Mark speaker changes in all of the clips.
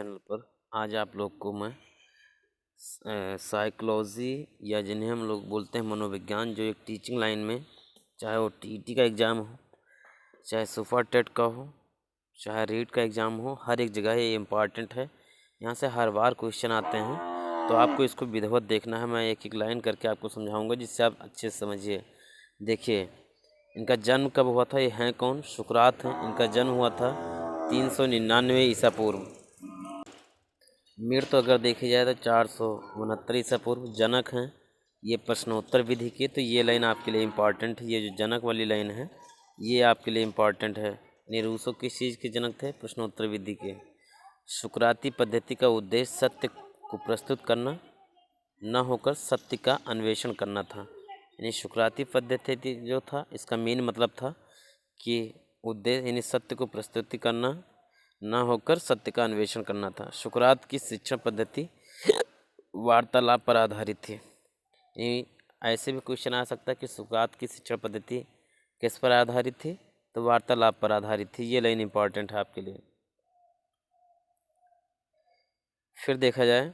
Speaker 1: Channel पर आज आप लोग को मैं साइकोलॉजी या जिन्हें हम लोग बोलते हैं मनोविज्ञान, जो एक टीचिंग लाइन में, चाहे वो टीटी का एग्ज़ाम हो, चाहे सुपर टेट का हो, चाहे रीट का एग्ज़ाम हो, हर एक जगह ये इम्पॉर्टेंट है। यहाँ से हर बार क्वेश्चन आते हैं, तो आपको इसको विधिवत देखना है। मैं एक एक लाइन करके आपको समझाऊंगा जिससे आप अच्छे से समझिए। देखिए, इनका जन्म कब हुआ था, ये हैं कौन? सुकरात हैं। इनका जन्म हुआ था 399 ईसा पूर्व। मृत्यु अगर देखी जाए तो 469 ईसा पूर्व। जनक हैं ये प्रश्नोत्तर विधि के, तो ये लाइन आपके लिए इम्पॉर्टेंट है। ये जो जनक वाली लाइन है ये आपके लिए इम्पॉर्टेंट है। यानी रूसो किस चीज़ के जनक थे? प्रश्नोत्तर विधि के। सुकराती पद्धति का उद्देश्य सत्य को प्रस्तुत करना न होकर सत्य का अन्वेषण करना था। यानी सुकराती पद्धति जो था, इसका मेन मतलब था कि उद्देश्य यानी सत्य को प्रस्तुति करना न होकर सत्य का अन्वेषण करना था। सुकरात की शिक्षण पद्धति वार्तालाप पर आधारित थी। ये ऐसे भी क्वेश्चन आ सकता है कि सुकरात की शिक्षण पद्धति किस पर आधारित थी? तो वार्तालाप पर आधारित थी। ये लाइन इंपॉर्टेंट है आपके लिए। फिर देखा जाए,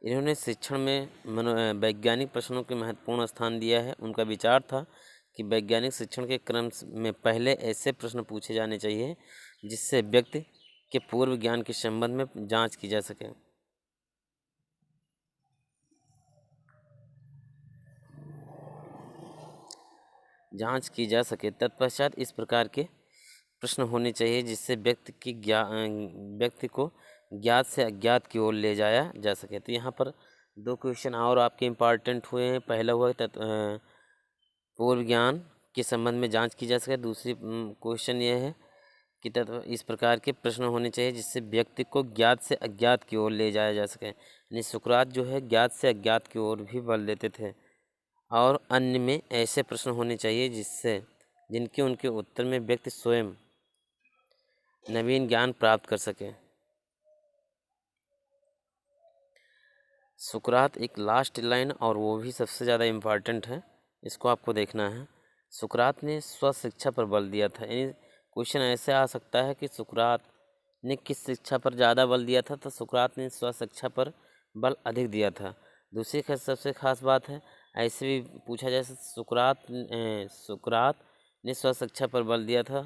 Speaker 1: इन्होंने शिक्षण में वैज्ञानिक प्रश्नों के महत्वपूर्ण स्थान दिया है। उनका विचार था कि वैज्ञानिक शिक्षण के क्रम में पहले ऐसे प्रश्न पूछे जाने चाहिए जिससे व्यक्ति के पूर्व ज्ञान के संबंध में जांच की जा सके। तत्पश्चात इस प्रकार के प्रश्न होने चाहिए जिससे व्यक्ति को ज्ञात से अज्ञात की ओर ले जाया जा सके। तो यहाँ पर दो क्वेश्चन और आपके इम्पॉर्टेंट हुए हैं। पहला हुआ पूर्व ज्ञान के संबंध में जांच की जा सके। दूसरी क्वेश्चन ये है कि इस प्रकार के प्रश्न होने चाहिए जिससे व्यक्ति को ज्ञात से अज्ञात की ओर ले जाया जा सके। यानी सुकरात जो है ज्ञात से अज्ञात की ओर भी बल देते थे। और अन्य में ऐसे प्रश्न होने चाहिए जिनके उनके उत्तर में व्यक्ति स्वयं नवीन ज्ञान प्राप्त कर सके। सुकरात एक लास्ट लाइन, और वो भी सबसे ज़्यादा इम्पॉर्टेंट है, इसको आपको देखना है। सुकरात ने स्वशिक्षा पर बल दिया था। यानी क्वेश्चन ऐसे आ सकता है कि सुकरात ने किस शिक्षा पर ज़्यादा बल दिया था? तो सुकरात ने स्वशिक्षा पर बल अधिक दिया था। दूसरी सबसे खास बात है, ऐसे भी पूछा जाए सुकरात ने स्वशिक्षा पर बल दिया था,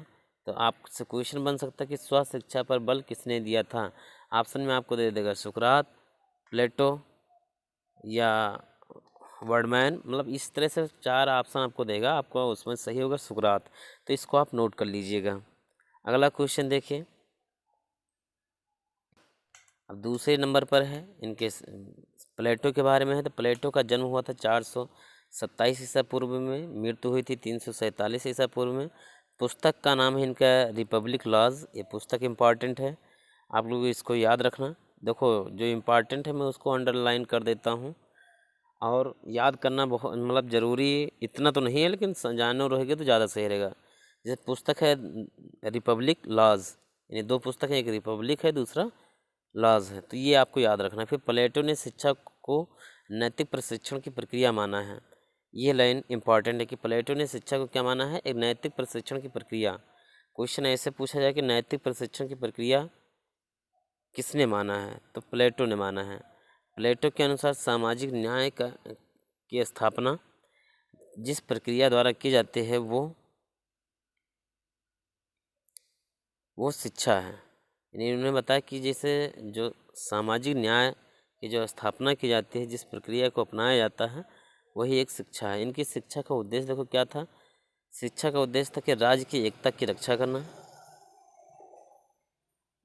Speaker 1: तो आपसे क्वेश्चन बन सकता है कि स्वशिक्षा पर बल किसने दिया था? ऑप्शन में आपको दे देगा सुकरात, प्लेटो या वर्डमैन। मतलब इस तरह से चार ऑप्शन आपको देगा, आपको उसमें सही होगा सुकरात। तो इसको आप नोट कर लीजिएगा। अगला क्वेश्चन देखिए, अब दूसरे नंबर पर है इनके प्लेटो के बारे में है। तो प्लेटो का जन्म हुआ था 427 ईसा पूर्व में, मृत्यु हुई थी 347 ईसा पूर्व में। पुस्तक का नाम है इनका रिपब्लिक लॉज। ये पुस्तक इम्पॉर्टेंट है, आप लोग इसको याद रखना। देखो, जो इम्पॉर्टेंट है मैं उसको अंडरलाइन कर देता हूँ, और याद करना बहुत मतलब ज़रूरी इतना तो नहीं है, लेकिन जानो रहेगा तो ज़्यादा सही रहेगा। जैसे पुस्तक है रिपब्लिक लॉज, यानी दो पुस्तक है, एक रिपब्लिक है, दूसरा लॉज है, तो ये आपको याद रखना है। फिर प्लेटो ने शिक्षा को नैतिक प्रशिक्षण की प्रक्रिया माना है। ये लाइन इंपॉर्टेंट है कि प्लेटो ने शिक्षा को क्या माना है? एक नैतिक प्रशिक्षण की प्रक्रिया। क्वेश्चन ऐसे पूछा जाए कि नैतिक प्रशिक्षण की प्रक्रिया किसने माना है? तो प्लेटो ने माना है। प्लेटो के अनुसार सामाजिक न्याय की स्थापना जिस प्रक्रिया द्वारा की जाती है वो शिक्षा है। यानी उन्होंने बताया कि जैसे जो सामाजिक न्याय की जो स्थापना की जाती है, जिस प्रक्रिया को अपनाया जाता है, वही एक शिक्षा है। इनकी शिक्षा का उद्देश्य देखो क्या था? शिक्षा का उद्देश्य था कि राज्य की एकता की रक्षा करना।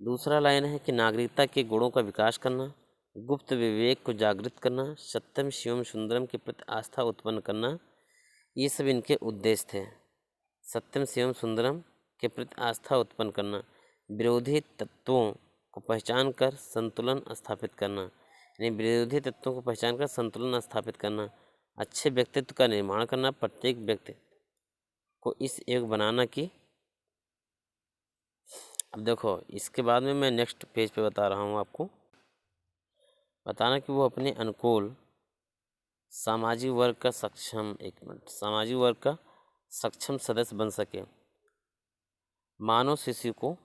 Speaker 1: दूसरा लाइन है कि नागरिकता के गुणों का विकास करना, गुप्त विवेक को जागृत करना, सत्यम शिवम सुंदरम के प्रति आस्था उत्पन्न करना। ये सब इनके उद्देश्य थे। सत्यम शिवम सुंदरम के प्रति आस्था उत्पन्न करना, विरोधी तत्वों को पहचान कर संतुलन स्थापित करना। यानी विरोधी तत्वों को पहचान कर संतुलन स्थापित करना, अच्छे व्यक्तित्व का निर्माण करना, प्रत्येक व्यक्ति को इस योग बनाना की। अब देखो, इसके बाद में मैं नेक्स्ट पेज पे बता रहा हूँ आपको, बताना कि वो अपने अनुकूल सामाजिक वर्ग का सक्षम सदस्य बन सके। मानव शिशु को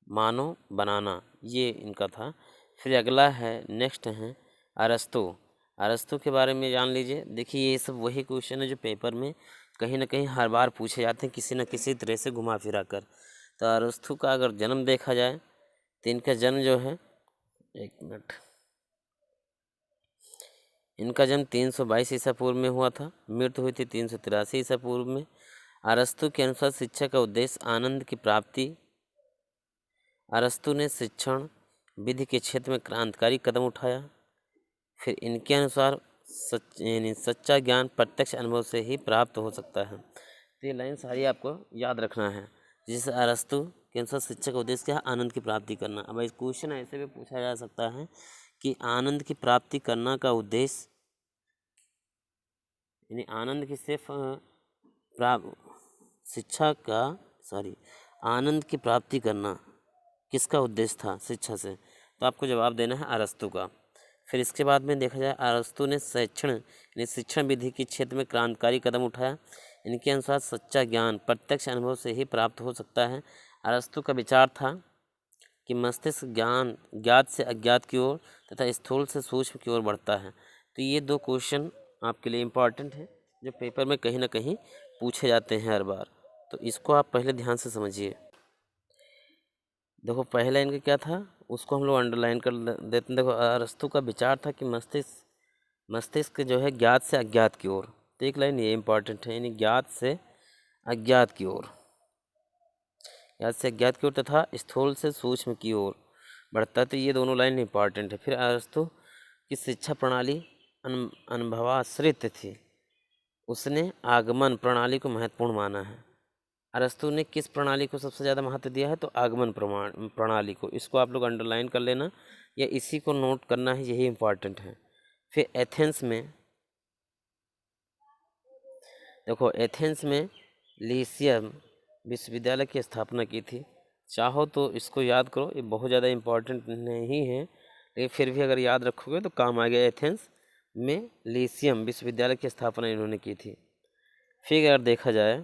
Speaker 1: मानव बनाना, ये इनका था। फिर अगला है, नेक्स्ट है अरस्तु। अरस्तु के बारे में जान लीजिए। देखिए ये सब वही क्वेश्चन है जो पेपर में कहीं ना कहीं हर बार पूछे जाते हैं किसी न किसी तरह से घुमा फिरा कर। तो अरस्तु का अगर जन्म देखा जाए तो इनका जन्म जो है, एक मिनट, इनका जन्म 322 ईसा पूर्व में हुआ था, मृत्यु हुई थी 383 ईसा पूर्व में। अरस्तु के अनुसार शिक्षा का उद्देश्य आनंद की प्राप्ति। अरस्तु ने शिक्षण विधि के क्षेत्र में क्रांतिकारी कदम उठाया। फिर इनके अनुसार यानी सच्चा ज्ञान प्रत्यक्ष अनुभव से ही प्राप्त हो सकता है। तो ये लाइन सारी आपको याद रखना है। जिससे अरस्तु के अनुसार शिक्षा का उद्देश्य क्या है, आनंद की प्राप्ति करना। अब इस क्वेश्चन ऐसे भी पूछा जा सकता है कि आनंद की प्राप्ति करना का उद्देश्य, यानी आनंद की सिर्फ शिक्षा का आनंद की प्राप्ति करना किसका उद्देश्य था शिक्षा से, तो आपको जवाब देना है अरस्तु का। फिर इसके बाद में देखा जाए अरस्तु ने शिक्षण विधि के क्षेत्र में क्रांतिकारी कदम उठाया। इनके अनुसार सच्चा ज्ञान प्रत्यक्ष अनुभव से ही प्राप्त हो सकता है। अरस्तु का विचार था कि मस्तिष्क ज्ञान ज्ञात से अज्ञात की ओर तथा स्थूल से सूक्ष्म की ओर बढ़ता है। तो ये दो क्वेश्चन आपके लिए इम्पॉर्टेंट है जो पेपर में कहीं ना कहीं पूछे जाते हैं हर बार। तो इसको आप पहले ध्यान से समझिए। देखो पहला इनका क्या था, उसको हम लोग अंडरलाइन कर देते हैं। देखो अरस्तु का विचार था कि मस्तिष्क जो है ज्ञात से अज्ञात की ओर, तो एक लाइन ये इम्पॉर्टेंट है, यानी ज्ञात से अज्ञात की ओर, ज्ञात से अज्ञात की ओर तथा स्थूल से सूक्ष्म की ओर बढ़ता है। तो ये दोनों लाइन इम्पॉर्टेंट है। फिर अरस्तु की शिक्षा प्रणाली अनुभवाश्रित थी। उसने आगमन प्रणाली को महत्वपूर्ण माना है। अरस्तु ने किस प्रणाली को सबसे ज़्यादा महत्व दिया है, तो आगमन प्रणाली को। इसको आप लोग अंडरलाइन कर लेना या इसी को नोट करना है, यही इम्पॉर्टेंट है। फिर एथेंस में, देखो एथेंस में लीसियम विश्वविद्यालय की स्थापना की थी। चाहो तो इसको याद करो, ये बहुत ज़्यादा इम्पॉर्टेंट नहीं है लेकिन फिर भी अगर याद रखोगे तो काम आ गया। एथेंस में लीसियम विश्वविद्यालय की स्थापना इन्होंने की थी। फिर अगर देखा जाए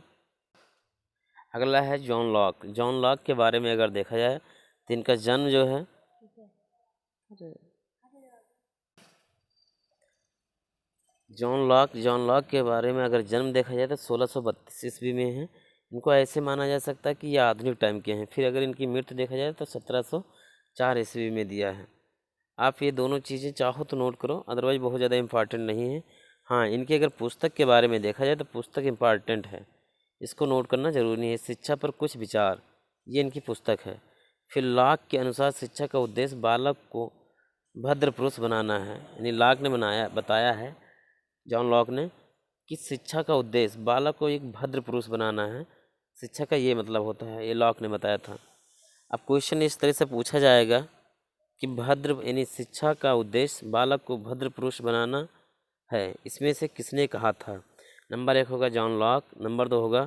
Speaker 1: अगला है जॉन लॉक। जॉन लॉक के बारे में अगर देखा जाए तो इनका जन्म जो है, जॉन लॉक के बारे में अगर जन्म देखा जाए तो 1632 ईस्वी में है। इनको ऐसे माना जा सकता है कि ये आधुनिक टाइम के हैं। फिर अगर इनकी मृत्यु देखा जाए तो 1704 ईस्वी में दिया है। आप ये दोनों चीज़ें चाहो तो नोट करो, अदरवाइज बहुत ज़्यादा इम्पॉर्टेंट नहीं है। हाँ, इनकी अगर पुस्तक के बारे में देखा जाए तो पुस्तक इम्पॉर्टेंट है, इसको नोट करना ज़रूरी है। शिक्षा पर कुछ विचार, ये इनकी पुस्तक है। फिर लॉक के अनुसार शिक्षा का उद्देश्य बालक को भद्र पुरुष बनाना है, यानी लॉक ने बताया है, जॉन लॉक ने, कि शिक्षा का उद्देश्य बालक को एक भद्र पुरुष बनाना है। शिक्षा का ये मतलब होता है, ये लॉक ने बताया था। अब क्वेश्चन इस तरह से पूछा जाएगा कि भद्र यानी शिक्षा का उद्देश्य बालक को भद्र पुरुष बनाना है, इसमें से किसने कहा था। नंबर 1 होगा जॉन लॉक, नंबर 2 होगा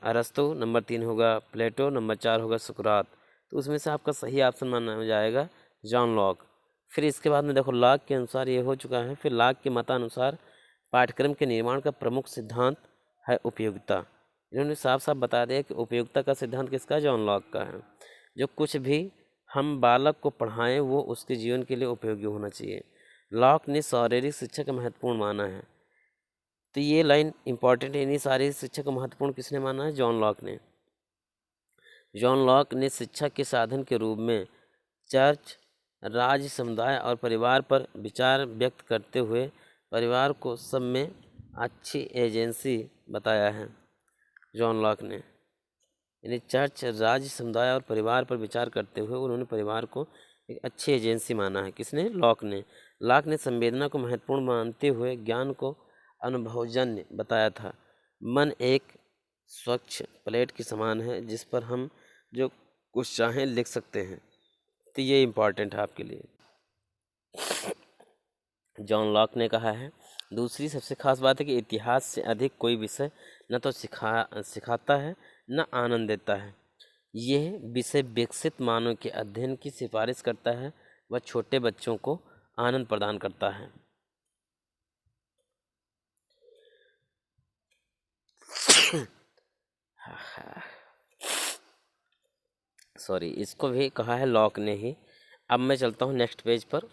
Speaker 1: अरस्तु, नंबर 3 होगा प्लेटो, नंबर 4 होगा सुकरात। तो उसमें से आपका सही ऑप्शन माना जाएगा जॉन लॉक। फिर इसके बाद में देखो लॉक के अनुसार ये हो चुका है। फिर लॉक के मतानुसार पाठ्यक्रम के निर्माण का प्रमुख सिद्धांत है उपयोगिता। इन्होंने साफ साफ बता दिया कि उपयोगिता का सिद्धांत किसका, जॉन लॉक का है। जो कुछ भी हम बालक को पढ़ाएं वो उसके जीवन के लिए उपयोगी होना चाहिए। लॉक ने शारीरिक शिक्षा का महत्वपूर्ण माना है। तो ये लाइन इंपॉर्टेंट है, यानी शारीरिक शिक्षा को महत्वपूर्ण किसने माना है, जॉन लॉक ने। जॉन लॉक ने शिक्षा के साधन के रूप में चर्च, राज्य, समुदाय और परिवार पर विचार व्यक्त करते हुए परिवार को सब में अच्छी एजेंसी बताया है। जॉन लॉक ने यानी चर्च, राज्य, समुदाय और परिवार पर विचार करते हुए उन्होंने परिवार को एक अच्छी एजेंसी माना है। किसने, लॉक ने। लॉक ने संवेदना को महत्वपूर्ण मानते हुए ज्ञान को अनुभवजन्य बताया था। मन एक स्वच्छ प्लेट के समान है जिस पर हम जो कुछ चाहें लिख सकते हैं। तो ये इम्पॉर्टेंट है आपके लिए, जॉन लॉक ने कहा है। दूसरी सबसे खास बात है कि इतिहास से अधिक कोई विषय न तो सिखाता है न आनंद देता है। यह विषय विकसित मानव के अध्ययन की सिफारिश करता है व छोटे बच्चों को आनंद प्रदान करता है। सॉरी, इसको भी कहा है लॉक ने ही। अब मैं चलता हूँ नेक्स्ट पेज पर,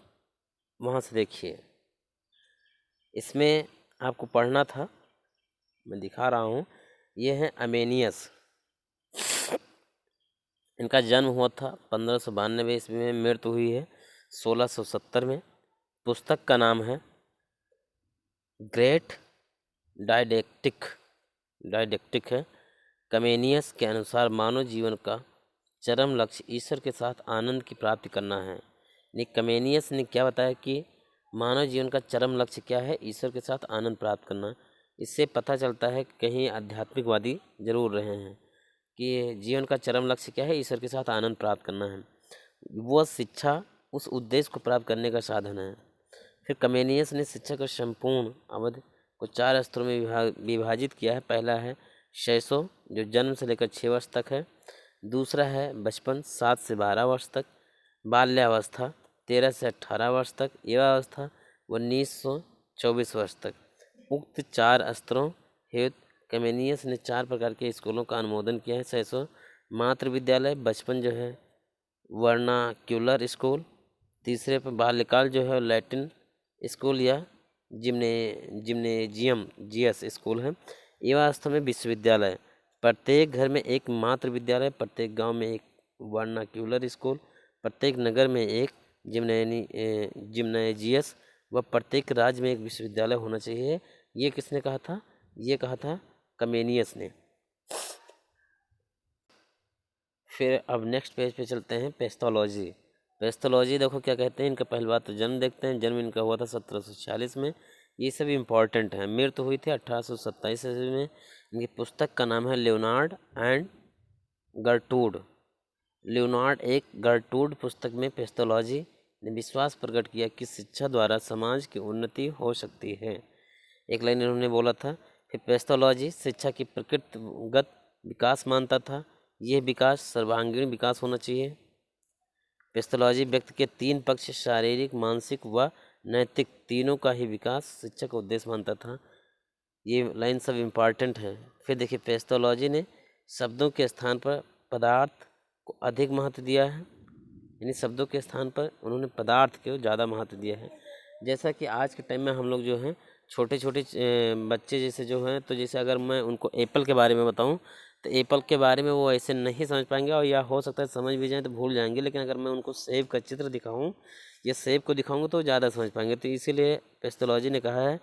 Speaker 1: वहाँ से देखिए। इसमें आपको पढ़ना था, मैं दिखा रहा हूँ। ये है अमेनियस। इनका जन्म हुआ था 1592 ईस्वी में, मृत्यु हुई है 1670 में। पुस्तक का नाम है ग्रेट डायडेक्टिक। डायडेक्टिक है। कमेनियस के अनुसार मानव जीवन का चरम लक्ष्य ईश्वर के साथ आनंद की प्राप्ति करना है। यानी कमेनियस ने क्या बताया कि मानव जीवन का चरम लक्ष्य क्या है? ईश्वर के साथ आनंद प्राप्त करना। इससे पता चलता है कि कहीं आध्यात्मिकवादी जरूर रहे हैं कि जीवन का चरम लक्ष्य क्या है? ईश्वर के साथ आनंद प्राप्त करना है। वह शिक्षा उस उद्देश्य को प्राप्त करने का साधन है। फिर कमेनियस ने शिक्षा का संपूर्ण अवधि को 4 स्तरों में विभाजित किया है। पहला है शैशव, जो जन्म से लेकर 6 वर्ष तक है। दूसरा है बचपन, 7 से 12 वर्ष तक। बाल्यावस्था 13 से 18 वर्ष तक। युवावस्था 19 से 24 वर्ष तक। उक्त 4 स्तरों हेतु कमेनियस ने 4 प्रकार के स्कूलों का अनुमोदन किया है। शैशव मातृ विद्यालय, बचपन जो है वर्नाक्यूलर स्कूल। तीसरे पर बाल्यकाल जो है लैटिन स्कूल या जिम्नेजियम जीएस स्कूल है। युवावस्था में विश्वविद्यालय, प्रत्येक घर में एक मातृ विद्यालय, प्रत्येक गांव में एक वर्नाक्यूलर स्कूल, प्रत्येक नगर में एक जिम्नेजियस व प्रत्येक राज्य में एक विश्वविद्यालय होना चाहिए। ये किसने कहा था? ये कहा था कमेनियस ने। फिर अब नेक्स्ट पेज पे चलते हैं, पेस्थोलॉजी। पेस्थोलॉजी देखो क्या कहते हैं। इनका पहली बात तो जन्म देखते हैं। जन्म इनका हुआ था 1746 में। ये सभी इम्पॉर्टेंट हैं। मृत्यु हुई थी 1827 ईस्वी में। इनकी पुस्तक का नाम है लियोनार्ड एंड गर्टूड। लियोनार्ड एक गर्टूड पुस्तक में पेस्थोलॉजी ने विश्वास प्रकट किया कि शिक्षा द्वारा समाज की उन्नति हो सकती है। एक लाइन इन्होंने बोला था। फिर पेस्थोलॉजी शिक्षा की प्रकृतिगत विकास मानता था। यह विकास सर्वांगीण विकास होना चाहिए। पेस्थोलॉजी व्यक्ति के 3 पक्ष, शारीरिक, मानसिक व नैतिक, तीनों का ही विकास शिक्षा का उद्देश्य मानता था। ये लाइन सब इम्पॉर्टेंट है। फिर देखिए, पेस्थोलॉजी ने शब्दों के स्थान पर पदार्थ को अधिक महत्व दिया है। यानी शब्दों के स्थान पर उन्होंने पदार्थ को ज़्यादा महत्व दिया है। जैसा कि आज के टाइम में हम लोग जो हैं छोटे छोटे बच्चे जैसे जो हैं, तो जैसे अगर मैं उनको एप्पल के बारे में बताऊं तो एप्पल के बारे में वो ऐसे नहीं समझ पाएंगे, और या हो सकता है समझ भी जाएं तो भूल जाएंगे। लेकिन अगर मैं उनको सेब का चित्र दिखाऊं या सेब को दिखाऊंगा तो ज़्यादा समझ पाएंगे। तो इसीलिए पेस्थोलॉजी ने कहा है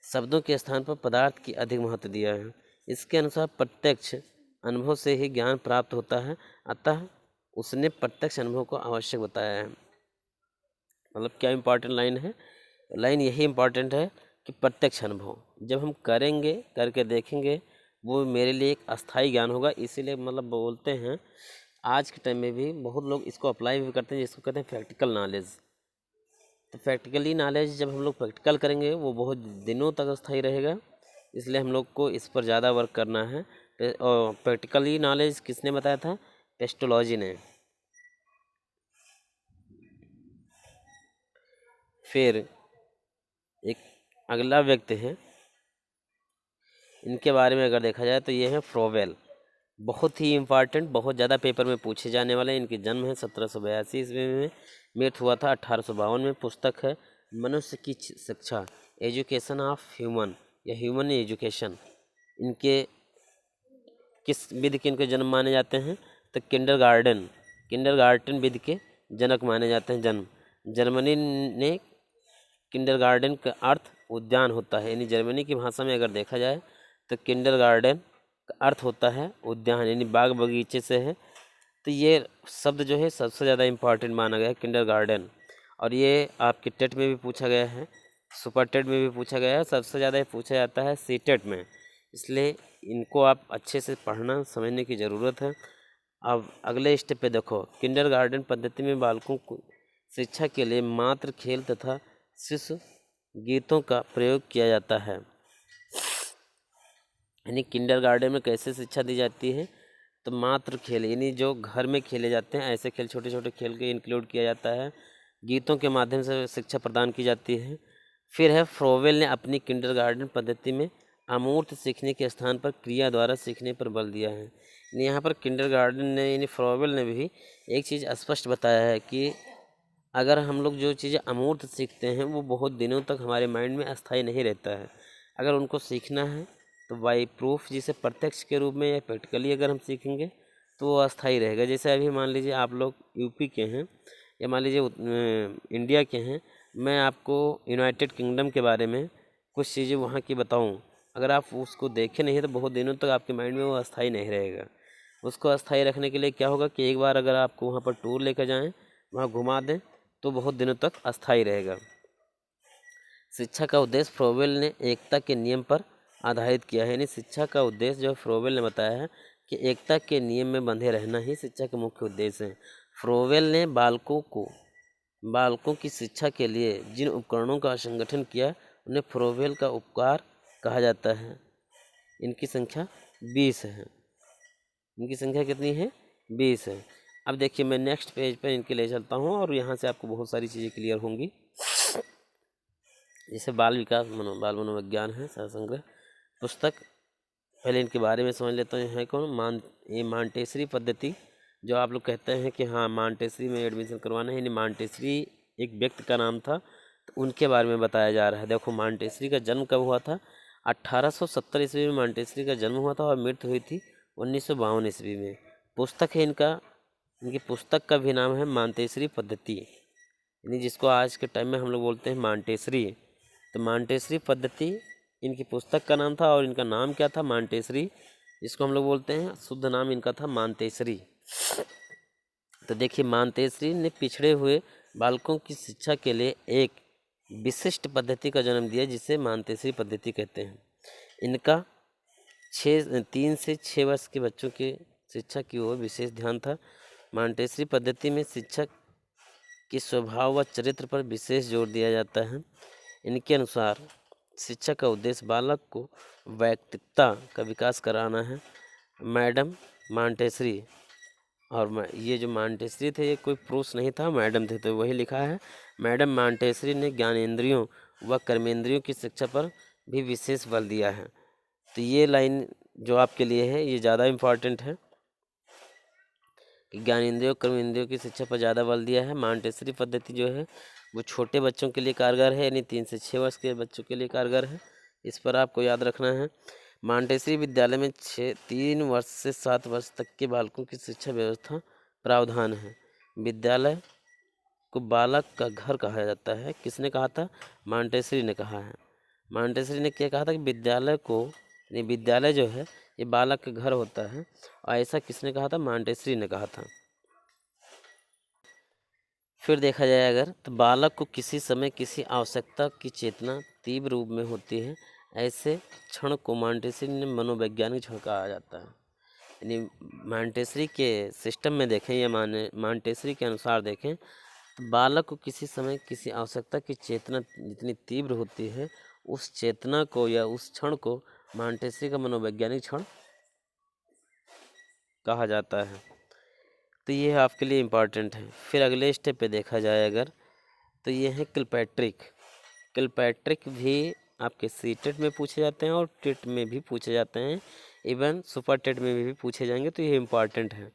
Speaker 1: शब्दों के स्थान पर पदार्थ की अधिक महत्व दिया है। इसके अनुसार प्रत्यक्ष अनुभव से ही ज्ञान प्राप्त होता है, अतः उसने प्रत्यक्ष अनुभव को आवश्यक बताया है। मतलब क्या इम्पोर्टेंट लाइन है? लाइन यही इम्पोर्टेंट है कि प्रत्यक्ष अनुभव जब हम करेंगे, करके देखेंगे, वो मेरे लिए एक अस्थाई ज्ञान होगा। इसीलिए मतलब बोलते हैं आज के टाइम में भी बहुत लोग इसको अप्लाई भी करते हैं, जिसको कहते हैं प्रैक्टिकल नॉलेज। तो प्रैक्टिकली नॉलेज जब हम लोग प्रैक्टिकल करेंगे वो बहुत दिनों तक अस्थाई रहेगा। इसलिए हम लोग को इस पर ज़्यादा वर्क करना है। और प्रैक्टिकली नॉलेज किसने बताया था? पेस्टोलॉजी ने। फिर एक अगला व्यक्ति है, इनके बारे में अगर देखा जाए तो ये है फ्रोवेल। बहुत ही इम्पॉर्टेंट, बहुत ज़्यादा पेपर में पूछे जाने वाले। इनकी जन्म है 1782 ईस्वी में, मृत्यु हुआ था 1852 में। पुस्तक है मनुष्य की शिक्षा, एजुकेशन ऑफ ह्यूमन या ह्यूमन एजुकेशन। इनके किस विधि के इनके जन्म माने जाते हैं? तो किंडरगार्टन विधि के जनक माने जाते हैं। जन्म जर्मनी ने किंडरगार्टन का अर्थ उद्यान होता है। यानी जर्मनी की भाषा में अगर देखा जाए तो किंडरगार्टन का अर्थ होता है उद्यान, यानी बाग बगीचे से है। तो ये शब्द जो है सबसे ज़्यादा इम्पॉर्टेंट माना गया है, किंडरगार्टन। और ये आपके टेट में भी पूछा गया है, सुपर टेट में भी पूछा गया है, सबसे ज़्यादा पूछा जाता है सी टेट में। इसलिए इनको आप अच्छे से पढ़ना समझने की ज़रूरत है। अब अगले स्टेप पे देखो, किंडरगार्टन पद्धति में बालकों को शिक्षा के लिए मात्र खेल तथा शिशु गीतों का प्रयोग किया जाता है। यानी किंडरगार्टन में कैसे शिक्षा दी जाती है? तो मात्र खेल, यानी जो घर में खेले जाते हैं ऐसे खेल, छोटे छोटे खेल के इंक्लूड किया जाता है। गीतों के माध्यम से शिक्षा प्रदान की जाती है। फिर है फ्रोवेल ने अपनी किंडरगार्टन पद्धति में अमूर्त सीखने के स्थान पर क्रिया द्वारा सीखने पर बल दिया है। यहाँ पर किंडरगार्टन ने यानी फ्रॉवेल ने भी एक चीज़ स्पष्ट बताया है कि अगर हम लोग जो चीज़ें अमूर्त सीखते हैं वो बहुत दिनों तक हमारे माइंड में अस्थायी नहीं रहता है। अगर उनको सीखना है तो बाई प्रूफ, जिसे प्रत्यक्ष के रूप में या प्रैक्टिकली अगर हम सीखेंगे तो वो अस्थायी रहेगा। जैसे अभी मान लीजिए आप लोग यूपी के हैं या मान लीजिए इंडिया के हैं, मैं आपको यूनाइटेड किंगडम के बारे में कुछ चीज़ें वहाँ की बताऊँ, अगर आप उसको देखे नहीं तो बहुत दिनों तक आपके माइंड में वो अस्थायी नहीं रहेगा। उसको अस्थायी रखने के लिए क्या होगा कि एक बार अगर आपको वहाँ पर टूर लेकर जाएँ, वहाँ घुमा दें, तो बहुत दिनों तक अस्थायी रहेगा। शिक्षा का उद्देश्य फ्रोवेल ने एकता के नियम पर आधारित किया है। यानी शिक्षा का उद्देश्य जो फ्रोवेल ने बताया है कि एकता के नियम में बंधे रहना ही शिक्षा का मुख्य उद्देश्य है। फ्रोवेल ने बालकों की शिक्षा के लिए जिन उपकरणों का संगठन किया उन्हें फ्रोवेल का उपकार कहा जाता है। इनकी संख्या 20 है। इनकी संख्या कितनी है? 20 है। अब देखिए मैं नेक्स्ट पेज पर इनके ले चलता हूँ और यहाँ से आपको बहुत सारी चीज़ें क्लियर होंगी। जैसे बाल मनोविज्ञान है संग्रह पुस्तक, पहले इनके बारे में समझ लेता हूँ। है कौन? ये मांटेसरी पद्धति, जो आप लोग कहते हैं कि हाँ मांटेसरी में एडमिशन करवाना है, यानी मांटेसरी एक व्यक्ति का नाम था, तो उनके बारे में बताया जा रहा है। देखो मांटेसरी का जन्म कब हुआ था? 1870 ईस्वी में मांटेसरी का जन्म हुआ था और मृत्यु हुई थी 1952 ईस्वी में। पुस्तक है इनकी पुस्तक का भी नाम है मांटेसरी पद्धति, यानी जिसको आज के टाइम में हम लोग बोलते हैं मांटेसरी। तो मांटेसरी पद्धति इनकी पुस्तक का नाम था और इनका नाम क्या था? मांटेसरी, जिसको हम लोग बोलते हैं शुद्ध नाम इनका था मांतेसरी। तो देखिए मांतेसरी ने पिछड़े हुए बालकों की शिक्षा के लिए एक विशिष्ट पद्धति का जन्म दिया, जिसे मांतेसरी पद्धति कहते हैं। इनका 3 से 6 वर्ष के बच्चों की शिक्षा की ओर विशेष ध्यान था। मांटेसरी पद्धति में शिक्षक के स्वभाव व चरित्र पर विशेष जोर दिया जाता है। इनके अनुसार शिक्षा का उद्देश्य बालक को व्यक्तित्व का विकास कराना है। मैडम मांटेसरी, और ये जो मांटेसरी थे ये कोई पुरुष नहीं था, मैडम थे, तो वही लिखा है। मैडम मांटेसरी ने ज्ञानेंद्रियों व कर्मेंद्रियों की शिक्षा पर भी विशेष बल दिया है। तो ये लाइन जो आपके लिए है ये ज़्यादा इम्पॉर्टेंट है कि ज्ञानेंद्रियों कर्मेंद्रियों की शिक्षा पर ज़्यादा बल दिया है। मांटेसरी पद्धति जो है वो छोटे बच्चों के लिए कारगर है, यानी 3 से 6 वर्ष के बच्चों के लिए कारगर है। इस पर आपको याद रखना है। मांटेसरी विद्यालय में 3 वर्ष से 7 वर्ष तक के बालकों की शिक्षा व्यवस्था प्रावधान है। विद्यालय को बालक का घर कहा जाता है। किसने कहा था? मांटेसरी ने कहा है। मांटेसरी ने क्या कहा था कि विद्यालय जो है ये बालक का घर होता है, और ऐसा किसने कहा था? मांटेसरी ने कहा था। फिर देखा जाए अगर तो बालक को किसी समय किसी आवश्यकता की चेतना तीव्र रूप में होती है, ऐसे क्षण को मांटेसरी ने मनोवैज्ञानिक क्षण कहा जाता है। यानी मांटेसरी के सिस्टम में देखें या मांटेसरी के अनुसार देखें तो बालक को किसी समय किसी आवश्यकता की चेतना जितनी तीव्र होती है, उस चेतना को या उस क्षण को मांटेसरी का मनोवैज्ञानिक क्षण कहा जाता है। तो ये आपके लिए इम्पॉर्टेंट है। फिर अगले स्टेप पे देखा जाए अगर तो ये है किलपैट्रिक भी आपके सीटेट में पूछे जाते हैं और टेट में भी पूछे जाते हैं, इवन सुपर टेट में भी पूछे जाएंगे, तो ये इम्पॉर्टेंट है।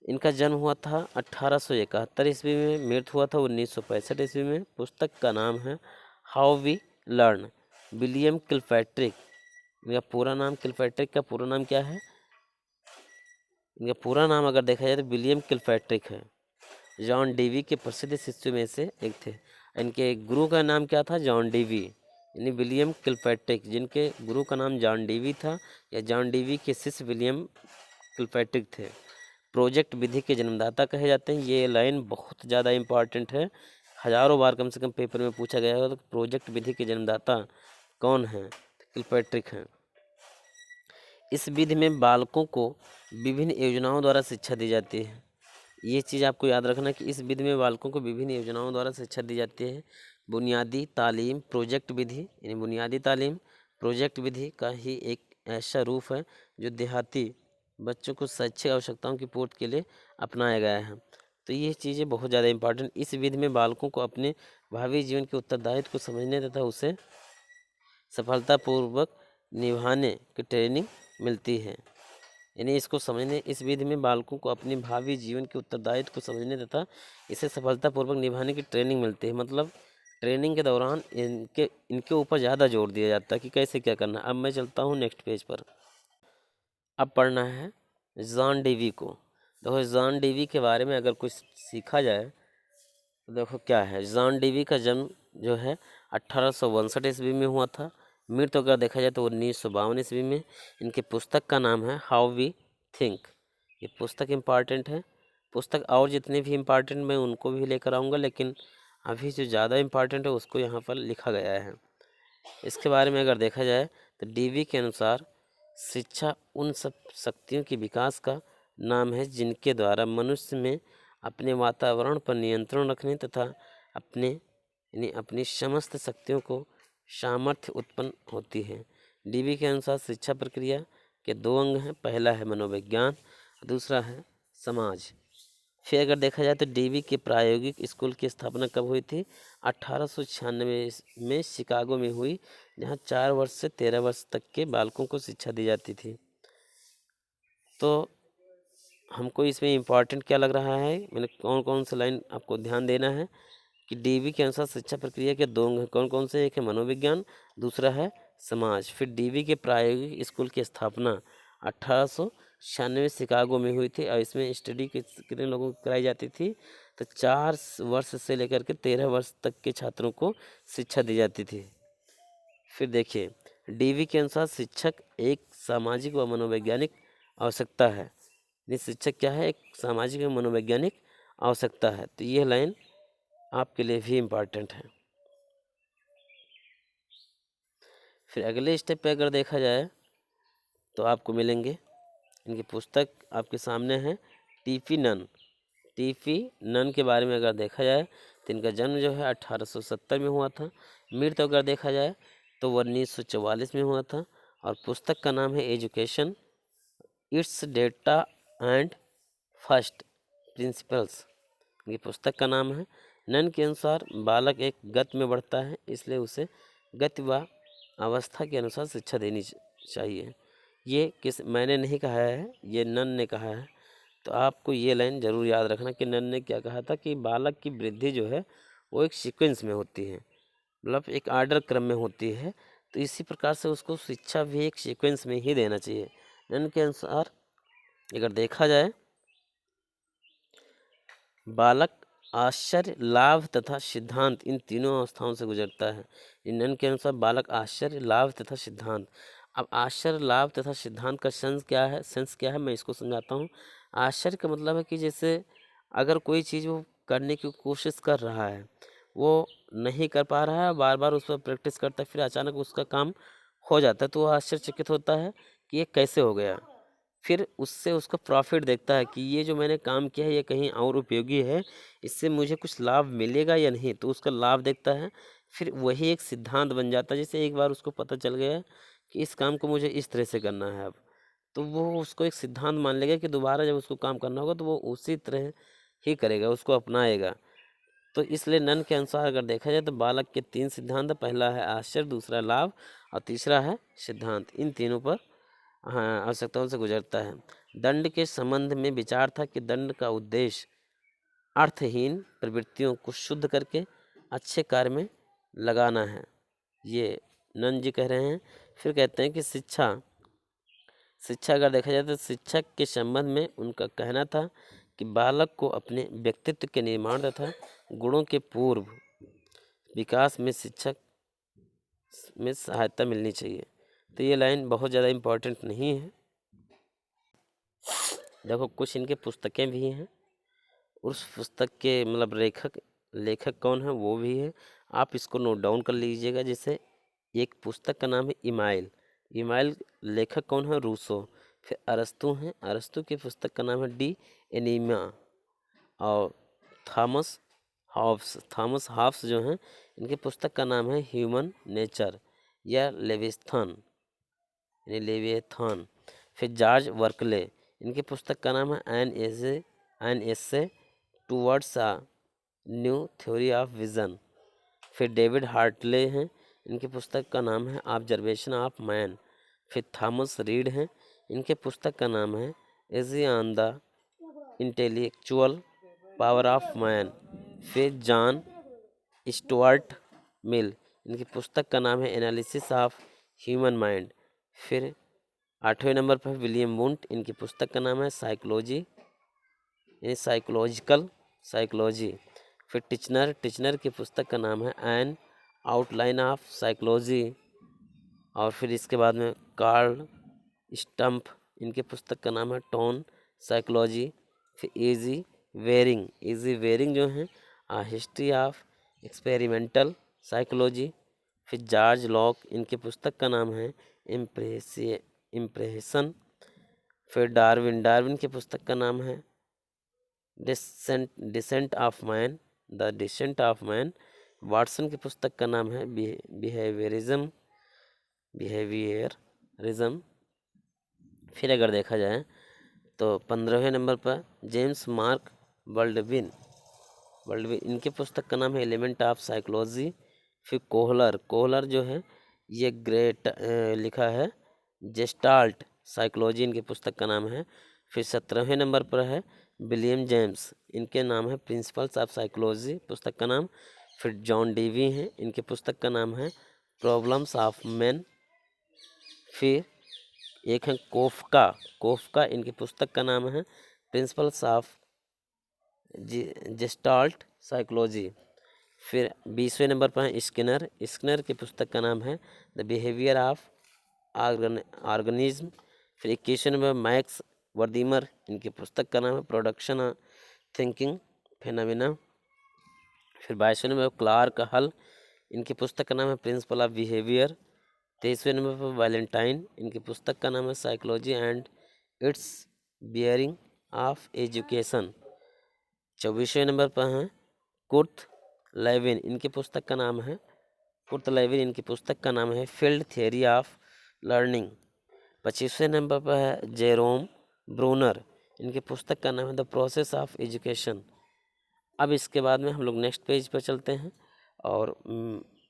Speaker 1: इनका जन्म हुआ था 1871 ईस्वी में, मृत्यु हुआ था 1965 ईस्वी में। पुस्तक का नाम है how we learn. William Kilpatrick, इनका पूरा नाम, किलपैट्रिक का पूरा नाम क्या है? इनका पूरा नाम अगर देखा जाए तो विलियम किलपैट्रिक है। जॉन डीवी के प्रसिद्ध शिष्यों में से एक थे। इनके गुरु का नाम क्या था? जॉन डीवी, यानी विलियम किलपैट्रिक, जिनके गुरु का नाम जॉन डीवी था, या जॉन डीवी के शिष्य विलियम किलपैट्रिक थे। प्रोजेक्ट विधि के जन्मदाता कहे जाते हैं। ये लाइन बहुत ज़्यादा इम्पॉर्टेंट है, हज़ारों बार कम से कम पेपर में पूछा गया है। तो प्रोजेक्ट विधि के जन्मदाता कौन है? किलपैट्रिक हैं। इस विधि में बालकों को विभिन्न योजनाओं द्वारा शिक्षा दी जाती है। ये चीज़ आपको याद रखना कि इस विधि में बालकों को विभिन्न योजनाओं द्वारा शिक्षा दी जाती है। बुनियादी तालीम प्रोजेक्ट विधि, यानी बुनियादी तालीम प्रोजेक्ट विधि का ही एक ऐसा रूप है जो देहाती बच्चों को शैक्षिक आवश्यकताओं की पूर्ति के लिए अपनाया गया है। तो ये चीज़ें बहुत ज़्यादा इम्पॉर्टेंट। इस विधि में बालकों को अपने भावी जीवन के उत्तरदायित्व को समझने तथा उसे सफलतापूर्वक निभाने की ट्रेनिंग मिलती है। यानी इसको समझने, इस विधि में बालकों को अपने भावी जीवन के उत्तरदायित्व को समझने तथा इसे सफलतापूर्वक निभाने की ट्रेनिंग मिलती है। मतलब ट्रेनिंग के दौरान इनके इनके ऊपर ज़्यादा जोर दिया जाता है कि कैसे क्या करना है। अब मैं चलता हूँ नेक्स्ट पेज पर। अब पढ़ना है जॉन डेवी को। देखो जॉन डेवी के बारे में अगर कुछ सीखा जाए तो देखो क्या है। जॉन डेवी का जन्म जो है 1862 ईस्वी में हुआ था। मृत्यु अगर देखा जाए तो 1952 ईस्वी में। इनकी पुस्तक का नाम है हाउ वी थिंक। ये पुस्तक इम्पॉर्टेंट है। पुस्तक और जितने भी इम्पॉर्टेंट मैं उनको भी लेकर आऊँगा, लेकिन अभी जो ज़्यादा इम्पॉर्टेंट है उसको यहाँ पर लिखा गया है। इसके बारे में अगर देखा जाए तो डीवी के अनुसार शिक्षा उन सब शक्तियों के विकास का नाम है जिनके द्वारा मनुष्य में अपने वातावरण पर नियंत्रण रखने तथा अपनी समस्त शक्तियों को सामर्थ्य उत्पन्न होती है। डीवी के अनुसार शिक्षा प्रक्रिया के दो अंग हैं, पहला है मनोविज्ञान, दूसरा है समाज। फिर अगर देखा जाए तो डीवी के प्रायोगिक स्कूल की स्थापना कब हुई थी? 1896 में शिकागो में हुई, जहां 4 वर्ष से 13 वर्ष तक के बालकों को शिक्षा दी जाती थी। तो हमको इसमें इम्पॉर्टेंट क्या लग रहा है, मैंने कौन कौन सी लाइन आपको ध्यान देना है कि डीवी के अनुसार शिक्षा प्रक्रिया के दो अंग हैं, कौन कौन से? एक है मनोविज्ञान, दूसरा है समाज। फिर डीवी के प्रायोगिक स्कूल की स्थापना 1896 शिकागो में हुई थी और इसमें स्टडी कितने लोगों को कराई जाती थी? तो 4 वर्ष से लेकर के 13 वर्ष तक के छात्रों को शिक्षा दी जाती थी। फिर देखिए डीवी के अनुसार शिक्षक एक सामाजिक व मनोवैज्ञानिक आवश्यकता है। ये शिक्षक क्या है? एक सामाजिक व मनोवैज्ञानिक आवश्यकता है। तो यह लाइन आपके लिए भी इम्पॉर्टेंट है। फिर अगले स्टेप पे अगर देखा जाए तो आपको मिलेंगे, इनकी पुस्तक आपके सामने है, टीपी नन। टीपी नन के बारे में अगर देखा जाए तो इनका जन्म जो है 1870 में हुआ था। मृत्यु अगर देखा जाए तो वो 1944 में हुआ था। और पुस्तक का नाम है education, it's data and first principles. ये पुस्तक का नाम है। नन के अनुसार बालक एक गति में बढ़ता है, इसलिए उसे गति व अवस्था के अनुसार शिक्षा देनी चाहिए। ये मैंने नहीं कहा है, ये नन ने कहा है। तो आपको ये लाइन जरूर याद रखना कि नन ने क्या कहा था कि बालक की वृद्धि जो है वो एक सीक्वेंस में होती है, मतलब एक आर्डर क्रम में होती है। तो इसी प्रकार से उसको शिक्षा भी एक सीक्वेंस में ही देना चाहिए। नन के अनुसार अगर देखा जाए बालक आश्चर्य, लाभ तथा सिद्धांत इन तीनों अवस्थाओं से गुजरता है। नन के अनुसार बालक आश्चर्य, लाभ तथा सिद्धांत। अब आश्चर्य, लाभ तथा सिद्धांत का सेंस क्या है मैं इसको समझाता हूँ। आश्चर्य का मतलब है कि जैसे अगर कोई चीज़ वो करने की कोशिश कर रहा है, वो नहीं कर पा रहा है, बार बार उस पर प्रैक्टिस करता है, फिर अचानक उसका काम हो जाता है तो वो आश्चर्यचकित होता है कि ये कैसे हो गया। फिर उससे उसको प्रॉफिट देखता है कि ये जो मैंने काम किया है ये कहीं और उपयोगी है, इससे मुझे कुछ लाभ मिलेगा या नहीं, तो उसका लाभ देखता है। फिर वही एक सिद्धांत बन जाता है। जैसे एक बार उसको पता चल गया कि इस काम को मुझे इस तरह से करना है अब, तो वो उसको एक सिद्धांत मान लेगा कि दोबारा जब उसको काम करना होगा तो वो उसी तरह ही करेगा, उसको अपनाएगा। तो इसलिए नन के अनुसार अगर देखा जाए तो बालक के 3 सिद्धांत, पहला है आश्चर्य, दूसरा लाभ और तीसरा है सिद्धांत। इन तीनों पर आवश्यकताओं से गुजरता है। दंड के संबंध में विचार था कि दंड का उद्देश्य अर्थहीन प्रवृत्तियों को शुद्ध करके अच्छे कार्य में लगाना है, ये नन जी कह रहे हैं। फिर कहते हैं कि शिक्षा अगर देखा जाए तो शिक्षक के संबंध में उनका कहना था कि बालक को अपने व्यक्तित्व के निर्माण तथा गुणों के पूर्व विकास में शिक्षक में सहायता मिलनी चाहिए। तो ये लाइन बहुत ज़्यादा इम्पोर्टेंट नहीं है। देखो कुछ इनके पुस्तकें भी हैं, उस पुस्तक के मतलब लेखक कौन है वो भी है, आप इसको नोट डाउन कर लीजिएगा। जैसे एक पुस्तक का नाम है इमाइल। इमाइल लेखक कौन है? रूसो। फिर अरस्तु हैं, अरस्तु की पुस्तक का नाम है डी एनीमा। और थॉमस हॉब्स जो हैं इनकी पुस्तक का नाम है ह्यूमन नेचर या लेविएथान। फिर जॉर्ज वर्कले, इनकी पुस्तक का नाम है an essay towards a new theory of vision. फिर डेविड हार्टले हैं, इनकी पुस्तक का नाम है ऑब्जर्वेशन ऑफ मैन। फिर थॉमस रीड हैं, इनके पुस्तक का नाम है essay on the intellectual power of man. फिर जॉन स्टुअर्ट मिल, इनकी पुस्तक का नाम है एनालिसिस ऑफ ह्यूमन माइंड। फिर 8वें नंबर पर विलियम वुंट, इनकी पुस्तक का नाम है साइकोलॉजी, यानी साइकोलॉजिकल साइकोलॉजी। फिर टिचनर की पुस्तक का नाम है एन आउटलाइन ऑफ साइकोलॉजी। और फिर इसके बाद में कार्ल स्टम्प, इनके पुस्तक का नाम है टोन साइकोलॉजी। फिर इजी वेरिंग जो है हिस्ट्री ऑफ एक्सपेरिमेंटल साइकोलॉजी। फिर जॉर्ज लॉक, इनके पुस्तक का नाम है इम्प्रेशन। फिर डार्विन की पुस्तक का नाम है descent of man, the descent of man. Watson की पुस्तक का नाम है बिहेवियरिज्म। फिर अगर देखा जाए तो 15वें नंबर पर जेम्स मार्क बल्डविन, इनके पुस्तक का नाम है एलिमेंट ऑफ साइकोलॉजी। फिर कोहलर जो है ये ग्रेट लिखा है जेस्टाल्ट साइकोलॉजी, इनकी पुस्तक का नाम है। फिर 17वें नंबर पर है विलियम जेम्स, इनके नाम है प्रिंसिपल्स ऑफ साइकोलॉजी पुस्तक का नाम। फिर जॉन डीवी हैं, इनके पुस्तक का नाम है प्रॉब्लम्स ऑफ मैन। फिर एक है कोफ्का, इनकी पुस्तक का नाम है प्रिंसिपल्स ऑफ जेस्टाल्ट साइकोलॉजी। फिर 20वें नंबर पर है स्किनर की पुस्तक का नाम है द बिहेवियर ऑफ ऑर्गेनिज्म। फिर 21वें नंबर मैक्स वर्दीमर, इनकी पुस्तक का नाम है प्रोडक्शन थिंकिंग फेनोमेना। फिर 22वें नंबर पर क्लार्क हल, इनकी पुस्तक का नाम है प्रिंसिपल ऑफ बिहेवियर। 23वें नंबर पर वैलेंटाइन, इनकी पुस्तक का नाम है psychology and its bearing of education. 24वें नंबर पर हैं कुर्ट लेविन, इनकी पुस्तक का नाम है फील्ड थियरी ऑफ लर्निंग। 25वें नंबर पर है जेरोम ब्रूनर, इनकी पुस्तक का नाम है द प्रोसेस ऑफ एजुकेशन। अब इसके बाद में हम लोग नेक्स्ट पेज पर चलते हैं और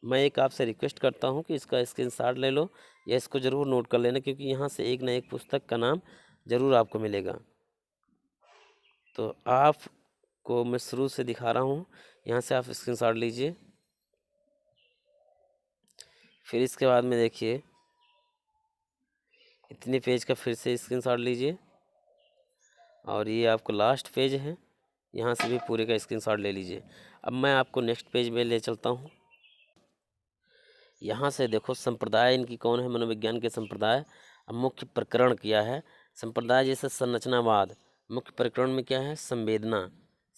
Speaker 1: मैं एक आपसे रिक्वेस्ट करता हूं कि इसका स्क्रीनशॉट ले लो या इसको ज़रूर नोट कर लेना, क्योंकि यहाँ से एक ना एक पुस्तक का नाम ज़रूर आपको मिलेगा। तो आपको मैं शुरू से दिखा रहा हूँ, यहाँ से आप स्क्रीनशॉट लीजिए। फिर इसके बाद में देखिए इतने पेज का फिर से स्क्रीनशॉट लीजिए और ये आपको लास्ट पेज है, यहाँ से भी पूरे का स्क्रीनशॉट ले लीजिए। अब मैं आपको नेक्स्ट पेज में ले चलता हूँ। यहाँ से देखो संप्रदाय इनकी कौन है, मनोविज्ञान के संप्रदाय। अब मुख्य प्रकरण क्या है, संप्रदाय जैसे संरचनावाद, मुख्य प्रकरण में क्या है संवेदना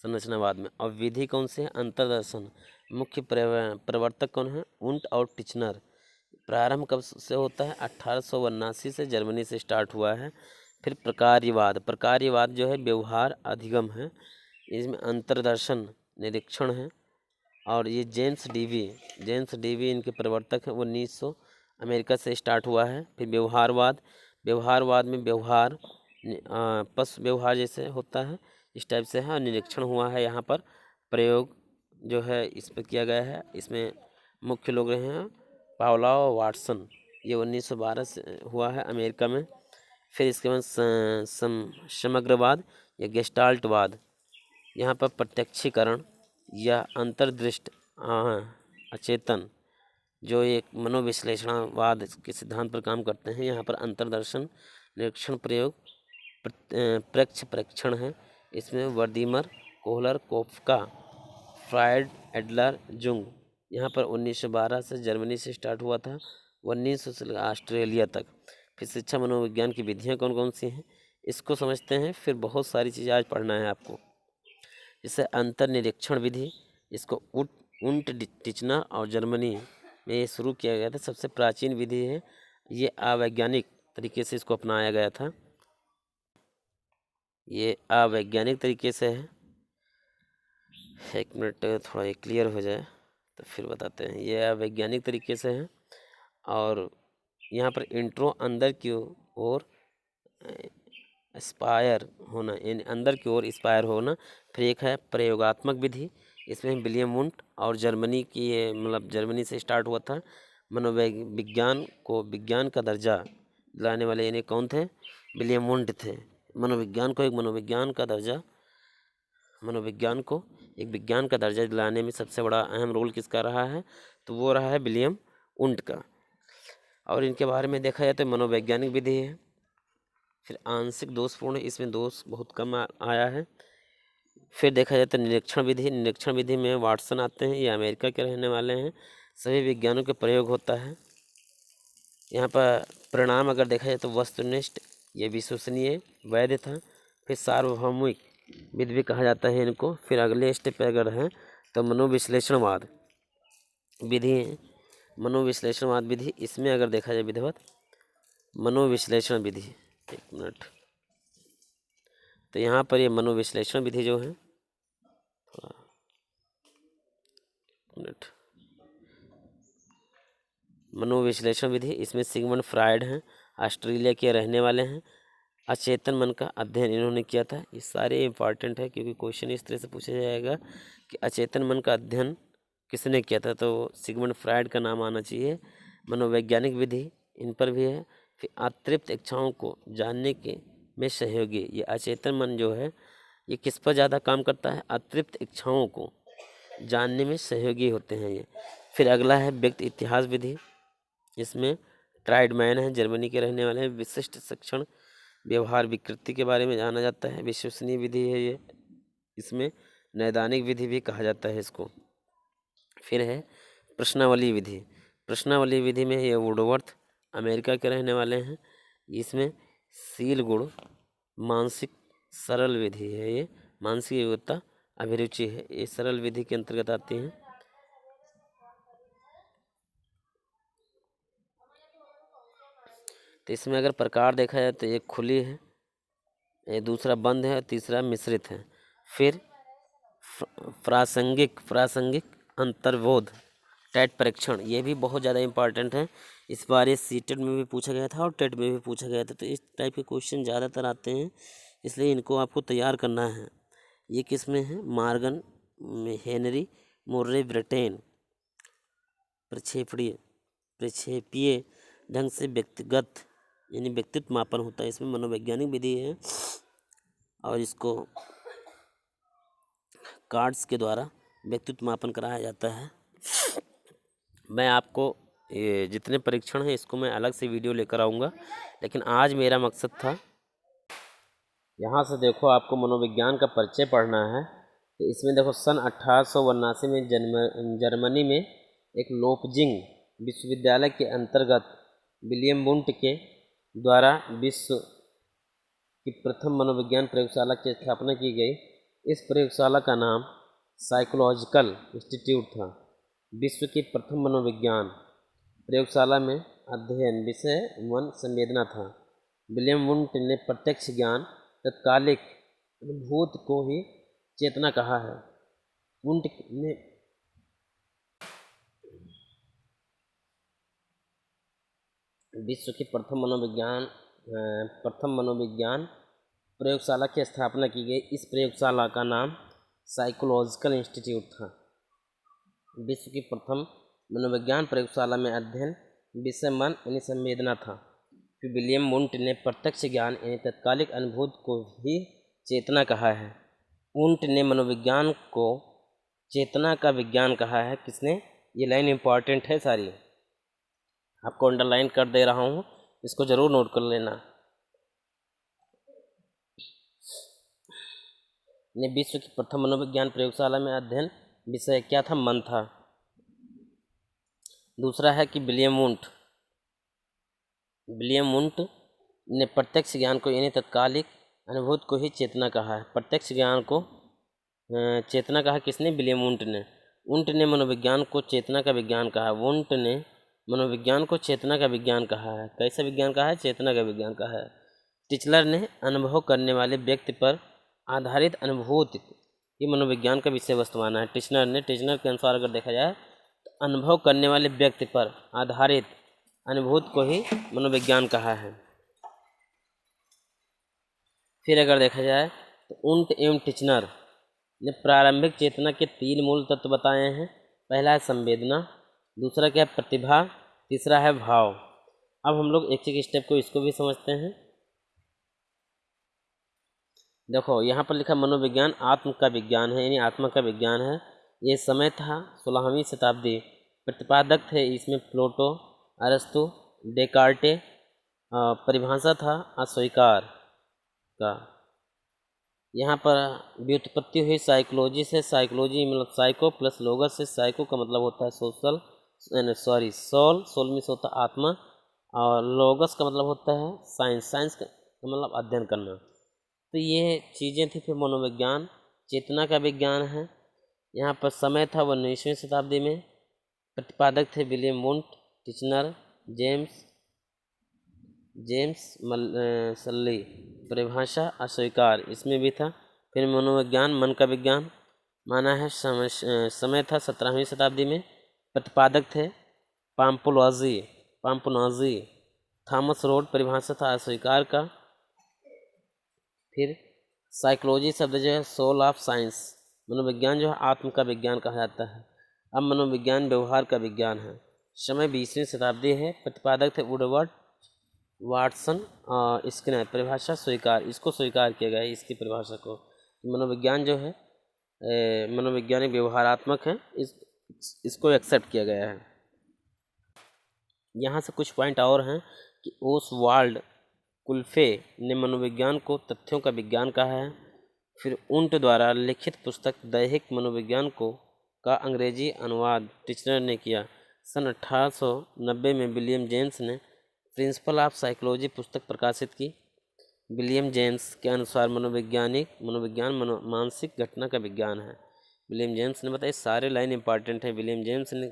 Speaker 1: संरचनावाद में। और विधि कौन से है अंतर्दर्शन, मुख्य प्रवर्तक कौन है उंट और टिचनर। प्रारंभ कब से होता है 1879 से जर्मनी से स्टार्ट हुआ है। फिर प्रकार्यवाद जो है व्यवहार अधिगम है, इसमें अंतर्दर्शन निरीक्षण है। और ये जेम्स डीवी इनके प्रवर्तक हैं, 1900 अमेरिका से स्टार्ट हुआ है। फिर व्यवहारवाद में व्यवहार पशु व्यवहार जैसे होता है इस टाइप से है, निरीक्षण हुआ है। यहाँ पर प्रयोग जो है इस पर किया गया है, इसमें मुख्य लोग रहे हैं पावलोव वाटसन, ये 1912 से हुआ है अमेरिका में। फिर इसके बाद समग्रवाद या गेस्टाल्टवाद, यहाँ पर प्रत्यक्षीकरण या अंतर्दृष्ट अचेतन जो एक मनोविश्लेषणवाद के सिद्धांत पर काम करते हैं। यहाँ पर अंतर्दर्शन निरीक्षण प्रयोग प्रत्यक्ष परीक्षण है, इसमें Wertheimer Kohler Koffka Freud Adler Jung. यहाँ पर 1912 से जर्मनी से स्टार्ट हुआ था, 1900 से ऑस्ट्रेलिया तक। फिर शिक्षा मनोविज्ञान की विधियाँ कौन कौन सी हैं इसको समझते हैं। फिर बहुत सारी चीज़ें आज पढ़ना है आपको, जैसे अंतर्निरीक्षण विधि, इसको उंट टिचनर और जर्मनी में ये शुरू किया गया था। सबसे प्राचीन विधि है, ये अवैज्ञानिक तरीके से इसको अपनाया गया था, ये अवैज्ञानिक तरीके से है। एक मिनट थोड़ा ये क्लियर हो जाए तो फिर बताते हैं। ये अवैज्ञानिक तरीके से है और यहाँ पर इंट्रो अंदर की ओर एस्पायर होना, यानी अंदर की ओर इंस्पायर होना। फिर एक है प्रयोगात्मक विधि, इसमें विलियम वुंट और जर्मनी की ये मतलब जर्मनी से स्टार्ट हुआ था। मनोविज्ञान को विज्ञान का दर्जा दिलाने वाले इन्हें कौन थे विलियम वुंट थे। मनोविज्ञान को एक विज्ञान का दर्जा दिलाने में सबसे बड़ा अहम रोल किसका रहा है, तो वो रहा है विलियम वुंट का। और इनके बारे में देखा जाए तो मनोवैज्ञानिक विधि है, फिर आंशिक दोषपूर्ण, इसमें दोष बहुत कम आया है। फिर देखा जाए तो निरीक्षण विधि में वाटसन आते हैं, ये अमेरिका के रहने वाले हैं। सभी विज्ञानों के प्रयोग होता है। यहाँ पर परिणाम अगर देखा जाए तो वस्तुनिष्ठ, ये विश्वसनीय, वैध था। फिर सार्वभौमिक विधि भी कहा जाता है इनको। फिर अगले स्टेप पे अगर है तो मनोविश्लेषणवाद विधि है। मनोविश्लेषणवाद विधि, इसमें अगर देखा जाए विधिवत मनोविश्लेषण विधि, एक मिनट, तो यहाँ पर ये मनोविश्लेषण विधि जो है, मिनट, मनोविश्लेषण विधि, इसमें सिगमंड फ्रायड हैं, ऑस्ट्रेलिया के रहने वाले हैं। अचेतन मन का अध्ययन इन्होंने किया था। ये सारे इंपॉर्टेंट है क्योंकि क्वेश्चन इस तरह से पूछा जाएगा कि अचेतन मन का अध्ययन किसने किया था, तो सिगमंड फ्रायड का नाम आना चाहिए। मनोवैज्ञानिक विधि इन पर भी है। फिर अतृप्त इच्छाओं को जानने के में सहयोगी, ये अचेतन मन जो है ये किस पर ज़्यादा काम करता है, अतृप्त इच्छाओं को जानने में सहयोगी होते हैं ये। फिर अगला है व्यक्ति इतिहास विधि, इसमें ट्राइडमैन है, जर्मनी के रहने वाले हैं। विशिष्ट शिक्षण व्यवहार विकृति के बारे में जाना जाता है, विश्वसनीय विधि है ये, इसमें नैदानिक विधि भी कहा जाता है इसको। फिर है प्रश्नावली विधि में ये वुडवर्थ अमेरिका के रहने वाले हैं। इसमें शील गुण मानसिक सरल विधि है, ये मानसिक योग्यता अभिरुचि है, ये सरल विधि के अंतर्गत आती हैं। तो इसमें अगर प्रकार देखा जाए तो एक खुली है, ये दूसरा बंद है, तीसरा मिश्रित है। फिर प्रासंगिक अंतर्बोध टेट परीक्षण, ये भी बहुत ज़्यादा इंपॉर्टेंट है। इस बार ये सीटेट में भी पूछा गया था और टेट में भी पूछा गया था, तो इस टाइप के क्वेश्चन ज़्यादातर आते हैं, इसलिए इनको आपको तैयार करना है। ये किस में है, मार्गन हेनरी मोर्रे ब्रिटेन। प्रक्षेपीय ढंग से व्यक्तिगत यानी व्यक्तित्व मापन होता है, इसमें मनोवैज्ञानिक विधि है और इसको कार्ड्स के द्वारा व्यक्तित्व मापन कराया जाता है। मैं आपको ये जितने परीक्षण हैं इसको मैं अलग से वीडियो लेकर आऊँगा, लेकिन आज मेरा मकसद था, यहाँ से देखो आपको मनोविज्ञान का परिचय पढ़ना है। तो इसमें देखो सन 1882 में जर्मनी में एक लोपजिंग विश्वविद्यालय के अंतर्गत विलियम वुंट के द्वारा विश्व की प्रथम मनोविज्ञान प्रयोगशाला की स्थापना की गई। इस प्रयोगशाला का नाम साइकोलॉजिकल इंस्टीट्यूट था। विश्व की प्रथम मनोविज्ञान प्रयोगशाला में अध्ययन विषय मन संवेदना था। विलियम वुंट ने प्रत्यक्ष ज्ञान तत्कालिक अनुभूत को ही चेतना कहा है। वुंट ने विश्व की प्रथम मनोविज्ञान प्रयोगशाला की स्थापना की गई। इस प्रयोगशाला का नाम साइकोलॉजिकल इंस्टीट्यूट था। विश्व की प्रथम मनोविज्ञान प्रयोगशाला में अध्ययन विषय मन यानी संवेदना था। फिर विलियम वुंट ने प्रत्यक्ष ज्ञान यानी तत्कालिक अनुभूत को ही चेतना कहा है। वुंट ने मनोविज्ञान को चेतना का विज्ञान कहा है। किसने, ये लाइन इंपॉर्टेंट है, सारी आपको अंडरलाइन कर दे रहा हूँ, इसको जरूर नोट कर लेना। ने विश्व की प्रथम मनोविज्ञान प्रयोगशाला में अध्ययन विषय क्या था, मन था। दूसरा है कि विलियम वुंट ने प्रत्यक्ष ज्ञान को यानी तत्कालिक अनुभूत को ही चेतना कहा है। प्रत्यक्ष ज्ञान को चेतना कहा किसने, विलियम वुंट ने। वुंट ने मनोविज्ञान को चेतना का विज्ञान कहा। वुंट ने मनोविज्ञान को चेतना का विज्ञान कहा है। कैसा विज्ञान कहा है, चेतना का विज्ञान कहा है। टिचलर ने अनुभव करने वाले व्यक्ति पर आधारित अनुभूति ये मनोविज्ञान का विषय वस्तु माना है। टिचलर के अनुसार अगर देखा जाए तो अनुभव करने वाले व्यक्ति पर आधारित अनुभूति को ही मनोविज्ञान कहा है। फिर अगर देखा जाए तो वुंट एवं टिचलर ने प्रारंभिक चेतना के 3 मूल तत्व बताए हैं। पहला है संवेदना, दूसरा क्या है प्रतिभा, तीसरा है भाव। अब हम लोग एक एक स्टेप को इसको भी समझते हैं। देखो यहाँ पर लिखा मनोविज्ञान आत्म का विज्ञान है, यानी आत्मा का विज्ञान है। ये समय था 16वीं शताब्दी। प्रतिपादक थे इसमें प्लेटो, अरस्तु, डेकार्टे। परिभाषा था अस्वीकार का। यहाँ पर व्युत्पत्ति हुई साइकोलॉजी से। साइकोलॉजी मतलब साइको प्लस लोगस से। साइको का मतलब होता है सोशल, सोल में से होता है आत्मा, और लोगस का मतलब होता है साइंस। साइंस का मतलब अध्ययन करना। तो ये चीज़ें थी। फिर मनोविज्ञान चेतना का विज्ञान है। यहाँ पर समय था 19वीं शताब्दी में। प्रतिपादक थे विलियम वुंट, टिचनर, जेम्स सल्ली। परिभाषा अस्वीकार इसमें भी था। फिर मनोविज्ञान मन का विज्ञान माना है। समय था 17वीं शताब्दी में। प्रतिपादक थे पाम्पुलाजी, थॉमस रोड। परिभाषा था अस्वीकार का। फिर साइकोलॉजी शब्द जो है सोल ऑफ साइंस। मनोविज्ञान जो है आत्म का विज्ञान कहा जाता है। अब मनोविज्ञान व्यवहार का विज्ञान है। समय 20वीं शताब्दी है। प्रतिपादक थे वुडवर्ड, वाटसन, स्किनर। परिभाषा स्वीकार, इसको स्वीकार किया गया है, इसकी परिभाषा को। मनोविज्ञान जो है मनोवैज्ञानिक व्यवहारात्मक है, इसको एक्सेप्ट किया गया है। यहाँ से कुछ पॉइंट और हैं कि ओसवाल्ड कुल्फे ने मनोविज्ञान को तथ्यों का विज्ञान कहा है। फिर उन्ट द्वारा लिखित पुस्तक दैहिक मनोविज्ञान का अंग्रेजी अनुवाद टिचनर ने किया। सन 1890 में विलियम जेम्स ने प्रिंसिपल ऑफ साइकोलॉजी पुस्तक प्रकाशित की। विलियम जेम्स के अनुसार मनोविज्ञान मानसिक घटना का विज्ञान है। विलियम जेम्स ने बताया, सारे लाइन इंपॉर्टेंट है। विलियम जेम्स ने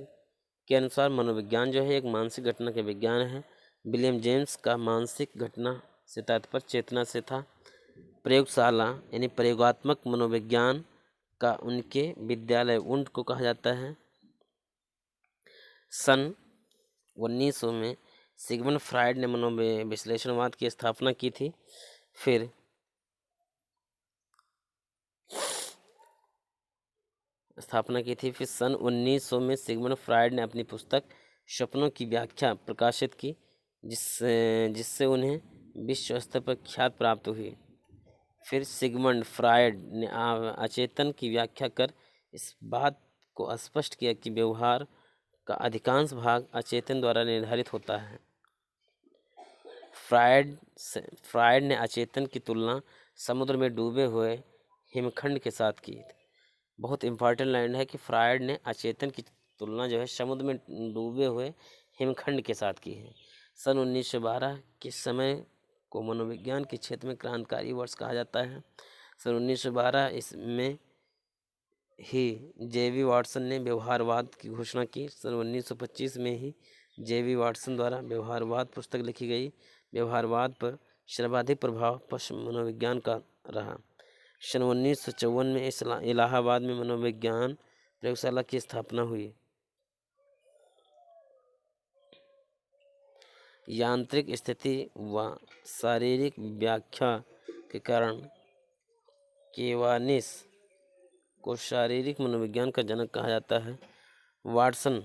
Speaker 1: के अनुसार मनोविज्ञान जो है एक मानसिक घटना का विज्ञान है। विलियम जेम्स का मानसिक घटना से तात्पर्य चेतना से था। प्रयोगशाला यानी प्रयोगात्मक मनोविज्ञान का उनके विद्यालय उन्ट को कहा जाता है। सन 1900 में सिगमंड फ्रायड ने मनोविश्लेषणवाद की स्थापना की थी। फिर सन 1900 में सिगमंड फ्रायड ने अपनी पुस्तक सपनों की व्याख्या प्रकाशित की, जिससे उन्हें विश्व स्तर पर ख्याति प्राप्त हुई। फिर सिगमंड फ्रायड ने अचेतन की व्याख्या कर इस बात को स्पष्ट किया कि व्यवहार का अधिकांश भाग अचेतन द्वारा निर्धारित होता है। फ्रायड ने अचेतन की तुलना समुद्र में डूबे हुए हिमखंड के साथ की। बहुत इंपॉर्टेंट लाइन है कि फ्रायड ने अचेतन की तुलना जो है समुद्र में डूबे हुए हिमखंड के साथ की है। सन 1912 के समय को मनोविज्ञान के क्षेत्र में क्रांतिकारी वर्ष कहा जाता है। सन 1912 इसमें ही जेवी वाटसन ने व्यवहारवाद की घोषणा की। सन 1925 में ही जेवी वाटसन द्वारा व्यवहारवाद पुस्तक लिखी गई। व्यवहारवाद पर सर्वाधिक प्रभाव पश्चिम मनोविज्ञान का रहा। सन 1954 में इलाहाबाद में मनोविज्ञान प्रयोगशाला की स्थापना हुई। यांत्रिक स्थिति व शारीरिक व्याख्या के कारण केवानिस को शारीरिक मनोविज्ञान का जनक कहा जाता है। वाटसन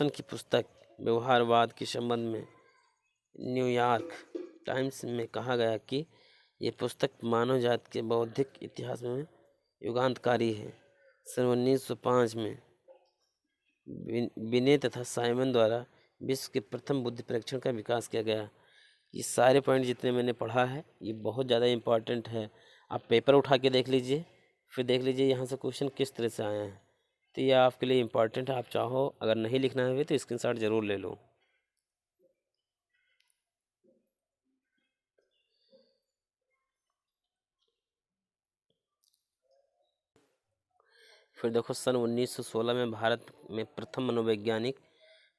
Speaker 1: की पुस्तक व्यवहारवाद के संबंध में न्यूयॉर्क टाइम्स में कहा गया कि ये पुस्तक मानव जाति के बौद्धिक इतिहास में युगांतकारी है। सन 1905 में बिने तथा साइमन द्वारा विश्व के प्रथम बुद्धि परीक्षण का विकास किया गया। ये सारे पॉइंट जितने मैंने पढ़ा है ये बहुत ज़्यादा इम्पॉर्टेंट है। आप पेपर उठा के देख लीजिए, फिर देख लीजिए यहाँ से क्वेश्चन किस तरह से आए हैं। तो ये आपके लिए इम्पॉर्टेंट है। आप चाहो अगर नहीं लिखना है तो स्क्रीनशॉट ज़रूर ले लो। फिर देखो सन 1916 में भारत में प्रथम मनोवैज्ञानिक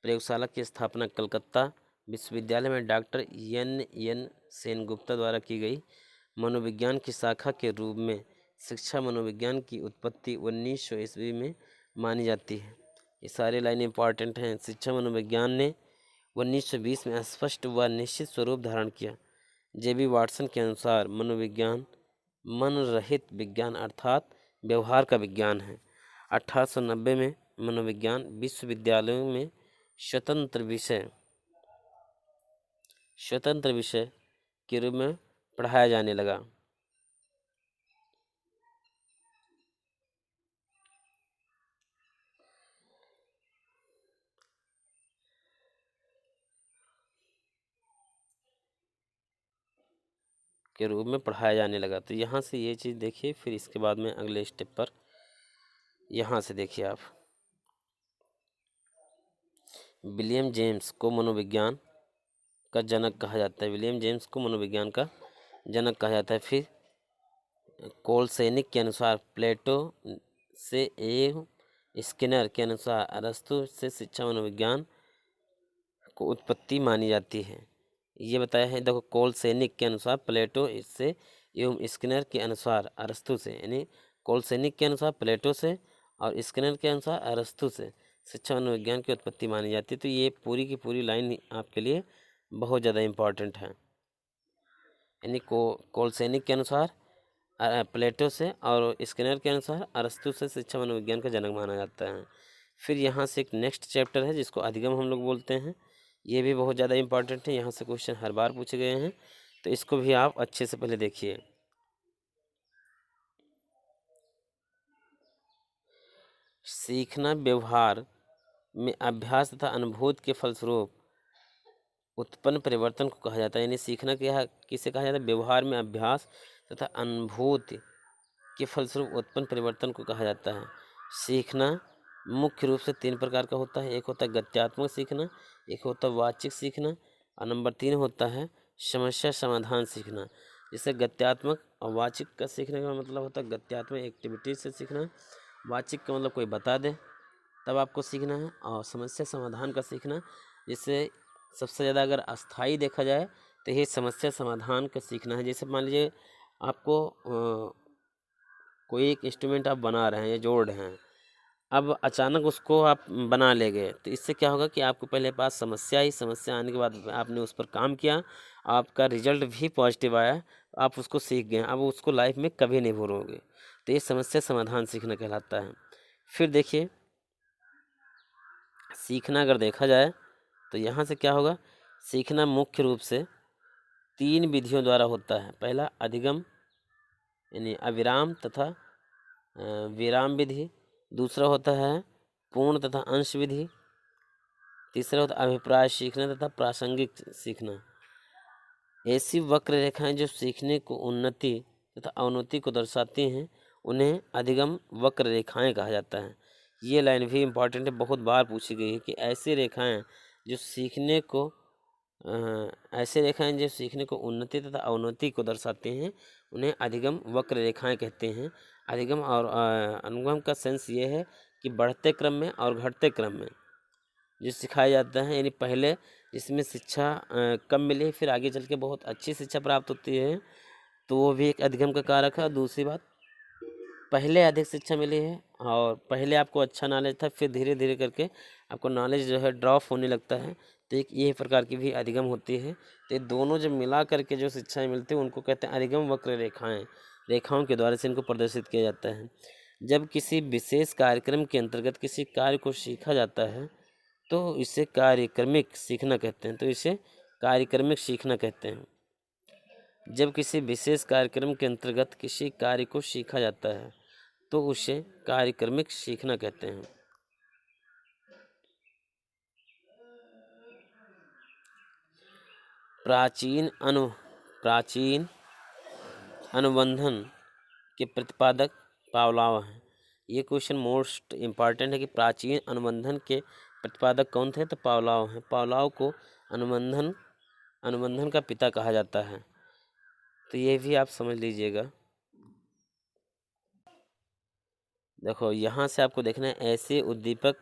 Speaker 1: प्रयोगशाला की स्थापना कलकत्ता विश्वविद्यालय में डॉक्टर एन सेनगुप्ता द्वारा की गई। मनोविज्ञान की शाखा के रूप में शिक्षा मनोविज्ञान की उत्पत्ति 1900 ईस्वी में मानी जाती है। ये सारे लाइन इंपॉर्टेंट हैं। शिक्षा मनोविज्ञान ने 1920 में स्पष्ट व निश्चित स्वरूप धारण किया। जेबी वाटसन के अनुसार मनोविज्ञान मन रहित विज्ञान अर्थात व्यवहार का विज्ञान है। 1890 में मनोविज्ञान विश्वविद्यालयों में स्वतंत्र विषय के रूप में पढ़ाया जाने लगा। के रूप में पढ़ाया जाने लगा। तो यहाँ से ये चीज़ देखिए, फिर इसके बाद में अगले स्टेप पर यहाँ से देखिए आप, विलियम जेम्स को मनोविज्ञान का जनक कहा जाता है। विलियम जेम्स को मनोविज्ञान का जनक कहा जाता है। फिर कोलसेनिक के अनुसार प्लेटो से एवं स्किनर के अनुसार अरस्तु से शिक्षा मनोविज्ञान को उत्पत्ति मानी जाती है। ये बताया है, देखो कोलसेनिक के अनुसार प्लेटो से एवं स्किनर के अनुसार अरस्तु से, यानी कोलसेनिक के अनुसार प्लेटो से और स्किनर के अनुसार अरस्तु से शिक्षा मनोविज्ञान की उत्पत्ति मानी जाती है। तो ये पूरी की पूरी लाइन आपके लिए बहुत ज़्यादा इम्पॉर्टेंट है। यानी कोलसेनिक के अनुसार प्लेटो से और स्किनर के अनुसार अरस्तु से शिक्षा मनोविज्ञान का जनक माना जाता है। फिर यहाँ से एक नेक्स्ट चैप्टर है जिसको अधिगम हम लोग बोलते हैं। ये भी बहुत ज़्यादा इंपॉर्टेंट है, यहाँ से क्वेश्चन हर बार पूछे गए हैं, तो इसको भी आप अच्छे से पहले देखिए। सीखना व्यवहार में अभ्यास तथा अनुभूति के फलस्वरूप उत्पन्न परिवर्तन को कहा जाता है। यानी सीखना क्या किसे कहा जाता है? व्यवहार में अभ्यास तथा अनुभूति के फलस्वरूप उत्पन्न परिवर्तन को कहा जाता है। सीखना मुख्य रूप से 3 प्रकार का होता है। एक होता है गत्यात्मक सीखना, एक होता है वाचिक सीखना, और नंबर 3 होता है समस्या समाधान सीखना। जैसे गत्यात्मक और वाचिक का सीखने का मतलब होता है गत्यात्मक एक्टिविटीज से सीखना, वाचिक का मतलब कोई बता दे तब आपको सीखना है, और समस्या समाधान का सीखना जिससे सबसे ज़्यादा अगर अस्थाई देखा जाए तो ये समस्या समाधान का सीखना है। जैसे मान लीजिए आपको कोई एक इंस्ट्रूमेंट आप बना रहे हैं या जोड़ रहे हैं, अब अचानक उसको आप बना ले गए, तो इससे क्या होगा कि आपको पहले पास समस्या आई, समस्या आने के बाद आपने उस पर काम किया, आपका रिजल्ट भी पॉजिटिव आया, आप उसको सीख गए, अब उसको लाइफ में कभी नहीं भूलोगे। तो ये समस्या समाधान सीखना कहलाता है। फिर देखिए सीखना अगर देखा जाए तो यहाँ से क्या होगा, सीखना मुख्य रूप से 3 विधियों द्वारा होता है। पहला अधिगम यानी अविराम तथा विराम विधि, दूसरा होता है पूर्ण तथा अंश विधि, तीसरा होता है अभिप्राय सीखना तथा प्रासंगिक सीखना। ऐसी वक्र रेखाएं जो सीखने को उन्नति तथा अवनति को दर्शाती हैं उन्हें अधिगम वक्र रेखाएं कहा जाता है। ये लाइन भी इम्पॉर्टेंट है, बहुत बार पूछी गई है कि ऐसी रेखाएं जो सीखने को उन्नति तथा अवनति को दर्शाते हैं उन्हें अधिगम वक्र रेखाएं कहते हैं। अधिगम और अनुगम का सेंस ये है कि बढ़ते क्रम में और घटते क्रम में जो सिखाया जाता है, यानी पहले जिसमें शिक्षा कम मिली फिर आगे चल के बहुत अच्छी शिक्षा प्राप्त होती है, तो वो भी एक अधिगम का कारक है। और दूसरी बात, पहले अधिक शिक्षा मिली है और पहले आपको अच्छा नॉलेज था, फिर धीरे धीरे करके आपको नॉलेज जो है ड्रॉप होने लगता है, तो एक ये प्रकार की भी अधिगम होती है। तो ये दोनों जब मिला करके जो शिक्षाएं मिलती हैं उनको कहते हैं अधिगम वक्र रेखाएं। रेखाओं के द्वारा से इनको प्रदर्शित किया जाता है। जब किसी विशेष कार्यक्रम के अंतर्गत किसी कार्य को सीखा जाता है तो इसे कार्यक्रमिक सीखना कहते हैं। तो इसे कार्यक्रमिक सीखना कहते हैं। जब किसी विशेष कार्यक्रम के अंतर्गत किसी कार्य को सीखा जाता है तो उसे कार्यक्रमिक सीखना कहते हैं। प्राचीन अनुबंधन के प्रतिपादक पावलोव हैं। ये क्वेश्चन मोस्ट इम्पॉर्टेंट है कि प्राचीन अनुबंधन के प्रतिपादक कौन थे? तो पावलोव हैं। पावलोव को अनुबंधन का पिता कहा जाता है। तो ये भी आप समझ लीजिएगा। देखो यहाँ से आपको देखना है ऐसे उद्दीपक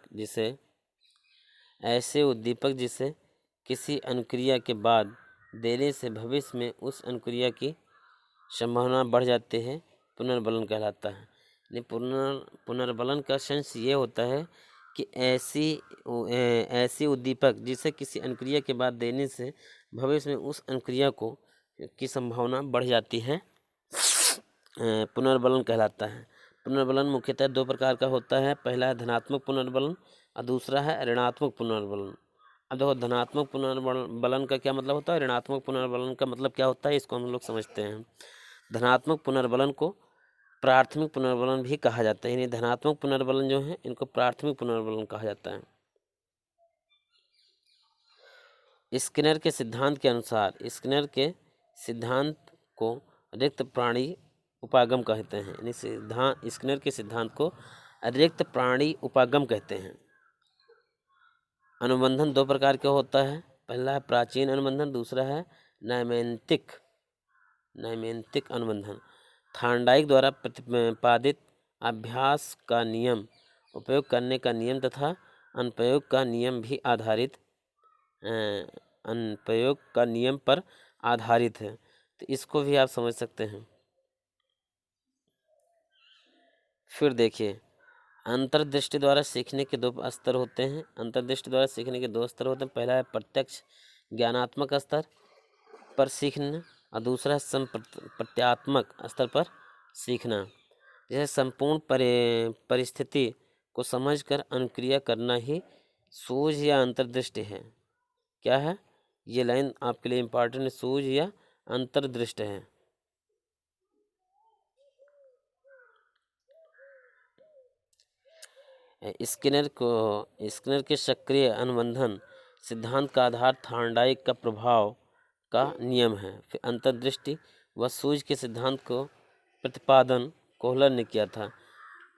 Speaker 1: जिसे किसी अनुक्रिया के बाद देने से भविष्य में उस अनुक्रिया की संभावना बढ़ जाती है, पुनर्बलन कहलाता है। यानी पुनर्बलन का सेंस ये होता है कि ऐसी उद्दीपक जिसे किसी अनुक्रिया के बाद देने से भविष्य में उस अनुक्रिया को की संभावना बढ़ जाती है, पुनर्बलन कहलाता है। पुनर्बलन मुख्यतः 2 प्रकार का होता है। पहला है धनात्मक पुनर्बलन और दूसरा है ऋणात्मक पुनर्बलन। अब देखो धनात्मक पुनर्बलन का क्या मतलब होता है, ऋणात्मक पुनर्बलन का मतलब क्या होता है, इसको हम लोग समझते हैं। धनात्मक पुनर्बलन को प्राथमिक पुनर्बलन भी कहा जाता है। यानी धनात्मक पुनर्बलन जो है इनको प्राथमिक पुनर्बलन कहा जाता है। स्किनर के सिद्धांत के अनुसार को रिक्त प्राणी उपागम कहते हैं। यानी सिद्धांत स्किनर के सिद्धांत को रिक्त प्राणी उपागम कहते हैं। अनुबंधन दो प्रकार का होता है, पहला है प्राचीन अनुबंधन, दूसरा है नैमित्तिक अनुबंधन। थार्नडाइक द्वारा प्रतिपादित अभ्यास का नियम, उपयोग करने का नियम तथा अनुप्रयोग का नियम भी अनुप्रयोग का नियम पर आधारित है। तो इसको भी आप समझ सकते हैं। फिर देखिए, अंतर्दृष्टि द्वारा सीखने के दो स्तर होते हैं। अंतर्दृष्टि द्वारा सीखने के दो स्तर होते हैं। पहला है प्रत्यक्ष ज्ञानात्मक स्तर पर सीखना और दूसरा है प्रत्यात्मक स्तर पर सीखना। जैसे संपूर्ण परिस्थिति को समझकर अनुक्रिया करना ही सूझ या अंतर्दृष्टि है। क्या है ये लाइन आपके लिए इम्पोर्टेंट है, सूझ या अंतर्दृष्टि है। स्किनर के सक्रिय अनुबंधन सिद्धांत का आधार थार्नडाइक का प्रभाव का नियम है। फिर अंतर्दृष्टि व सूझ के सिद्धांत को प्रतिपादन कोहलर ने किया था।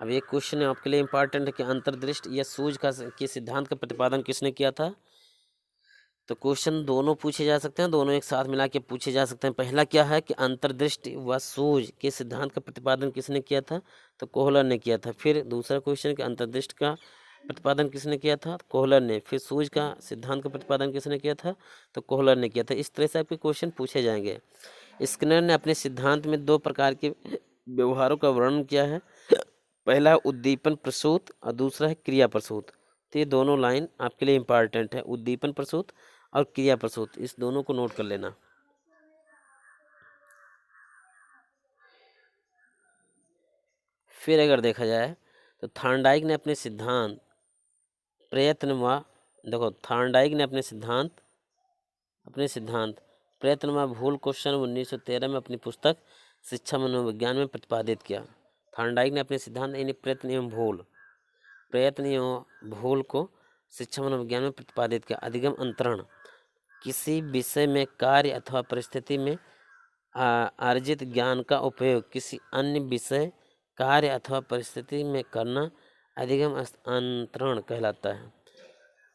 Speaker 1: अब ये क्वेश्चन आपके लिए इम्पोर्टेंट है कि अंतर्दृष्टि या सूझ के सिद्धांत का प्रतिपादन किसने किया था। तो क्वेश्चन दोनों पूछे जा सकते हैं, दोनों एक साथ मिला के पूछे जा सकते हैं। पहला क्या है कि अंतर्दृष्टि व सूझ के सिद्धांत का प्रतिपादन किसने किया था, तो कोहलर ने किया था। फिर दूसरा क्वेश्चन कि अंतर्दृष्टि का प्रतिपादन किसने किया था, कोहलर ने। फिर सूझ का सिद्धांत का प्रतिपादन किसने किया था, तो कोहलर ने किया था। इस तरह से आपके क्वेश्चन पूछे जाएंगे। स्किनर ने अपने सिद्धांत में दो प्रकार के व्यवहारों का वर्णन किया है। पहला है उद्दीपन प्रसूत और दूसरा है क्रिया प्रसूत। तो ये दोनों लाइन आपके लिए इम्पॉर्टेंट है, उद्दीपन प्रसूत और क्रिया प्रसूत, इस दोनों को नोट कर लेना। फिर अगर देखा जाए तो थार्नडाइक ने अपने सिद्धांत थार्नडाइक ने अपने सिद्धांत प्रयत्न व भूल को सन 1913 में अपनी पुस्तक शिक्षा मनोविज्ञान में प्रतिपादित किया। थार्नडाइक ने अपने सिद्धांत यानी प्रयत्न एवं भूल को शिक्षा मनोविज्ञान में प्रतिपादित किया। अधिगम अंतरण किसी विषय में कार्य अथवा परिस्थिति में अर्जित ज्ञान का उपयोग किसी अन्य विषय कार्य अथवा परिस्थिति में करना अधिगम अंतरण कहलाता है।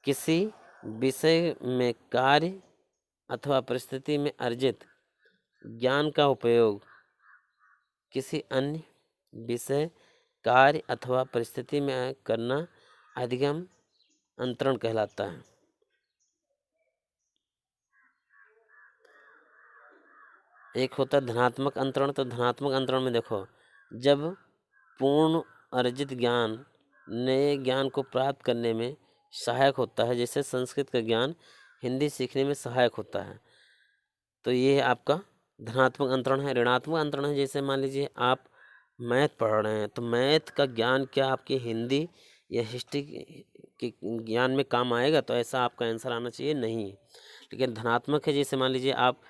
Speaker 1: किसी विषय में कार्य अथवा परिस्थिति में अर्जित ज्ञान का उपयोग किसी अन्य विषय कार्य अथवा परिस्थिति में करना अधिगम अंतरण कहलाता है। एक होता है धनात्मक अंतरण। तो धनात्मक अंतरण में देखो, जब पूर्ण अर्जित ज्ञान नए ज्ञान को प्राप्त करने में सहायक होता है, जैसे संस्कृत का ज्ञान हिंदी सीखने में सहायक होता है, तो ये आपका धनात्मक अंतरण है। ऋणात्मक अंतरण है, जैसे मान लीजिए आप मैथ पढ़ रहे हैं, तो मैथ का ज्ञान क्या आपके हिंदी या हिस्ट्री के ज्ञान में काम आएगा, तो ऐसा आपका आंसर आना चाहिए नहीं। लेकिन धनात्मक है, जैसे मान लीजिए आप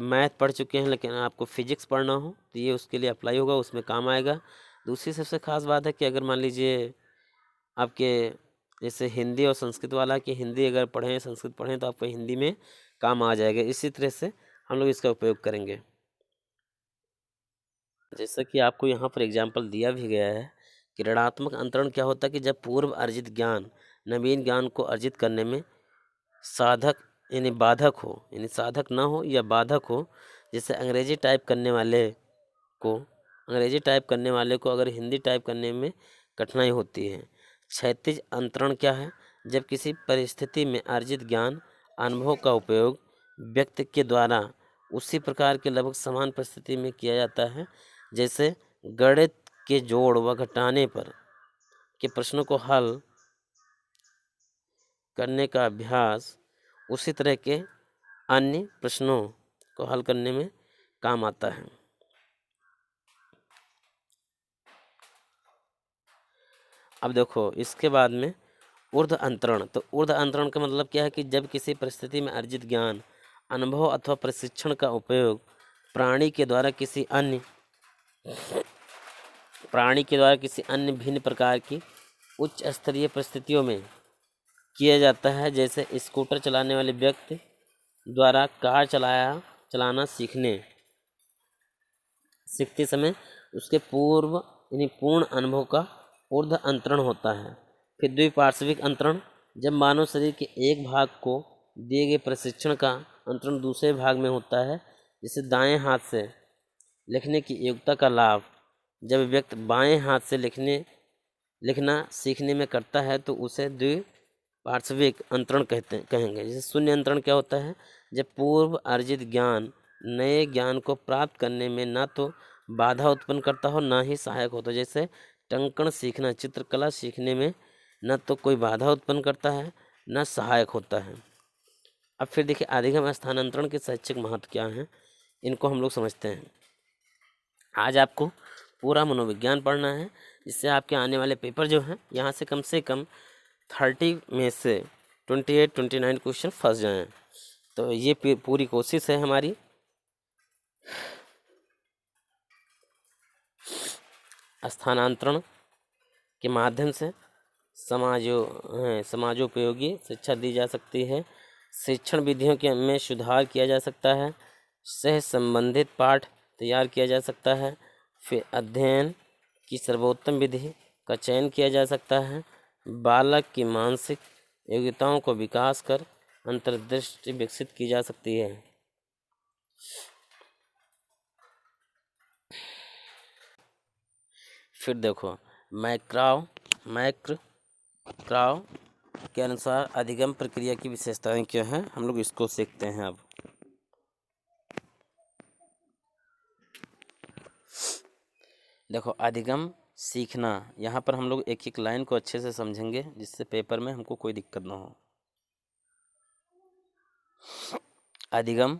Speaker 1: मैथ पढ़ चुके हैं लेकिन आपको फिजिक्स पढ़ना हो, तो ये उसके लिए अप्लाई होगा, उसमें काम आएगा। दूसरी सबसे खास बात है कि अगर मान लीजिए आपके जैसे हिंदी और संस्कृत वाला कि हिंदी अगर पढ़ें संस्कृत पढ़ें तो आपको हिंदी में काम आ जाएगा। इसी तरह से हम लोग इसका उपयोग करेंगे। जैसा कि आपको यहाँ पर एग्जाम्पल दिया भी गया है कि ऋणात्मक अंतरण क्या होता है कि जब पूर्व अर्जित ज्ञान नवीन ज्ञान को अर्जित करने में साधक यानी बाधक हो, यानी साधक ना हो या बाधक हो। जैसे अंग्रेजी टाइप करने वाले को अगर हिंदी टाइप करने में कठिनाई होती है। क्षैतिज अंतरण क्या है, जब किसी परिस्थिति में अर्जित ज्ञान अनुभव का उपयोग व्यक्ति के द्वारा उसी प्रकार के लगभग समान परिस्थिति में किया जाता है, जैसे गणित के जोड़ व घटाने पर के प्रश्नों को हल करने का अभ्यास उसी तरह के अन्य प्रश्नों को हल करने में काम आता है। अब देखो इसके बाद में ऊर्ध्व अंतरण। तो ऊर्ध्व अंतरण का मतलब क्या है कि जब किसी परिस्थिति में अर्जित ज्ञान अनुभव अथवा प्रशिक्षण का उपयोग प्राणी के द्वारा किसी अन्य भिन्न प्रकार की उच्च स्तरीय परिस्थितियों में किया जाता है, जैसे स्कूटर चलाने वाले व्यक्ति द्वारा कार चलाना सीखने सीखते समय उसके पूर्व यानी पूर्ण अनुभव का ऊर्ध्व अंतरण होता है। फिर द्विपार्श्विक अंतरण, जब मानव शरीर के एक भाग को दिए गए प्रशिक्षण का अंतरण दूसरे भाग में होता है। जैसे दाएं हाथ से लिखने की योग्यता का लाभ जब व्यक्ति बाएं हाथ से लिखना सीखने में करता है तो उसे द्विपार्श्विक अंतरण कहेंगे। जैसे शून्य अंतरण क्या होता है, जब पूर्व अर्जित ज्ञान नए ज्ञान को प्राप्त करने में न तो बाधा उत्पन्न करता हो न ही सहायक होता। जैसे टंकण सीखना चित्रकला सीखने में न तो कोई बाधा उत्पन्न करता है न सहायक होता है। अब फिर देखिए अधिगम स्थानांतरण के शैक्षिक महत्व क्या हैं, इनको हम लोग समझते हैं। आज आपको पूरा मनोविज्ञान पढ़ना है, जिससे आपके आने वाले पेपर जो हैं यहाँ से कम 30 में से 28-29 क्वेश्चन फंस जाएं। तो ये पूरी कोशिश है हमारी। स्थानांतरण के माध्यम से समाजोपयोगी शिक्षा दी जा सकती है। शिक्षण विधियों के में सुधार किया जा सकता है। सह संबंधित पाठ तैयार किया जा सकता है। फिर अध्ययन की सर्वोत्तम विधि का चयन किया जा सकता है। बालक की मानसिक योग्यताओं को विकास कर अंतर्दृष्टि विकसित की जा सकती है। फिर देखो मैक्रॉव के अनुसार अधिगम प्रक्रिया की विशेषताएं क्या हैं, हम लोग इसको सीखते हैं। अब देखो अधिगम सीखना, यहाँ पर हम लोग एक एक लाइन को अच्छे से समझेंगे जिससे पेपर में हमको कोई दिक्कत ना हो। अधिगम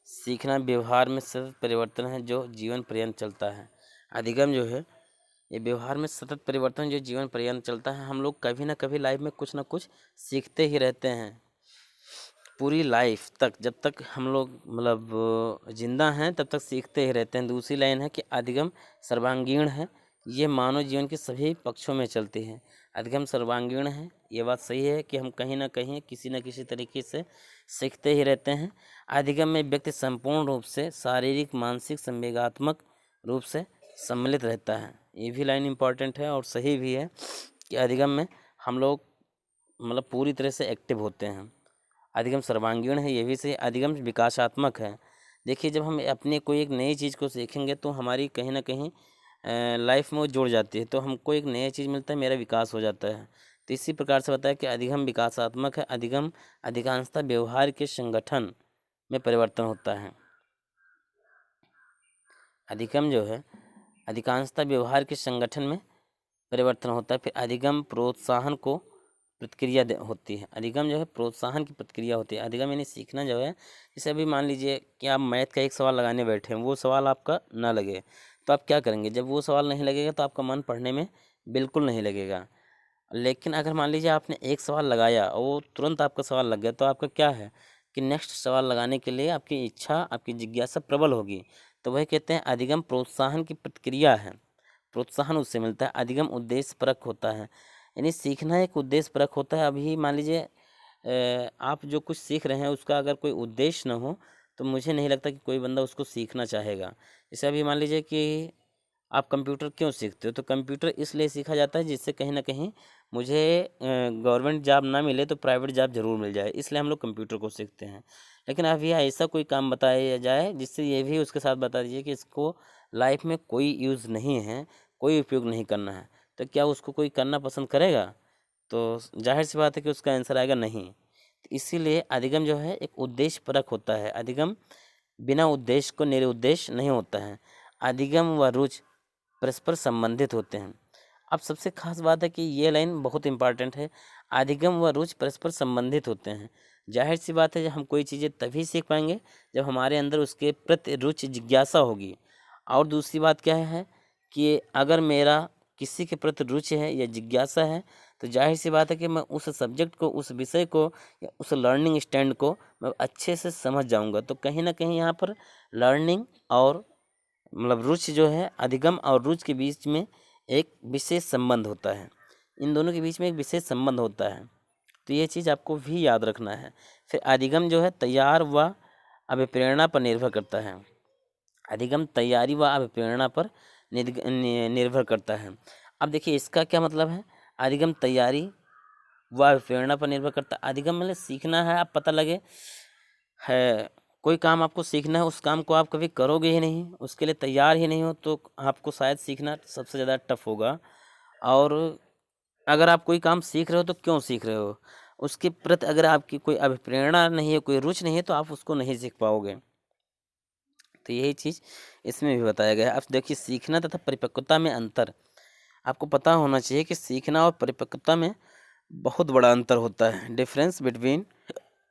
Speaker 1: सीखना व्यवहार में सतत परिवर्तन है जो जीवन पर्यंत चलता है। अधिगम जो है ये व्यवहार में सतत परिवर्तन जो जीवन पर्यंत चलता है। हम लोग कभी ना कभी लाइफ में कुछ ना कुछ सीखते ही रहते हैं पूरी लाइफ तक। जब तक हम लोग मतलब जिंदा हैं तब तक सीखते ही रहते हैं। दूसरी लाइन है कि अधिगम सर्वांगीण है, ये मानव जीवन के सभी पक्षों में चलती है। अधिगम सर्वांगीण है, ये बात सही है कि हम कहीं ना कहीं किसी न किसी तरीके से सीखते ही रहते हैं। अधिगम में व्यक्ति संपूर्ण रूप से शारीरिक मानसिक संवेगात्मक रूप से सम्मिलित रहता है। ये भी लाइन इम्पॉर्टेंट है और सही भी है कि अधिगम में हम लोग मतलब पूरी तरह से एक्टिव होते हैं। अधिगम सर्वांगीण है, ये भी सही। अधिगम विकासात्मक है। देखिए जब हम अपने कोई एक नई चीज़ को सीखेंगे तो हमारी कहीं ना कहीं लाइफ में वो जुड़ जाती है, तो हमको एक नई चीज़ मिलता है, मेरा विकास हो जाता है। तो इसी प्रकार से बताया कि अधिगम विकासात्मक है। अधिगम अधिकांशतः व्यवहार के संगठन में परिवर्तन होता है। अधिगम जो है अधिकांशतः व्यवहार के संगठन में परिवर्तन होता है। फिर अधिगम प्रोत्साहन को प्रतिक्रिया होती है। अधिगम जो है प्रोत्साहन की प्रतिक्रिया होती है। अधिगम यानी सीखना जो है, जैसे अभी मान लीजिए कि आप मैथ का एक सवाल लगाने बैठे हैं, वो सवाल आपका ना लगे तो आप क्या करेंगे, जब वो सवाल नहीं लगेगा तो आपका मन पढ़ने में बिल्कुल नहीं लगेगा। लेकिन अगर मान लीजिए आपने एक सवाल लगाया और वो तुरंत आपका सवाल लग गया तो आपका क्या है कि नेक्स्ट सवाल लगाने के लिए आपकी इच्छा आपकी जिज्ञासा प्रबल होगी। तो वही कहते हैं अधिगम प्रोत्साहन की प्रतिक्रिया है, प्रोत्साहन उससे मिलता है। अधिगम उद्देश्य परक होता है, यानी सीखना एक उद्देश्य परक होता है। अभी मान लीजिए आप जो कुछ सीख रहे हैं उसका अगर कोई उद्देश्य ना हो तो मुझे नहीं लगता कि कोई बंदा उसको सीखना चाहेगा। जैसे अभी मान लीजिए कि आप कंप्यूटर क्यों सीखते हो, तो कंप्यूटर इसलिए सीखा जाता है जिससे कहीं ना कहीं मुझे गवर्नमेंट जॉब ना मिले तो प्राइवेट जॉब ज़रूर मिल जाए, इसलिए हम लोग कंप्यूटर को सीखते हैं। लेकिन अभी ऐसा कोई काम बताया जाए जिससे ये भी उसके साथ बता दीजिए कि इसको लाइफ में कोई यूज़ नहीं है, कोई उपयोग नहीं करना है, तो क्या उसको कोई करना पसंद करेगा? तो जाहिर सी बात है कि उसका आंसर आएगा नहीं। तो इसीलिए अधिगम जो है एक उद्देश्य परक होता है। अधिगम बिना उद्देश्य को निरुद्देश्य नहीं होता है। अधिगम व रुचि परस्पर संबंधित होते हैं। अब सबसे खास बात है कि ये लाइन बहुत इंपॉर्टेंट है, अधिगम व रुचि परस्पर संबंधित होते हैं। जाहिर सी बात है जब हम कोई चीज़ें तभी सीख पाएंगे जब हमारे अंदर उसके प्रति रुचि जिज्ञासा होगी। और दूसरी बात क्या है कि अगर मेरा किसी के प्रति रुचि है या जिज्ञासा है तो जाहिर सी बात है कि मैं उस सब्जेक्ट को उस विषय को या उस लर्निंग स्टैंड को मैं अच्छे से समझ जाऊंगा। तो कहीं ना कहीं यहाँ पर लर्निंग और मतलब रुचि जो है, अधिगम और रुचि के बीच में एक विशेष संबंध होता है। इन दोनों के बीच में एक विशेष संबंध होता है, तो ये चीज़ आपको भी याद रखना है। फिर अधिगम जो है तैयार व अभिप्रेरणा पर निर्भर करता है। अधिगम तैयारी व अभिप्रेरणा पर निर्भर करता है। अब देखिए इसका क्या मतलब है, अधिगम तैयारी व अभिप्रेरणा पर निर्भर करता है। अधिगम मतलब सीखना है, आप पता लगे है कोई काम आपको सीखना है, उस काम को आप कभी करोगे ही नहीं, उसके लिए तैयार ही नहीं हो, तो आपको शायद सीखना सबसे ज़्यादा टफ होगा। और अगर आप कोई काम सीख रहे हो तो क्यों सीख रहे हो, उसके प्रति अगर आपकी कोई अभिप्रेरणा नहीं है, कोई रुचि नहीं है, तो आप उसको नहीं सीख पाओगे। तो यही चीज़ इसमें भी बताया गया है। अब देखिए सीखना तथा परिपक्वता में अंतर, आपको पता होना चाहिए कि सीखना और परिपक्वता में बहुत बड़ा अंतर होता है। Difference between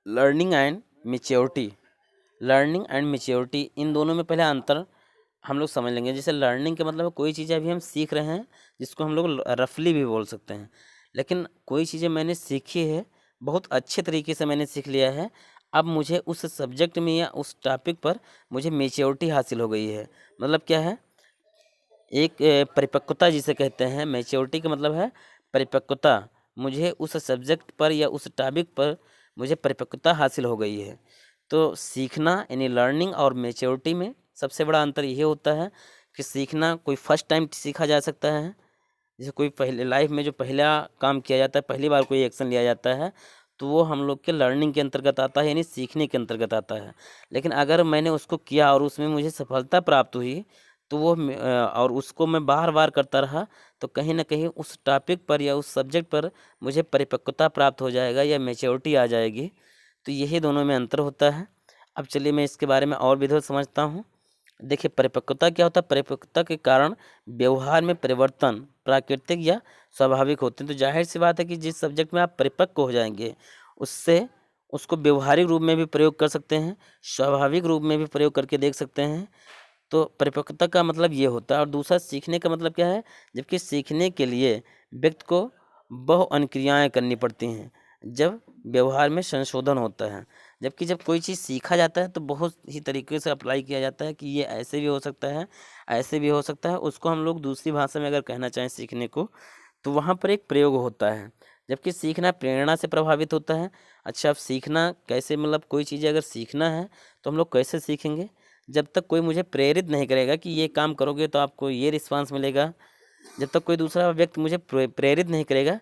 Speaker 1: learning and maturity. Learning and maturity, इन दोनों में पहले अंतर हम लोग समझ लेंगे। जैसे लर्निंग का मतलब कोई चीज़ अभी हम सीख रहे हैं, जिसको हम लोग रफली भी बोल सकते हैं। लेकिन कोई चीज़ें मैंने सीखी है, बहुत अच्छे तरीके से मैंने सीख लिया है, अब मुझे उस सब्जेक्ट में या उस टॉपिक पर मुझे मैच्योरिटी हासिल हो गई है। मतलब क्या है, एक परिपक्वता जिसे कहते हैं। मैच्योरिटी का मतलब है परिपक्वता, मुझे उस सब्जेक्ट पर या उस टॉपिक पर मुझे परिपक्वता हासिल हो गई है। तो सीखना यानी लर्निंग और मैच्योरिटी में सबसे बड़ा अंतर ये होता है कि सीखना कोई फर्स्ट टाइम सीखा जा सकता है, जैसे कोई पहले लाइफ में जो पहला काम किया जाता है, पहली बार कोई एक्शन लिया जाता है, तो वो हम लोग के लर्निंग के अंतर्गत आता है, यानी सीखने के अंतर्गत आता है। लेकिन अगर मैंने उसको किया और उसमें मुझे सफलता प्राप्त हुई, तो वो और उसको मैं बार बार करता रहा, तो कहीं ना कहीं उस टॉपिक पर या उस सब्जेक्ट पर मुझे परिपक्वता प्राप्त हो जाएगा या मैच्योरिटी आ जाएगी। तो यही दोनों में अंतर होता है। अब चलिए मैं इसके बारे में और विधिवत समझता हूँ। देखिए परिपक्वता क्या होता है, परिपक्वता के कारण व्यवहार में परिवर्तन प्राकृतिक या स्वाभाविक होते हैं। तो जाहिर सी बात है कि जिस सब्जेक्ट में आप परिपक्व हो जाएंगे, उससे उसको व्यवहारिक रूप में भी प्रयोग कर सकते हैं, स्वाभाविक रूप में भी प्रयोग करके देख सकते हैं। तो परिपक्वता का मतलब ये होता है। और दूसरा सीखने का मतलब क्या है, जबकि सीखने के लिए व्यक्ति को बहु अनुक्रियाएँ करनी पड़ती हैं, जब व्यवहार में संशोधन होता है। जबकि जब कोई चीज़ सीखा जाता है तो बहुत ही तरीके से अप्लाई किया जाता है कि ये ऐसे भी हो सकता है, ऐसे भी हो सकता है। उसको हम लोग दूसरी भाषा में अगर कहना चाहें सीखने को, तो वहाँ पर एक प्रयोग होता है। जबकि सीखना प्रेरणा से प्रभावित होता है। अच्छा, अब सीखना कैसे, मतलब कोई चीज़ अगर सीखना है तो हम लोग कैसे सीखेंगे, जब तक कोई मुझे प्रेरित नहीं करेगा कि ये काम करोगे तो आपको ये रिस्पांस मिलेगा, जब तक कोई दूसरा व्यक्ति मुझे प्रेरित नहीं करेगा,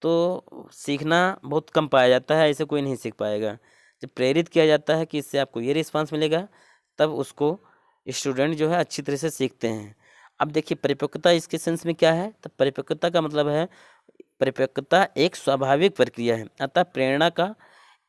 Speaker 1: तो सीखना बहुत कम पाया जाता है, ऐसे कोई नहीं सीख पाएगा। जब प्रेरित किया जाता है कि इससे आपको ये रिस्पांस मिलेगा, तब उसको स्टूडेंट जो है अच्छी तरह से सीखते हैं। अब देखिए परिपक्वता इसके सेंस में क्या है, तो परिपक्वता का मतलब है परिपक्वता एक स्वाभाविक प्रक्रिया है, अतः प्रेरणा का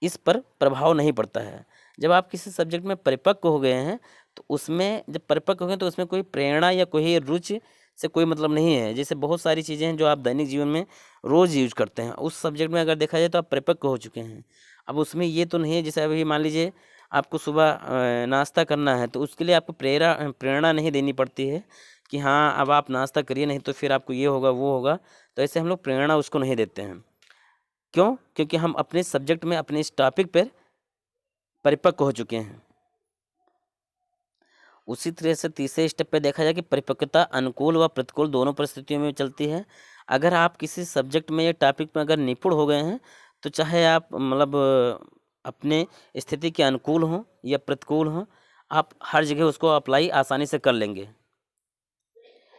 Speaker 1: इस पर प्रभाव नहीं पड़ता है। जब आप किसी सब्जेक्ट में परिपक्व हो गए हैं, तो उसमें जब परिपक्व हो गए तो उसमें कोई प्रेरणा या कोई रुचि से कोई मतलब नहीं है। जैसे बहुत सारी चीज़ें हैं जो आप दैनिक जीवन में रोज़ यूज करते हैं, उस सब्जेक्ट में अगर देखा जाए तो आप परिपक्व हो चुके हैं। अब उसमें ये तो नहीं है, जैसे अभी मान लीजिए आपको सुबह नाश्ता करना है, तो उसके लिए आपको प्रेरणा नहीं देनी पड़ती है कि हाँ अब आप नाश्ता करिए, नहीं तो फिर आपको ये होगा वो होगा। तो ऐसे हम लोग प्रेरणा उसको नहीं देते हैं। क्यों? क्योंकि हम अपने सब्जेक्ट में, अपने इस टॉपिक पर परिपक्व हो चुके हैं। उसी तरह से तीसरे स्टेप पे देखा जाए कि परिपक्वता अनुकूल व प्रतिकूल दोनों परिस्थितियों में चलती है। अगर आप किसी सब्जेक्ट में या टॉपिक में अगर निपुण हो गए हैं, तो चाहे आप मतलब अपने स्थिति के अनुकूल हों या प्रतिकूल हों, आप हर जगह उसको अप्लाई आसानी से कर लेंगे।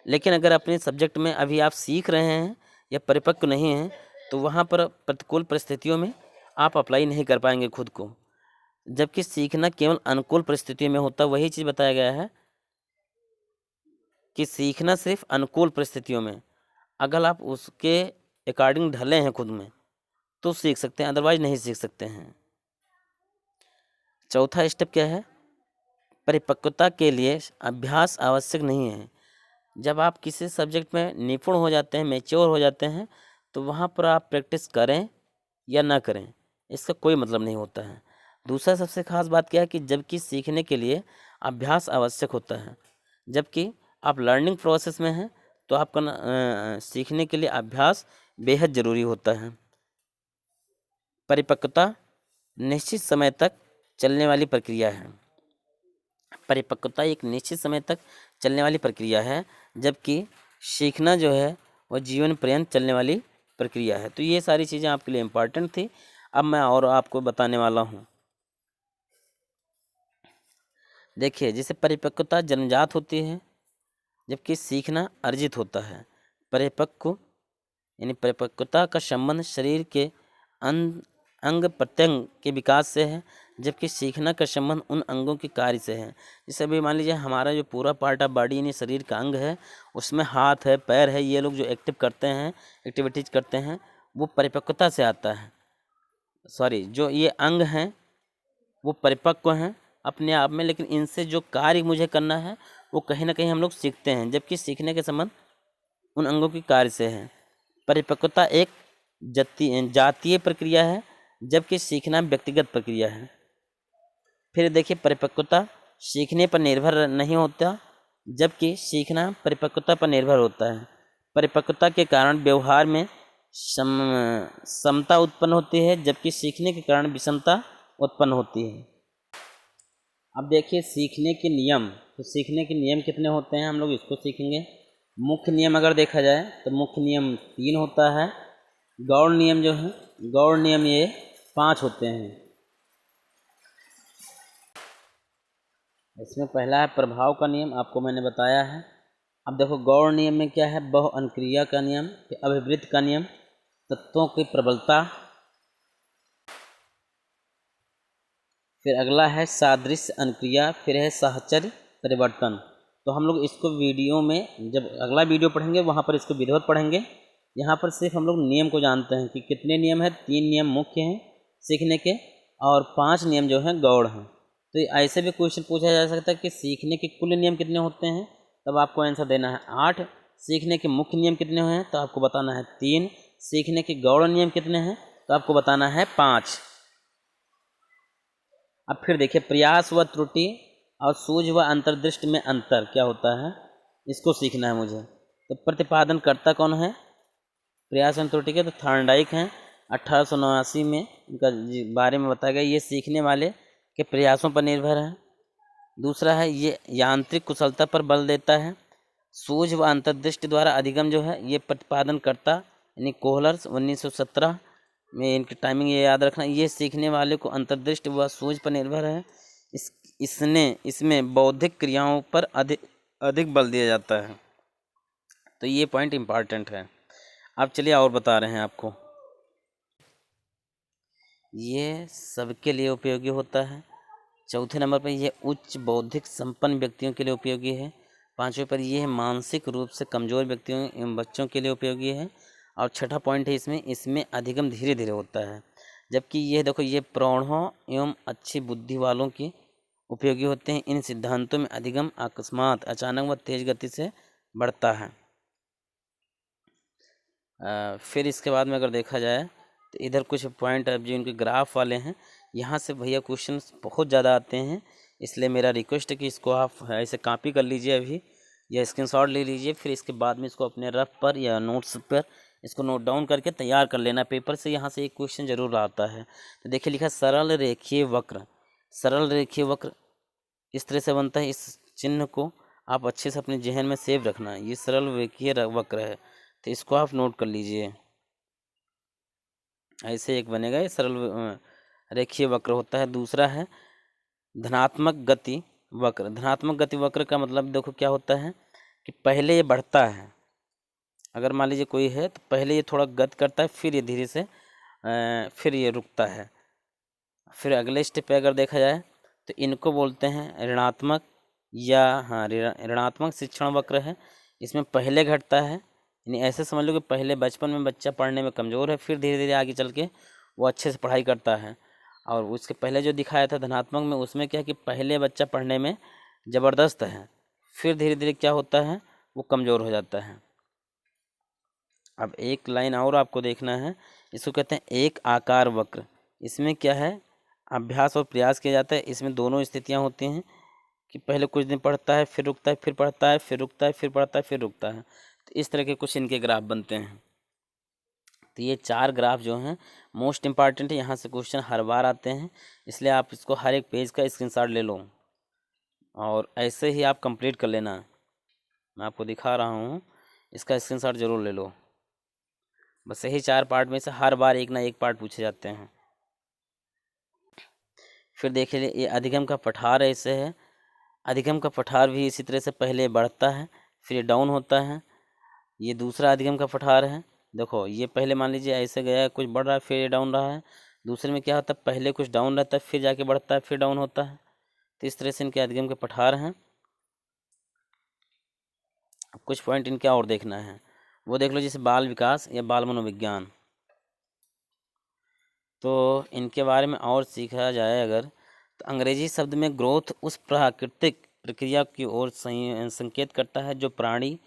Speaker 1: लेकिन अगर अपने सब्जेक्ट में अभी आप सीख रहे हैं या परिपक्व नहीं हैं, तो वहाँ पर प्रतिकूल परिस्थितियों में आप अप्लाई नहीं कर पाएंगे खुद को। जबकि सीखना केवल अनुकूल परिस्थितियों में होता है। वही चीज़ बताया गया है कि सीखना सिर्फ अनुकूल परिस्थितियों में, अगर आप उसके अकॉर्डिंग ढले हैं खुद में, तो सीख सकते हैं, अदरवाइज नहीं सीख सकते हैं। चौथा स्टेप क्या है, परिपक्वता के लिए अभ्यास आवश्यक नहीं है। जब आप किसी सब्जेक्ट में निपुण हो जाते हैं, मैच्योर हो जाते हैं, तो वहाँ पर आप प्रैक्टिस करें या ना करें, इसका कोई मतलब नहीं होता है। दूसरा सबसे खास बात क्या है कि जबकि सीखने के लिए अभ्यास आवश्यक होता है, जबकि आप लर्निंग प्रोसेस में हैं, तो आपका सीखने के लिए अभ्यास बेहद ज़रूरी होता है। परिपक्वता निश्चित समय तक चलने वाली प्रक्रिया है। परिपक्वता एक निश्चित समय तक चलने वाली प्रक्रिया है, जबकि सीखना जो है वह जीवन पर्यंत चलने वाली प्रक्रिया है। तो ये सारी चीज़ें आपके लिए इम्पॉर्टेंट थी। अब मैं और आपको बताने वाला हूँ। देखिए, जैसे परिपक्वता जन्मजात होती है, जबकि सीखना अर्जित होता है। परिपक्व यानी परिपक्वता का संबंध शरीर के अंग अंग प्रत्यंग के विकास से है, जबकि सीखना का संबंध उन अंगों के कार्य से है। जैसे अभी मान लीजिए हमारा जो पूरा पार्ट ऑफ बॉडी यानी शरीर का अंग है, उसमें हाथ है, पैर है, ये लोग जो एक्टिव करते हैं, एक्टिविटीज करते हैं, वो परिपक्वता से आता है। सॉरी, जो ये अंग हैं वो परिपक्व हैं अपने आप में, लेकिन इनसे जो कार्य मुझे करना है वो कहीं ना कहीं हम लोग सीखते हैं, जबकि सीखने के संबंध उन अंगों के कार्य से है। परिपक्वता एक जातीय प्रक्रिया है, जबकि सीखना व्यक्तिगत प्रक्रिया है। फिर देखिए, परिपक्वता सीखने पर निर्भर नहीं होता, जबकि सीखना परिपक्वता पर निर्भर होता है। परिपक्वता के कारण व्यवहार में समता उत्पन्न होती है, जबकि सीखने के कारण विषमता उत्पन्न होती है। अब देखिए सीखने के नियम, तो सीखने के नियम कितने होते हैं हम लोग इसको सीखेंगे। मुख्य नियम अगर देखा जाए तो मुख्य नियम 3 होता है। गौण नियम जो है, गौण नियम ये 5 होते हैं। इसमें पहला है प्रभाव का नियम, आपको मैंने बताया है। अब देखो गौण नियम में क्या है, बहु अनुक्रिया का नियम, फिर अभिवृत्ति का नियम, तत्वों की प्रबलता, फिर अगला है सादृश्य अनुक्रिया, फिर है साहचर्य परिवर्तन। तो हम लोग इसको वीडियो में जब अगला वीडियो पढ़ेंगे वहाँ पर इसको विधिवत पढ़ेंगे। यहाँ पर सिर्फ हम लोग नियम को जानते हैं कि कितने नियम हैं। 3 नियम मुख्य हैं सीखने के और 5 नियम जो हैं गौण हैं। तो ऐसे भी क्वेश्चन पूछा जा सकता है कि सीखने के कुल नियम कितने होते हैं, तब आपको आंसर देना है 8। सीखने के मुख्य नियम कितने हैं तो आपको बताना है 3। सीखने के गौण नियम कितने हैं तो आपको बताना है 5। अब फिर देखिए प्रयास व त्रुटि और सूझ व अंतर्दृष्टि में अंतर क्या होता है, इसको सीखना है मुझे। तो प्रतिपादनकर्ता कौन है प्रयास एवं त्रुटि के, तो थॉर्नडाइक हैं। 1889 में इनका बारे में बताया गया। ये सीखने वाले के प्रयासों पर निर्भर है। दूसरा है ये यांत्रिक कुशलता पर बल देता है। सूझ व अंतर्दृष्टि द्वारा अधिगम जो है ये प्रतिपादनकर्ता यानी कोहलर 1917 में, इनकी टाइमिंग ये याद रखना। ये सीखने वाले को अंतर्दृष्टि व सूझ पर निर्भर है। इसमें बौद्धिक क्रियाओं पर अधिक बल दिया जाता है। तो ये पॉइंट इम्पॉर्टेंट है। अब चलिए और बता रहे हैं आपको। ये सबके लिए उपयोगी होता है। चौथे नंबर पर यह उच्च बौद्धिक संपन्न व्यक्तियों के लिए उपयोगी है। 5वें पर यह मानसिक रूप से कमज़ोर व्यक्तियों एवं बच्चों के लिए उपयोगी है। और छठा पॉइंट है इसमें अधिगम धीरे धीरे होता है। जबकि ये देखो ये प्रौढ़ों एवं अच्छी बुद्धि वालों की उपयोगी होते हैं। इन सिद्धांतों में अधिगम अकस्मात, अचानक व तेज गति से बढ़ता है। फिर इसके बाद में अगर देखा जाए तो इधर कुछ पॉइंट अब जो इनके ग्राफ वाले हैं, यहाँ से भैया क्वेश्चन बहुत ज़्यादा आते हैं। इसलिए मेरा रिक्वेस्ट है कि इसको आप ऐसे कॉपी कर लीजिए अभी, या स्क्रीनशॉट ले लीजिए। फिर इसके बाद में इसको अपने रफ पर या नोट्स पर इसको नोट डाउन करके तैयार कर लेना पेपर से। यहाँ से एक क्वेश्चन जरूर आता है। तो देखिए लिखा सरल रेखीय वक्र। सरल रेखीय वक्र इस तरह से बनता है। इस चिन्ह को आप अच्छे से अपने जहन में सेव रखना। ये सरल रेखीय वक्र है, तो इसको आप नोट कर लीजिए। ऐसे एक बनेगा, ये सरल रेखीय वक्र होता है। दूसरा है धनात्मक गति वक्र। धनात्मक गति वक्र का मतलब देखो क्या होता है कि पहले ये बढ़ता है। अगर मान लीजिए कोई है तो पहले ये थोड़ा गति करता है, फिर ये धीरे से फिर ये रुकता है। फिर अगले स्टेप पे अगर देखा जाए तो इनको बोलते हैं ऋणात्मक या ऋणात्मक शिक्षण वक्र है। इसमें पहले घटता है, यानी ऐसे समझ लो कि पहले बचपन में बच्चा पढ़ने में कमज़ोर है, फिर धीरे धीरे आगे चल के वो अच्छे से पढ़ाई करता है। और उसके पहले जो दिखाया था धनात्मक में, उसमें क्या है कि पहले बच्चा पढ़ने में ज़बरदस्त है, फिर धीरे धीरे क्या होता है वो कमज़ोर हो जाता है। अब एक लाइन और आपको देखना है, इसको कहते हैं एक आकार वक्र। इसमें क्या है अभ्यास और प्रयास किया जाता है। इसमें दोनों स्थितियाँ होती हैं कि पहले कुछ दिन पढ़ता है, फिर रुकता है, फिर पढ़ता है, फिर रुकता है, फिर पढ़ता है, फिर रुकता है। तो इस तरह के कुछ इनके ग्राफ बनते हैं। तो ये 4 ग्राफ जो हैं मोस्ट इम्पॉर्टेंट है। यहाँ से क्वेश्चन हर बार आते हैं, इसलिए आप इसको हर एक पेज का स्क्रीनशॉट ले लो और ऐसे ही आप कंप्लीट कर लेना। मैं आपको दिखा रहा हूँ, इसका स्क्रीनशॉट ज़रूर ले लो। बस यही 4 पार्ट में से हर बार एक ना एक पार्ट पूछे जाते हैं। फिर देखिए ये अधिगम का पठार ऐसे है। अधिगम का पठार भी इसी तरह से पहले बढ़ता है फिर डाउन होता है। ये दूसरा अधिगम का पठार है। देखो ये पहले मान लीजिए ऐसे गया, कुछ बढ़ रहा है फिर डाउन रहा है। दूसरे में क्या होता है, पहले कुछ डाउन रहता है फिर जाके बढ़ता है फिर डाउन होता है। तो इस तरह से इनके अधिगम के पठार हैं। कुछ पॉइंट इनके और देखना है, वो देख लो, जैसे बाल विकास या बाल मनोविज्ञान। तो इनके बारे में और सीखा जाए अगर, तो अंग्रेजी शब्द में ग्रोथ उस प्राकृतिक प्रक्रिया की ओर संकेत करता है जो प्राणी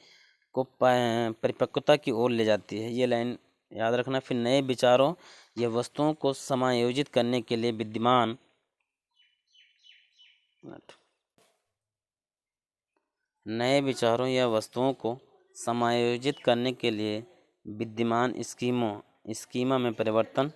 Speaker 1: को परिपक्वता की ओर ले जाती है। ये लाइन याद रखना। फिर नए विचारों या वस्तुओं को समायोजित करने के लिए विद्यमान नए विचारों या वस्तुओं को समायोजित करने के लिए विद्यमान स्कीमा में परिवर्तन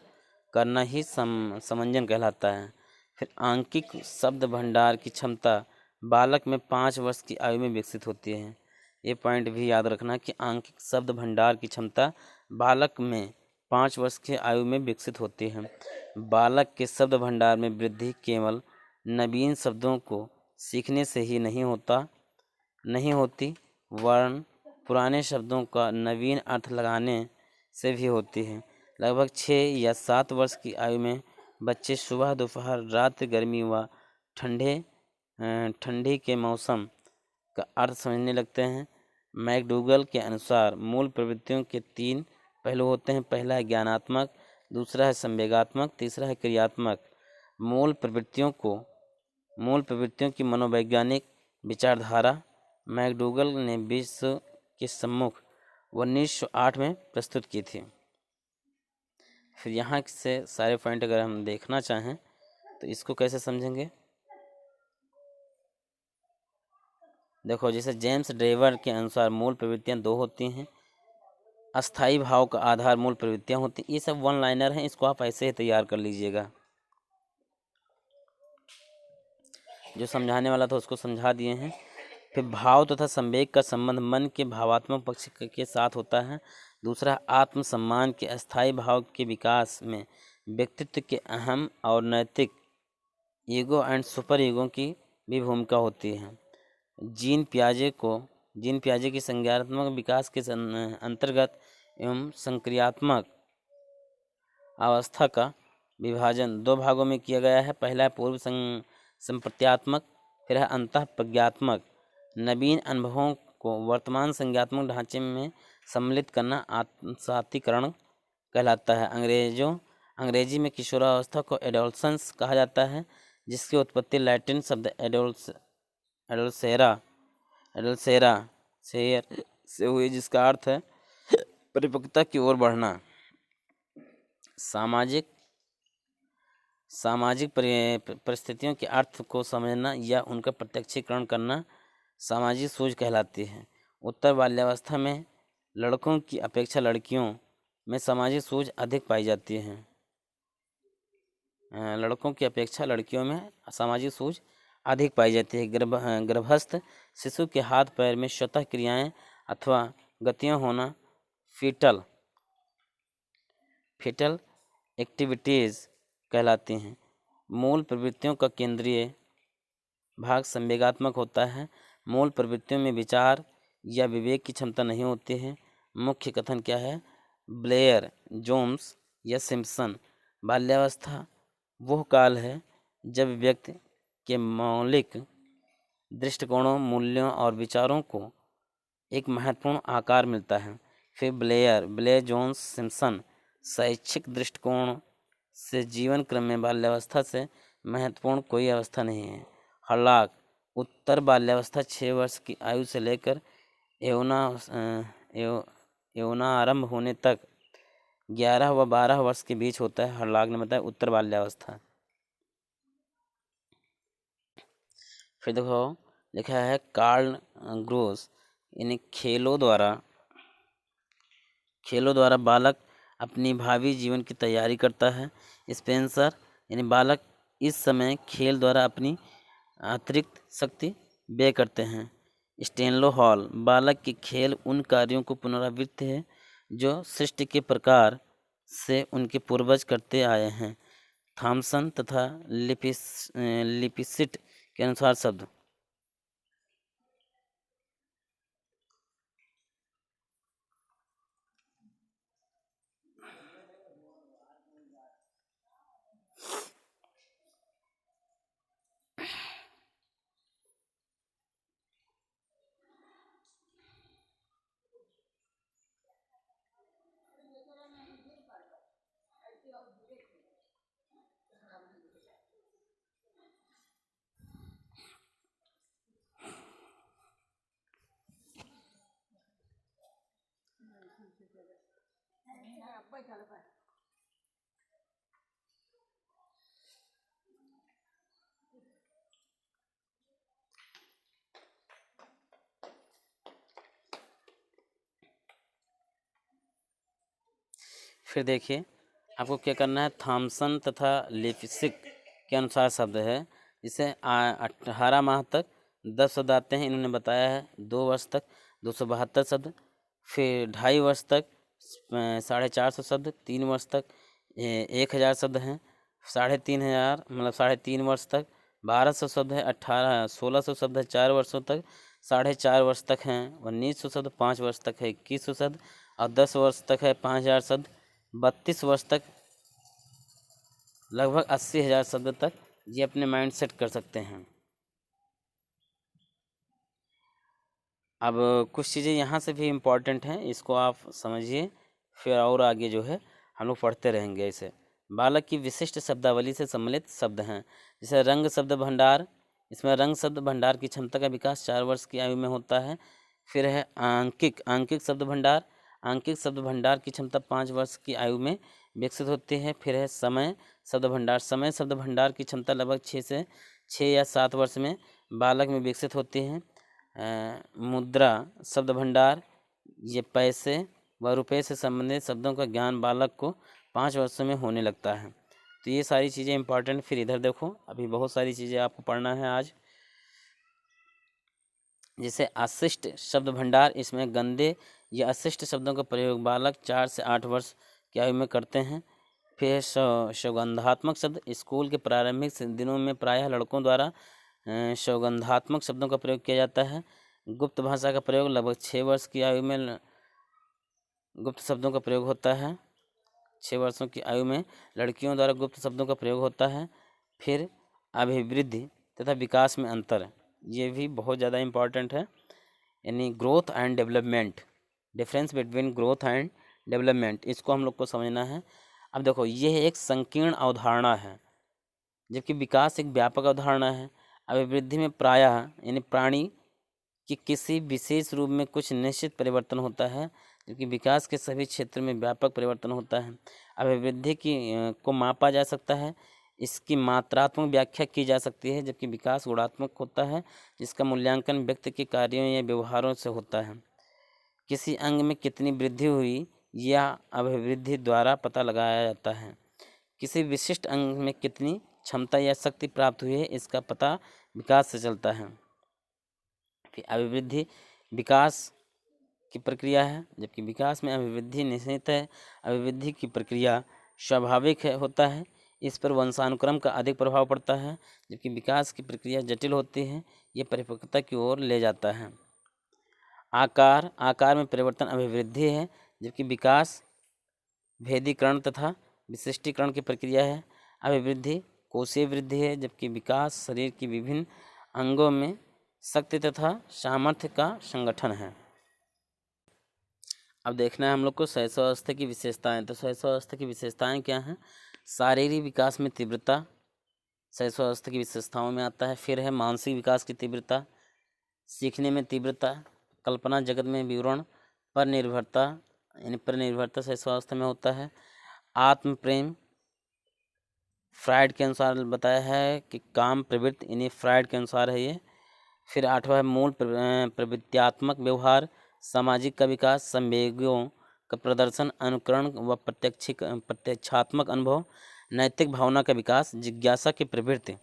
Speaker 1: करना ही समंजन कहलाता है। फिर आंकिक शब्द भंडार की क्षमता बालक में 5 वर्ष की आयु में विकसित होती है। ये पॉइंट भी याद रखना कि आंकिक शब्द भंडार की क्षमता बालक में 5 वर्ष की आयु में विकसित होती है। बालक के शब्द भंडार में वृद्धि केवल नवीन शब्दों को सीखने से ही नहीं होती, वरन पुराने शब्दों का नवीन अर्थ लगाने से भी होती है। लगभग 6 या 7 वर्ष की आयु में बच्चे सुबह दोपहर रात गर्मी व ठंडी के मौसम का अर्थ समझने लगते हैं। मैकडूगल के अनुसार मूल प्रवृत्तियों के 3 पहलू होते हैं। पहला है ज्ञानात्मक, दूसरा है संवेगात्मक, तीसरा है क्रियात्मक। मूल प्रवृत्तियों की मनोवैज्ञानिक विचारधारा मैकडूगल ने विश्व के सम्मुख 1908 में प्रस्तुत की थी। फिर यहाँ से सारे पॉइंट अगर हम देखना चाहें तो इसको कैसे समझेंगे, देखो जैसे जेम्स ड्रेवर के अनुसार मूल प्रवृत्तियाँ 2 होती हैं। अस्थाई भाव का आधार मूल प्रवृत्तियाँ होती हैं। ये सब वन लाइनर हैं, इसको आप ऐसे ही तैयार कर लीजिएगा। जो समझाने वाला था उसको समझा दिए हैं। फिर भाव तथा संवेग का संबंध मन के भावात्मक पक्ष के साथ होता है। दूसरा, आत्मसम्मान के अस्थायी भाव के विकास में व्यक्तित्व के अहम और नैतिक ईगो एंड सुपर ईगो की भी भूमिका होती है। जीन पियाजे की संज्ञानात्मक विकास के अंतर्गत एवं संक्रियात्मक अवस्था का विभाजन 2 भागों में किया गया है। पहला है पूर्व संप्रत्यात्मक, फिर है अंतः प्रज्ञात्मक। नवीन अनुभवों को वर्तमान संज्ञात्मक ढांचे में सम्मिलित करना आत्मसातीकरण कहलाता है। अंग्रेजी में किशोरावस्था को एडोलसेंस कहा जाता है, जिसकी उत्पत्ति लैटिन शब्द एडोल्सेरा से हुई, जिसका अर्थ है परिपक्वता की ओर बढ़ना। सामाजिक परिस्थितियों के अर्थ को समझना या उनका प्रत्यक्षीकरण करना सामाजिक सोच कहलाती है। उत्तर बाल्यावस्था में लड़कों की अपेक्षा लड़कियों में सामाजिक सोच अधिक पाई जाती है। लड़कों की अपेक्षा लड़कियों में सामाजिक सोच अधिक पाई जाती है। गर्भस्थ शिशु के हाथ पैर में स्वतः क्रियाएं अथवा गतियां होना फीटल एक्टिविटीज़ कहलाती हैं। मूल प्रवृत्तियों का केंद्रीय भाग संवेगात्मक होता है। मूल प्रवृत्तियों में विचार या विवेक की क्षमता नहीं होती है। मुख्य कथन क्या है, ब्लेयर, जोन्स या सिम्पसन। बाल्यावस्था वह काल है जब व्यक्ति के मौलिक दृष्टिकोणों, मूल्यों और विचारों को एक महत्वपूर्ण आकार मिलता है। फिर ब्लेयर, जोन्स, सिम्पसन। शैक्षिक दृष्टिकोण से जीवन क्रम में बाल्यावस्था से महत्वपूर्ण कोई अवस्था नहीं है। हर्लॉक, उत्तर बाल्यावस्था 6 वर्ष की आयु से लेकर यौवना आरंभ होने तक 11 व 12 वर्ष के बीच होता है। हर्लॉक ने बताया उत्तर बाल्यावस्था। फिर देखो लिखा है कार्ल ग्रोस, यानी खेलों द्वारा बालक अपनी भावी जीवन की तैयारी करता है। स्पेंसर, यानी बालक इस समय खेल द्वारा अपनी अतिरिक्त शक्ति व्यय करते हैं। स्टेनलो हॉल, बालक के खेल उन कार्यों को पुनरावृत्ति है जो सृष्टि के प्रकार से उनके पूर्वज करते आए हैं। थॉमसन तथा लिपिसिट के अनुसार शब्द फिर देखिए आपको क्या करना है, थॉमसन तथा लिपसिक के अनुसार शब्द है। जिसे 18 माह तक 10 शब्द आते हैं, इन्होंने बताया है 2 वर्ष तक 272 शब्द, फिर 2.5 वर्ष तक 450 शब्द, 3 वर्ष तक 1000 शब्द हैं, 3500 मतलब 3.5 वर्ष तक 1200 शब्द है, 1600 शब्द है 4 वर्षों तक, 4.5 वर्ष तक हैं 1900 शब्द, 5 वर्ष तक है 2100 शब्द और 10 वर्ष तक है 5000 शब्द, 32 वर्ष तक लगभग 80,000 शब्द तक ये अपने माइंड सेट कर सकते हैं। अब कुछ चीज़ें यहाँ से भी इम्पॉर्टेंट हैं, इसको आप समझिए, फिर और आगे जो है हम लोग पढ़ते रहेंगे। इसे बालक की विशिष्ट शब्दावली से सम्मिलित शब्द हैं, जैसे रंग शब्द भंडार। इसमें रंग शब्द भंडार की क्षमता का विकास 4 वर्ष की आयु में होता है। फिर है आंकिक शब्द भंडार। आंकिक शब्द भंडार की क्षमता 5 वर्ष की आयु में विकसित होती है। फिर है समय शब्द भंडार। समय शब्द भंडार की क्षमता लगभग 6 या 7 वर्ष में बालक में विकसित होती है। मुद्रा शब्द भंडार, ये पैसे व रुपये से संबंधित शब्दों का ज्ञान बालक को 5 वर्षों में होने लगता है। तो ये सारी चीज़ें इंपॉर्टेंट। फिर इधर देखो, अभी बहुत सारी चीज़ें आपको पढ़ना है आज। जैसे अशिष्ट शब्द भंडार, इसमें गंदे या अशिष्ट शब्दों का प्रयोग बालक 4 से 8 वर्ष की आयु में करते हैं। फिर सौगंधात्मक शब्द, स्कूल के प्रारंभिक दिनों में प्रायः लड़कों द्वारा सौगंधात्मक शब्दों का प्रयोग किया जाता है। गुप्त भाषा का प्रयोग लगभग 6 वर्ष की आयु में गुप्त शब्दों का प्रयोग होता है। 6 वर्षों की आयु में लड़कियों द्वारा गुप्त शब्दों का प्रयोग होता है। फिर अभिवृद्धि तथा विकास में अंतर, ये भी बहुत ज़्यादा इम्पॉर्टेंट है, यानी growth and development, difference between growth and development, इसको हम लोग को समझना है। अब देखो, ये एक संकीर्ण अवधारणा है, जबकि विकास एक व्यापक अवधारणा है। अभिवृद्धि में प्रायः यानी प्राणी कि किसी विशेष रूप में कुछ निश्चित परिवर्तन होता है, जबकि विकास के सभी क्षेत्र में व्यापक परिवर्तन होता है। अभिवृद्धि को मापा जा सकता है, इसकी मात्रात्मक व्याख्या की जा सकती है, जबकि विकास गुणात्मक होता है, जिसका मूल्यांकन व्यक्ति के कार्यों या व्यवहारों से होता है। किसी अंग में कितनी वृद्धि हुई या अभिवृद्धि द्वारा पता लगाया जाता है। किसी विशिष्ट अंग में कितनी क्षमता या शक्ति प्राप्त हुई है, इसका पता विकास से चलता है। फिर अभिवृद्धि विकास की प्रक्रिया है, जबकि विकास में अभिवृद्धि निश्चित है। अभिवृद्धि की प्रक्रिया स्वाभाविक होता है, इस पर वंशानुक्रम का अधिक प्रभाव पड़ता है, जबकि विकास की प्रक्रिया जटिल होती है, ये परिपक्वता की ओर ले जाता है। आकार में परिवर्तन अभिवृद्धि है, जबकि विकास भेदीकरण तथा विशिष्टीकरण की प्रक्रिया है। अभिवृद्धि कोशीय वृद्धि है, जबकि विकास शरीर की विभिन्न अंगों में शक्ति तथा सामर्थ्य का संगठन है। अब देखना है हम लोग को शैशवावस्था की विशेषताएं। तो शैशवावस्था की विशेषताएं क्या हैं? शारीरिक विकास में तीव्रता शैशवावस्था की विशेषताओं में आता है। फिर है मानसिक विकास की तीव्रता, सीखने में तीव्रता, कल्पना जगत में विवरण, पर निर्भरता यानी पर निर्भरता शैशवावस्था में होता है। आत्म प्रेम, फ्राइड के अनुसार बताया है कि काम प्रवृत्ति, यानी फ्राइड के अनुसार है ये। फिर 8वां है मूल प्रवृत्त्यात्मक व्यवहार, सामाजिक का विकास, संवेगों का प्रदर्शन, अनुकरण व प्रत्यक्षात्मक अनुभव, नैतिक भावना का विकास, जिज्ञासा की प्रवृत्ति।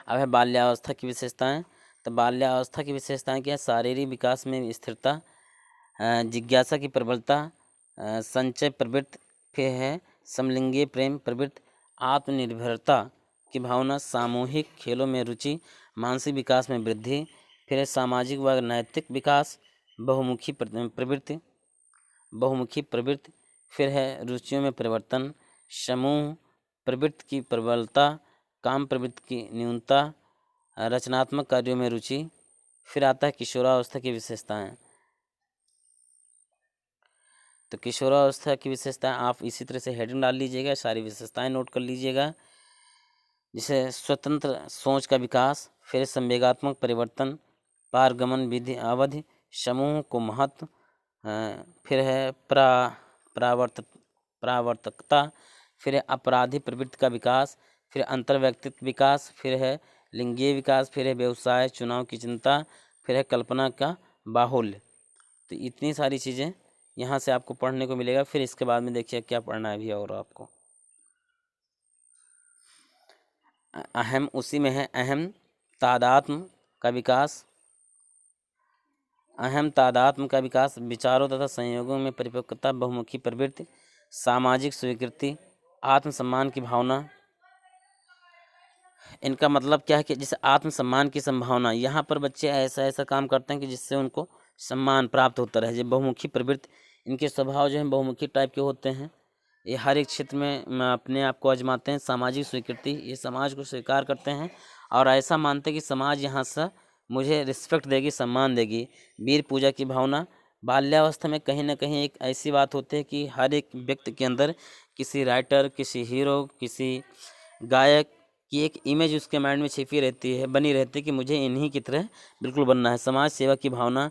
Speaker 1: अब है बाल्यावस्था की विशेषताएं। तो बाल्यावस्था की विशेषताएं क्या है? शारीरिक विकास में स्थिरता, जिज्ञासा की प्रबलता, संचय प्रवृत्ति। फिर है समलिंगीय प्रेम प्रवृत्ति, आत्मनिर्भरता की भावना, सामूहिक खेलों में रुचि, मानसिक विकास में वृद्धि। फिर है सामाजिक व नैतिक विकास, बहुमुखी प्रवृत्ति। फिर है रुचियों में परिवर्तन, समूह प्रवृत्ति की प्रबलता, काम प्रवृत्ति की न्यूनता, रचनात्मक कार्यों में रुचि। फिर आता है किशोरावस्था की विशेषताएं। तो किशोरावस्था की विशेषताएं आप इसी तरह से हेडिंग डाल लीजिएगा, सारी विशेषताएं नोट कर लीजिएगा। जैसे स्वतंत्र सोच का विकास, फिर संवेगात्मक परिवर्तन, पारगमन विधि अवधि, समूह को महत्व, फिर है प्रावर्तकता, फिर है आपराधिक प्रवृत्ति का विकास, फिर अंतर्व्यक्तित्व विकास, फिर है लिंगीय विकास, फिर है व्यवसाय चुनाव की चिंता, फिर है कल्पना का बाहुल्य। तो इतनी सारी चीज़ें यहाँ से आपको पढ़ने को मिलेगा। फिर इसके बाद में देखिए क्या पढ़ना है भी और आपको अहम, उसी में है अहम तादात्म्य का विकास, अहम तादात्म्य का विकास, विचारों तथा संयोगों में परिपक्वता, बहुमुखी प्रवृत्ति, सामाजिक स्वीकृति, आत्मसम्मान की भावना। इनका मतलब क्या है कि जैसे आत्मसम्मान की संभावना, यहाँ पर बच्चे ऐसा ऐसा काम करते हैं कि जिससे उनको सम्मान प्राप्त होता रहे। जब बहुमुखी प्रवृत्ति, इनके स्वभाव जो है बहुमुखी टाइप के होते हैं। ये हर एक क्षेत्र में अपने आप को आजमाते हैं। सामाजिक स्वीकृति, ये समाज को स्वीकार करते हैं और ऐसा मानते हैं कि समाज यहाँ से मुझे रिस्पेक्ट देगी, सम्मान देगी। वीर पूजा की भावना, बाल्यावस्था में कहीं ना कहीं एक ऐसी बात होती है कि हर एक व्यक्ति के अंदर किसी राइटर, किसी हीरो, किसी गायक की एक इमेज उसके माइंड में छिपी रहती है, बनी रहती है कि मुझे इन्हीं की तरह बिल्कुल बनना है। समाज सेवा की भावना,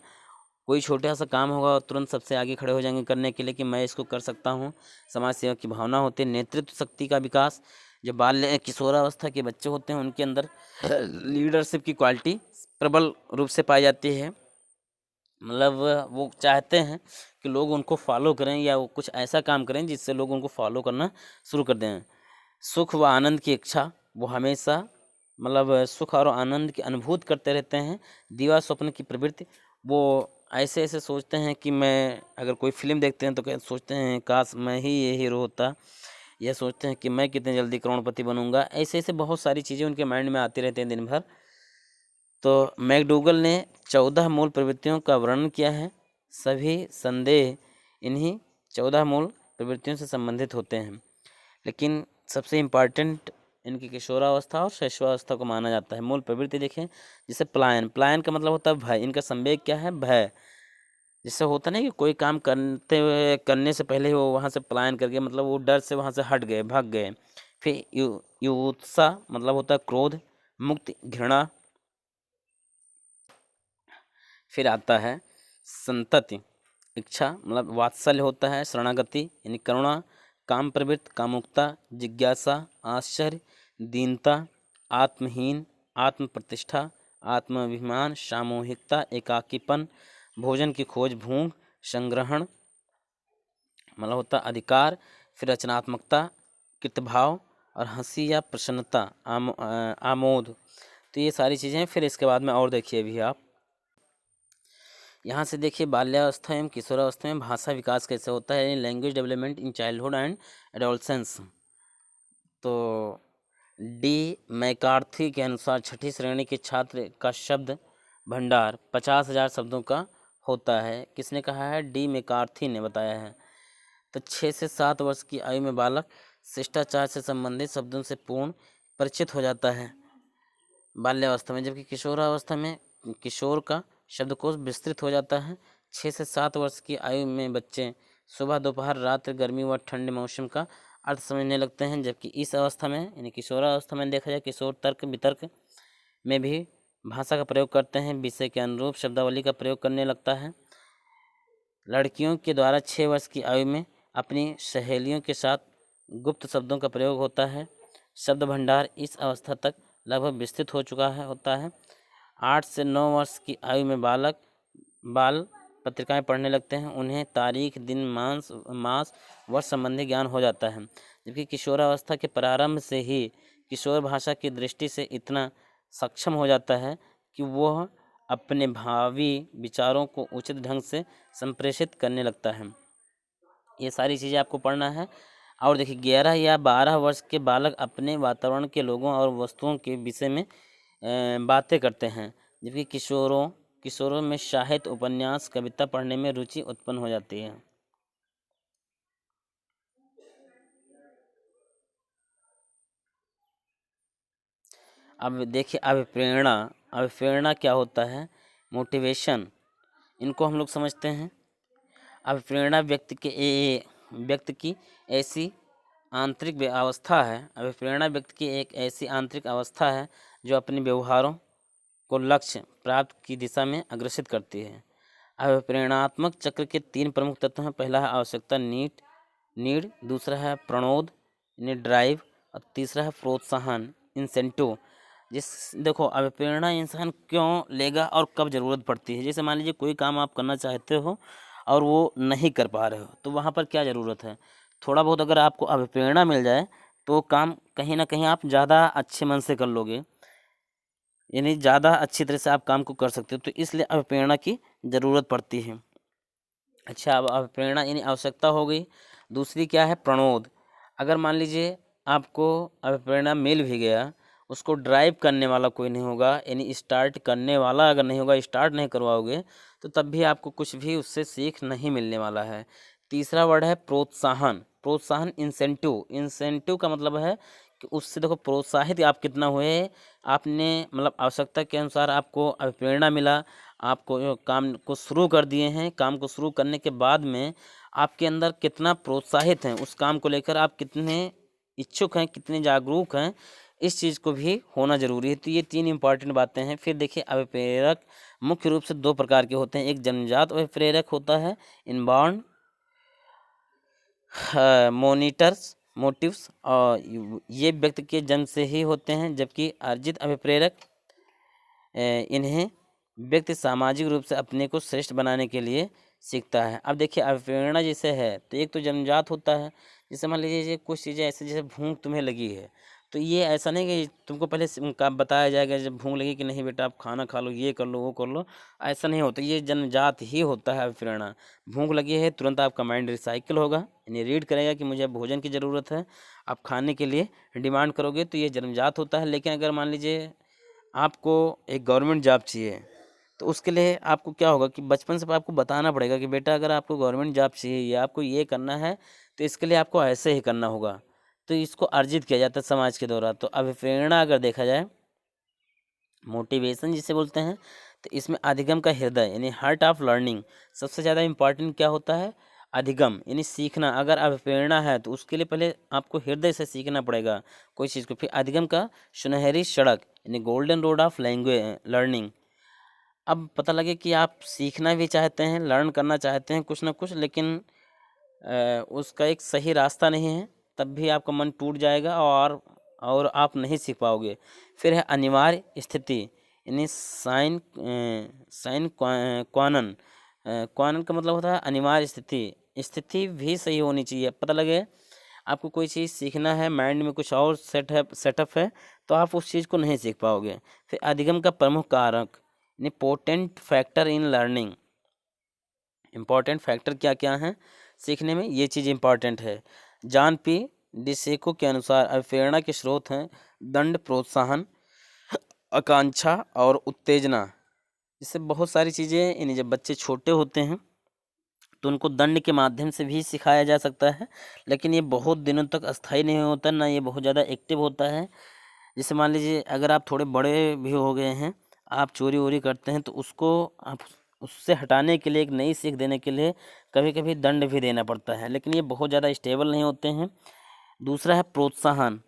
Speaker 1: कोई छोटा सा काम होगा और तुरंत सबसे आगे खड़े हो जाएंगे करने के लिए कि मैं इसको कर सकता हूँ। समाज सेवा की भावना होती है। नेतृत्व शक्ति का विकास, जो बाल्य किशोरावस्था के बच्चे होते हैं उनके अंदर लीडरशिप की क्वालिटी प्रबल रूप से पाई जाती है। मतलब वो चाहते हैं कि लोग उनको फॉलो करें या वो कुछ ऐसा काम करें जिससे लोग उनको फॉलो करना शुरू कर दें। सुख व आनंद की इच्छा, वो हमेशा मतलब सुख और आनंद की अनुभूति करते रहते हैं। दीवा स्वप्न की प्रवृत्ति, वो ऐसे ऐसे सोचते हैं कि मैं, अगर कोई फिल्म देखते हैं तो सोचते हैं काश मैं ही ये हीरो होता, यह सोचते हैं कि मैं कितने जल्दी करोड़पति बनूंगा। ऐसे ऐसे बहुत सारी चीज़ें उनके माइंड में आती रहती हैं दिन भर। तो मैकडूगल ने 14 मूल प्रवृत्तियों का वर्णन किया है। सभी संदेह इन्हीं 14 मूल प्रवृत्तियों से संबंधित होते हैं, लेकिन सबसे इम्पॉर्टेंट इनकी किशोरावस्था और शैशवावस्था को माना जाता है। मूल प्रवृत्ति देखें, जैसे पलायन, पलायन का मतलब होता है भय। इनका संवेग क्या है? भय। जिससे होता नहीं कि कोई काम करने से पहले ही वो वहाँ से पलायन कर गए, मतलब वो डर से वहाँ से हट गए, भाग गए। फिर युत्सा मतलब होता है क्रोध, मुक्ति घृणा। फिर आता है संतति, इच्छा मतलब वात्सल्य होता है, शरणागति यानी करुणा, काम प्रवृत्ति, कामुकता, जिज्ञासा, आश्चर्य, दीनता, आत्महीन, आत्म प्रतिष्ठा, आत्माभिमान, सामूहिकता, एकाकीपन, भोजन की खोज, भूख, संग्रहण मतलब होता अधिकार। फिर रचनात्मकता, कृतभाव और हंसी या प्रसन्नता, आमोद। तो ये सारी चीज़ें हैं। फिर इसके बाद में और देखिए भी आप यहाँ से देखिए बाल्यावस्था एवं किशोरावस्था में भाषा विकास कैसे होता है, language development in childhood and adolescence. तो डी मैकार्थी के अनुसार छठी श्रेणी के छात्र का शब्द भंडार 50,000 शब्दों का होता है। किसने कहा है? डी मैकार्थी ने बताया है। तो 6 से 7 वर्ष की आयु में बालक शिष्टाचार से संबंधित शब्दों से पूर्ण परिचित हो जाता है बाल्यावस्था में, जबकि किशोरावस्था में किशोर का शब्दकोश विस्तृत हो जाता है। 6 से 7 वर्ष की आयु में बच्चे सुबह, दोपहर, रात्रि, गर्मी व ठंडे मौसम का अर्थ समझने लगते हैं, जबकि इस अवस्था में यानी किशोरावस्था में देखा जाए किशोर तर्क वितर्क में भी भाषा का प्रयोग करते हैं, विषय के अनुरूप शब्दावली का प्रयोग करने लगता है। लड़कियों के द्वारा 6 वर्ष की आयु में अपनी सहेलियों के साथ गुप्त शब्दों का प्रयोग होता है। शब्द भंडार इस अवस्था तक लगभग विस्तृत हो चुका होता है। 8 से 9 वर्ष की आयु में बाल पत्रिकाएं पढ़ने लगते हैं। उन्हें तारीख, दिन, मास वर्ष संबंधी ज्ञान हो जाता है, जबकि किशोरावस्था के प्रारंभ से ही किशोर भाषा की दृष्टि से इतना सक्षम हो जाता है कि वह अपने भावी विचारों को उचित ढंग से संप्रेषित करने लगता है। ये सारी चीज़ें आपको पढ़ना है। और देखिए 11 या 12 वर्ष के बालक अपने वातावरण के लोगों और वस्तुओं के विषय में बातें करते हैं, जबकि किशोरों में साहित्य, उपन्यास, कविता पढ़ने में रुचि उत्पन्न हो जाती है। अब देखिए अभिप्रेरणा क्या होता है? मोटिवेशन, इनको हम लोग समझते हैं। अभिप्रेरणा व्यक्ति की ऐसी आंतरिक अवस्था है। अभिप्रेरणा व्यक्ति की एक ऐसी आंतरिक अवस्था है जो अपने व्यवहारों को लक्ष्य प्राप्त की दिशा में अग्रसित करती है। अभिप्रेरणात्मक चक्र के 3 प्रमुख तत्व हैं। पहला है आवश्यकता, नीड, दूसरा है प्रणोद यानी ड्राइव, और तीसरा है प्रोत्साहन, इंसेंटिव। देखो, अभिप्रेरणा इंसान क्यों लेगा और कब ज़रूरत पड़ती है। जैसे मान लीजिए कोई काम आप करना चाहते हो और वो नहीं कर पा रहे हो, तो वहाँ पर क्या ज़रूरत है, थोड़ा बहुत अगर आपको अभिप्रेरणा मिल जाए तो काम कहीं ना कहीं आप ज़्यादा अच्छे मन से कर लोगे, यानी ज़्यादा अच्छी तरह से आप काम को कर सकते हो। तो इसलिए अभिप्रेरणा की ज़रूरत पड़ती है। अच्छा, अब अभिप्रेरणा यानी आवश्यकता हो गई। दूसरी क्या है, प्रणोद। अगर मान लीजिए आपको अभिप्रेरणा मिल भी गया, उसको ड्राइव करने वाला कोई नहीं होगा, यानी स्टार्ट करने वाला अगर नहीं होगा, स्टार्ट नहीं करवाओगे, तो तब भी आपको कुछ भी उससे सीख नहीं मिलने वाला है। तीसरा वर्ड है प्रोत्साहन। प्रोत्साहन, इंसेंटिव का मतलब है कि उससे देखो प्रोत्साहित आप कितना हुए, आपने मतलब आवश्यकता के अनुसार आपको अभिप्रेरणा मिला, आपको काम को शुरू कर दिए हैं, काम को शुरू करने के बाद में आपके अंदर कितना प्रोत्साहित हैं, उस काम को लेकर आप कितने इच्छुक हैं, कितने जागरूक हैं, इस चीज़ को भी होना ज़रूरी है। तो ये 3 इंपॉर्टेंट बातें हैं। फिर देखिए, अभिप्रेरक मुख्य रूप से 2 प्रकार के होते हैं। एक जन्मजात अभिप्रेरक होता है, इनबॉर्न मोटिव्स, और ये व्यक्ति के जन्म से ही होते हैं। जबकि अर्जित अभिप्रेरक, इन्हें व्यक्ति सामाजिक रूप से अपने को श्रेष्ठ बनाने के लिए सीखता है। अब देखिए, अभिप्रेरणा जैसे है तो एक तो जन्मजात होता है। जैसे मान लीजिए कुछ चीज़ें ऐसे, जैसे भूख तुम्हें लगी है, तो ये ऐसा नहीं कि तुमको पहले से उनका बताया जाएगा जब भूख लगी कि नहीं बेटा आप खाना खा लो, ये कर लो, वो कर लो, ऐसा नहीं होता। ये जन्मजात ही होता है अभिप्रेरणा। भूख लगी है, तुरंत आपका माइंड रिसाइकिल होगा, यानी रीड करेगा कि मुझे भोजन की ज़रूरत है, आप खाने के लिए डिमांड करोगे, तो ये जन्मजात होता है। लेकिन अगर मान लीजिए आपको एक गवर्नमेंट जॉब चाहिए, तो उसके लिए आपको क्या होगा कि बचपन से आपको बताना पड़ेगा कि बेटा अगर आपको गवर्नमेंट जॉब चाहिए या आपको ये करना है, तो इसके लिए आपको ऐसे ही करना होगा। तो इसको अर्जित किया जाता है समाज के द्वारा। तो अभिप्रेरणा अगर देखा जाए, मोटिवेशन जिसे बोलते हैं, तो इसमें अधिगम का हृदय यानी हार्ट ऑफ लर्निंग सबसे ज़्यादा इम्पॉर्टेंट क्या होता है, अधिगम यानी सीखना। अगर अभिप्रेरणा है तो उसके लिए पहले आपको हृदय से सीखना पड़ेगा कोई चीज़ को। फिर अधिगम का सुनहरी सड़क यानी golden road of language learning. अब पता लगे कि आप सीखना भी चाहते हैं, लर्न करना चाहते हैं कुछ ना कुछ, लेकिन उसका एक सही रास्ता नहीं है, तब भी आपका मन टूट जाएगा और आप नहीं सीख पाओगे। फिर है अनिवार्य स्थिति यानी साइन क्वानन। क्वानन का मतलब होता है अनिवार्य स्थिति। स्थिति भी सही होनी चाहिए। पता लगे आपको कोई चीज़ सीखना है, माइंड में कुछ और सेटअप है, तो आप उस चीज़ को नहीं सीख पाओगे। फिर अधिगम का प्रमुख कारक यानी important factor in learning. Important factor क्या क्या हैं सीखने में, ये चीज़ इम्पॉर्टेंट है। जॉन पी डिसेको के अनुसार अभिप्रेरणा के स्रोत हैं दंड, प्रोत्साहन, आकांक्षा और उत्तेजना। इससे बहुत सारी चीज़ें, यानी जब बच्चे छोटे होते हैं तो उनको दंड के माध्यम से भी सिखाया जा सकता है, लेकिन ये बहुत दिनों तक अस्थायी नहीं होता, ना ये बहुत ज़्यादा एक्टिव होता है। जैसे मान लीजिए अगर आप थोड़े बड़े भी हो गए हैं, आप चोरी वोरी करते हैं, तो उसको आप उससे हटाने के लिए, एक नई सीख देने के लिए कभी कभी दंड भी देना पड़ता है, लेकिन ये बहुत ज़्यादा स्टेबल नहीं होते हैं। दूसरा है प्रोत्साहन।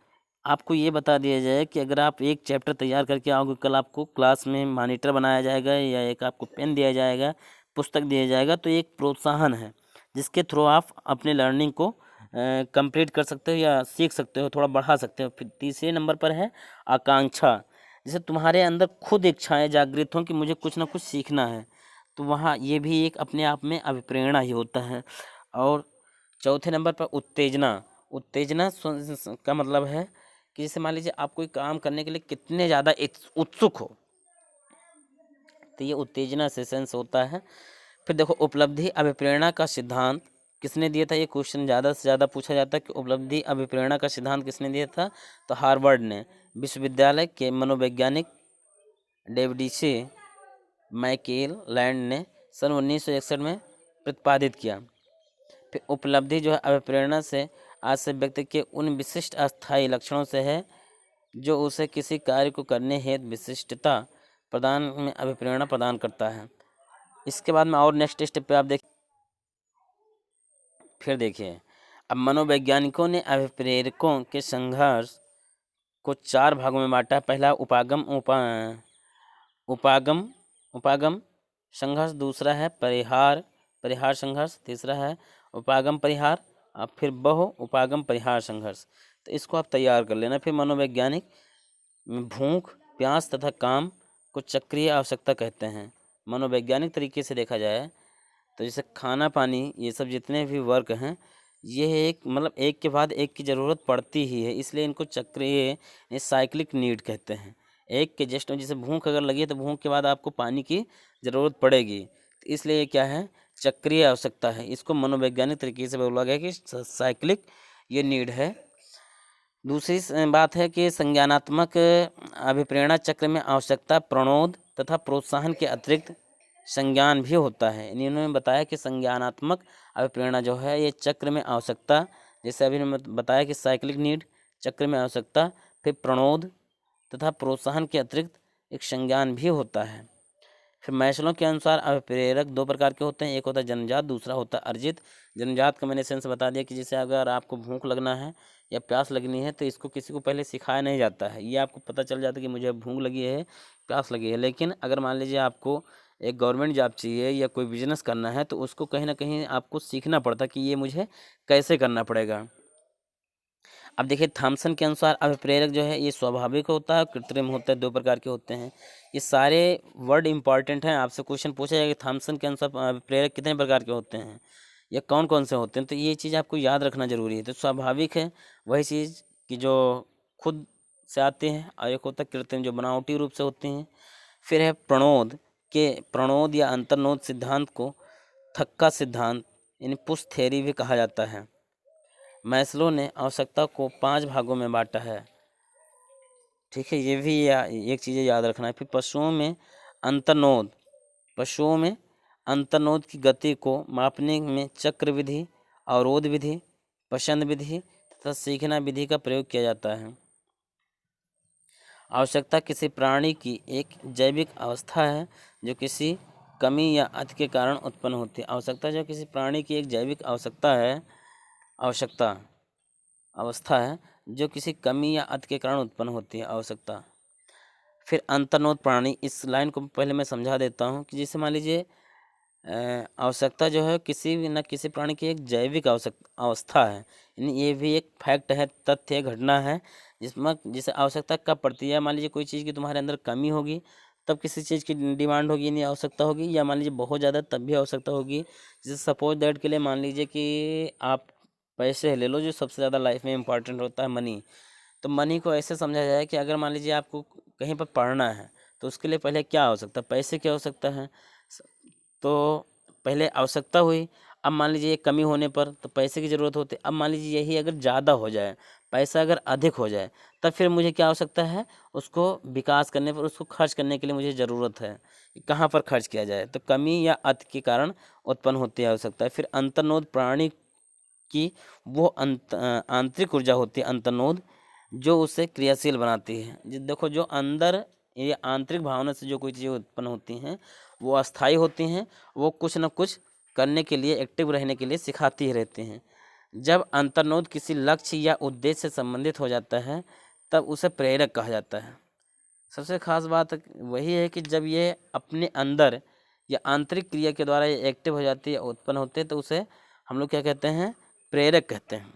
Speaker 1: आपको ये बता दिया जाए कि अगर आप एक चैप्टर तैयार करके आओगे, कल आपको क्लास में मॉनिटर बनाया जाएगा या एक आपको पेन दिया जाएगा, पुस्तक दिया जाएगा, तो एक प्रोत्साहन है जिसके थ्रू आप अपने लर्निंग को कंप्लीट कर सकते हो या सीख सकते हो, थोड़ा बढ़ा सकते हो। फिर तीसरे नंबर पर है आकांक्षा। जैसे तुम्हारे अंदर खुद इच्छाएं जागृत हों कि मुझे कुछ ना कुछ सीखना है, तो वहाँ ये भी एक अपने आप में अभिप्रेरणा ही होता है। और चौथे नंबर पर उत्तेजना। उत्तेजना का मतलब है कि जैसे मान लीजिए आप कोई काम करने के लिए कितने ज़्यादा उत्सुक हो, तो ये उत्तेजना से सेंस होता है। फिर देखो, उपलब्धि अभिप्रेरणा का सिद्धांत किसने दिया था, ये क्वेश्चन ज़्यादा से ज़्यादा पूछा जाता है कि उपलब्धि अभिप्रेरणा का सिद्धांत किसने दिया था। तो हार्वर्ड ने, विश्वविद्यालय के मनोवैज्ञानिक डेविडिसे मैकेल लैंड ने सन 1961 में प्रतिपादित किया। फिर उपलब्धि जो है अभिप्रेरणा से आज से व्यक्ति के उन विशिष्ट अस्थायी लक्षणों से है जो उसे किसी कार्य को करने हेतु विशिष्टता प्रदान में अभिप्रेरणा प्रदान करता है। इसके बाद में और नेक्स्ट स्टेप पे आप फिर देखिए, अब मनोवैज्ञानिकों ने अभिप्रेरकों के संघर्ष को 4 भागों में बांटा। पहला उपागम उपागम उपागम संघर्ष, दूसरा है परिहार संघर्ष, तीसरा है उपागम परिहार और फिर बहु उपागम परिहार संघर्ष। तो इसको आप तैयार कर लेना। फिर मनोवैज्ञानिक में भूख, प्यास तथा काम को चक्रीय आवश्यकता कहते हैं। मनोवैज्ञानिक तरीके से देखा जाए तो जैसे खाना पानी ये सब जितने भी वर्क हैं, ये एक मतलब एक के बाद एक की ज़रूरत पड़ती ही है, इसलिए इनको चक्रीय साइक्लिक नीड कहते हैं। एक के जस्ट जैसे भूख अगर लगी है तो भूख के बाद आपको पानी की ज़रूरत पड़ेगी, तो इसलिए ये क्या है, चक्रीय आवश्यकता है। इसको मनोवैज्ञानिक तरीके से बोला गया कि साइक्लिक ये नीड है। दूसरी बात है कि संज्ञानात्मक अभिप्रेरणा चक्र में आवश्यकता, प्रणोद तथा प्रोत्साहन के अतिरिक्त संज्ञान भी होता है। इन्होंने बताया कि संज्ञानात्मक अभिप्रेरणा जो है ये चक्र में आवश्यकता, जैसे अभी मैंने बताया कि साइक्लिक नीड चक्र में आवश्यकता, फिर प्रणोद तथा प्रोत्साहन के अतिरिक्त एक संज्ञान भी होता है। फिर मैस्लो के अनुसार अभिप्रेरक दो प्रकार के होते हैं, एक होता है जन्मजात, दूसरा होता है अर्जित। जन्मजात का मैंने सेंस बता दिया कि जैसे अगर आपको भूख लगना है या प्यास लगनी है तो इसको किसी को पहले सिखाया नहीं जाता है, ये आपको पता चल जाता है कि मुझे भूख लगी है, प्यास लगी है। लेकिन अगर मान लीजिए आपको एक गवर्नमेंट जॉब चाहिए या कोई बिजनेस करना है तो उसको कहीं ना कहीं आपको सीखना पड़ता है कि ये मुझे कैसे करना पड़ेगा। अब देखिए थॉमसन के अनुसार अभिप्रेरक जो है ये स्वाभाविक होता है, कृत्रिम होता है, दो प्रकार के होते हैं। ये सारे वर्ड इंपॉर्टेंट हैं, आपसे क्वेश्चन पूछा जाएगा कि थॉमसन के अनुसार अभिप्रेरक कितने प्रकार के होते हैं या कौन कौन से होते हैं, तो ये चीज़ आपको याद रखना जरूरी है। तो स्वाभाविक है वही चीज़ कि जो खुद से आती हैं, और एक होता है कृत्रिम जो बनावटी रूप से होती हैं। फिर है प्रणोद या अंतर्नोद सिद्धांत को थक्का सिद्धांत यानी पुश थ्योरी भी कहा जाता है। मैस्लो ने आवश्यकता को 5 भागों में बांटा है, ठीक है, ये भी एक चीज़ें याद रखना है। फिर पशुओं में अंतर्नोद की गति को मापने में चक्र विधि, अवरोध विधि, पसंद विधि तथा सीखना विधि का प्रयोग किया जाता है। आवश्यकता किसी प्राणी की एक जैविक अवस्था है जो किसी कमी या अति के कारण उत्पन्न होती है। आवश्यकता जो किसी प्राणी की एक जैविक अवस्था है जो किसी कमी या अति के कारण उत्पन्न होती है आवश्यकता। फिर अंतर्नोद प्राणी, इस लाइन को पहले मैं समझा देता हूँ कि जैसे मान लीजिए आवश्यकता जो है किसी न किसी प्राणी की एक जैविक अवस्था है, यानी ये भी एक फैक्ट है, तथ्य है, घटना है, जिसमें जैसे आवश्यकता कब पड़ती है, मान लीजिए कोई चीज़ की तुम्हारे अंदर कमी होगी तब किसी चीज़ की डिमांड होगी, यानी आवश्यकता होगी, या मान लीजिए बहुत ज़्यादा तब भी आवश्यकता होगी। जैसे सपोज दैट के लिए मान लीजिए कि आप पैसे ले लो, जो सबसे ज़्यादा लाइफ में इंपॉर्टेंट होता है मनी। तो मनी को ऐसे समझा जाए कि अगर मान लीजिए आपको कहीं पर पढ़ना है तो उसके लिए पहले क्या आवश्यकता, पैसे की आवश्यकता है। तो पहले आवश्यकता हुई, अब मान लीजिए कमी होने पर तो पैसे की ज़रूरत होती है। अब मान लीजिए यही अगर ज़्यादा हो जाए, पैसा अगर अधिक हो जाए, तब फिर मुझे क्या आवश्यकता है, उसको विकास करने पर, उसको खर्च करने के लिए मुझे ज़रूरत है कि कहाँ पर खर्च किया जाए। तो कमी या अति के कारण उत्पन्न होती है आवश्यकता। फिर अंतर्नोद प्राणी की वो आंतरिक ऊर्जा होती है अंतर्नोद, जो उसे क्रियाशील बनाती है। देखो जो अंदर ये आंतरिक भावना से जो कोई चीज़ें उत्पन्न होती हैं वो अस्थायी होती हैं, वो कुछ न कुछ करने के लिए, एक्टिव रहने के लिए सिखाती ही रहती हैं। जब अंतर्नोद किसी लक्ष्य या उद्देश्य से संबंधित हो जाता है तब उसे प्रेरक कहा जाता है। सबसे खास बात वही है कि जब ये अपने अंदर या आंतरिक क्रिया के द्वारा ये एक्टिव हो जाती है, उत्पन्न होते हैं, तो उसे हम लोग क्या कहते हैं, प्रेरक कहते हैं।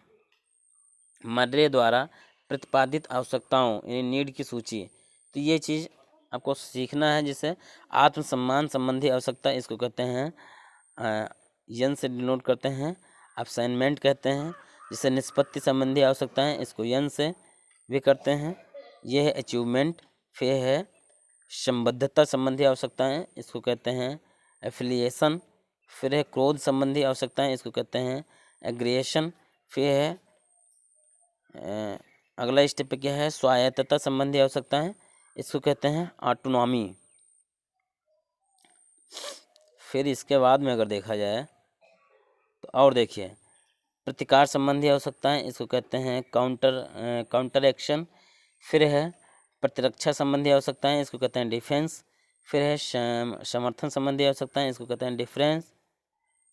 Speaker 1: मर्रे द्वारा प्रतिपादित आवश्यकताओं यानी नीड की सूची, तो ये चीज़ आपको सीखना है। जैसे आत्मसम्मान संबंधी आवश्यकता, इसको कहते हैं यन से डिनोट करते हैं, असाइनमेंट कहते हैं। जैसे निष्पत्ति संबंधी आवश्यकताएं, इसको यन से भी करते हैं, ये है अचीवमेंट। फिर है संबद्धता संबंधी आवश्यकताएं, इसको कहते हैं एफिलिएशन। फिर है क्रोध संबंधी आवश्यकताएं, इसको कहते हैं एग्रिएशन। फिर है अगला स्टेप क्या है, स्वायत्तता संबंधी आवश्यकताएं, इसको कहते हैं ऑटोनॉमी। फिर इसके बाद में अगर देखा जाए तो और देखिए प्रतिकार संबंधी आवश्यकताएं, इसको कहते हैं काउंटर एक्शन। फिर है प्रतिरक्षा संबंधी आवश्यकताएं, इसको कहते हैं डिफेंस। फिर है समर्थन संबंधी आवश्यकताएं, इसको कहते हैं डिफरेंस।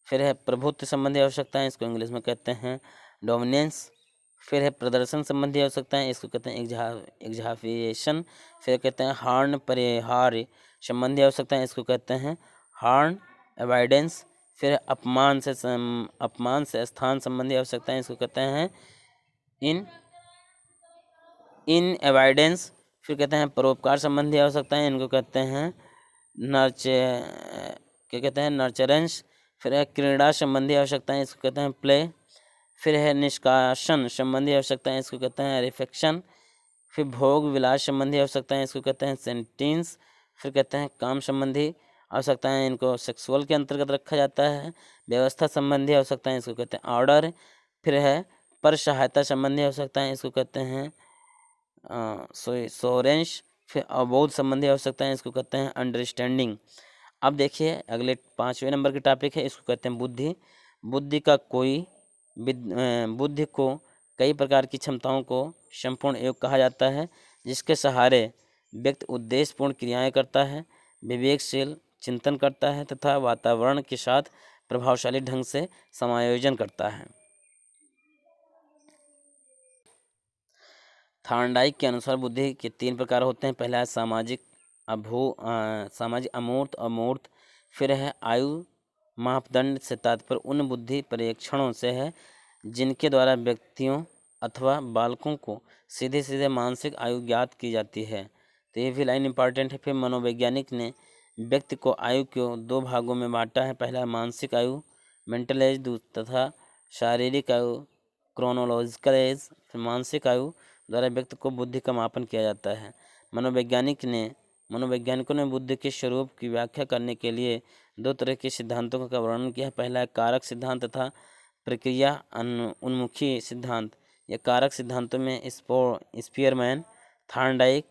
Speaker 1: फिर है प्रभुत्व संबंधी आवश्यकताएं, इसको इंग्लिश में कहते हैं डोमिनेंस। फिर है प्रदर्शन संबंधी आवश्यकताएं, इसको कहते हैं एग्जाफिएशन। फिर कहते हैं हार्न परिहार्य संबंधी आवश्यकताएं, इसको कहते हैं
Speaker 2: हार्न एवॉइडेंस, फिर अपमान से स्थान संबंधी आवश्यकताएं, इसको कहते हैं इन एवॉइडेंस। फिर कहते हैं परोपकार संबंधी आवश्यकताएं, इनको कहते हैं क्या कहते हैं नर्चरेंस। फिर है क्रीड़ा संबंधी आवश्यकताएं, इसको कहते हैं प्ले। फिर है निष्कासन संबंधी आवश्यकताएं, इसको कहते हैं रिफेक्शन। फिर भोग विलास संबंधी आवश्यकताएं, इसको कहते हैं सेंटेंस। फिर कहते हैं काम संबंधी आवश्यकताएं, इनको सेक्सुअल के अंतर्गत रखा जाता है। व्यवस्था संबंधी आवश्यकताएं, इसको कहते हैं ऑर्डर। फिर है पर सहायता संबंधी आवश्यकताएं, इसको कहते हैं सोरेंस। फिर अवबोध संबंधी आवश्यकताएं, इसको कहते हैं अंडरस्टैंडिंग। अब देखिए अगले 5वें नंबर के टॉपिक है, इसको कहते हैं बुद्धि। बुद्धि को कई प्रकार की क्षमताओं को संपूर्ण योग कहा जाता है, जिसके सहारे व्यक्ति उद्देश्यपूर्ण क्रियाएं करता है, विवेकशील चिंतन करता है तथा वातावरण के साथ प्रभावशाली ढंग से समायोजन करता है। थॉर्नडाइक के अनुसार बुद्धि के 3 प्रकार होते हैं। पहला है सामाजिक अमूर्त अमूर्त। फिर है आयु मापदंड से तात्पर्य उन बुद्धि परीक्षणों से है जिनके द्वारा व्यक्तियों अथवा बालकों को सीधे सीधे मानसिक आयु ज्ञात की जाती है। तो ये भी लाइन इंपॉर्टेंट है। फिर मनोवैज्ञानिक ने व्यक्ति को आयु को 2 भागों में बांटा है। पहला मानसिक आयु मेंटल एज तथा शारीरिक आयु क्रोनोलॉजिकल एज। फिर मानसिक आयु द्वारा व्यक्ति को बुद्धि का मापन किया जाता है। मनोवैज्ञानिकों ने बुद्धि के स्वरूप की व्याख्या करने के लिए 2 तरह के सिद्धांतों का वर्णन किया है। पहला है कारक सिद्धांत तथा प्रक्रिया उन्मुखी सिद्धांत। यह कारक सिद्धांतों में Spearman, Thorndike,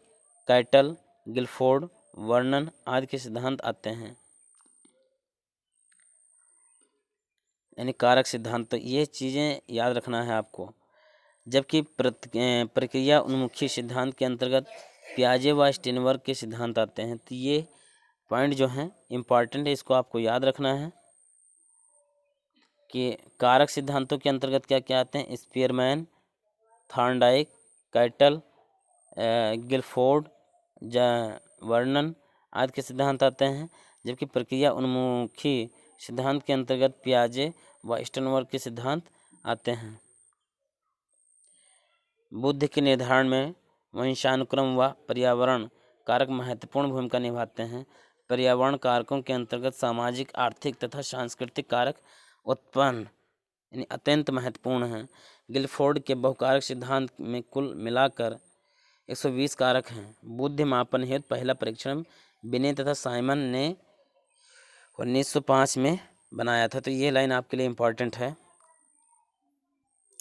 Speaker 2: Cattell, Guilford, Vernon आदि के सिद्धांत आते हैं। यानी कारक सिद्धांत, तो ये चीज़ें याद रखना है आपको। जबकि प्रक्रिया उन्मुखी सिद्धांत के अंतर्गत पियाजे व स्टेनबर्ग के सिद्धांत आते हैं। तो ये पॉइंट जो हैं इम्पॉर्टेंट है, इसको आपको याद रखना है कि कारक सिद्धांतों के अंतर्गत क्या क्या आते हैं। Spearman, Thorndike, Cattell, Guilford, Vernon आदि के सिद्धांत आते हैं। जबकि प्रक्रिया उन्मुखी सिद्धांत के अंतर्गत पियाजे व स्टेनबर्ग के सिद्धांत आते हैं। बुद्धि के निर्धारण में वंशानुक्रम व पर्यावरण कारक महत्वपूर्ण भूमिका निभाते हैं। पर्यावरण कारकों के अंतर्गत सामाजिक, आर्थिक तथा सांस्कृतिक कारक उत्पन्न यानी अत्यंत महत्वपूर्ण हैं। गिलफोर्ड के बहुकारक सिद्धांत में कुल मिलाकर 120 कारक हैं। बुद्धि मापन हेतु पहला परीक्षण बिने तथा साइमन ने 1905 में बनाया था। तो ये लाइन आपके लिए इम्पॉर्टेंट है।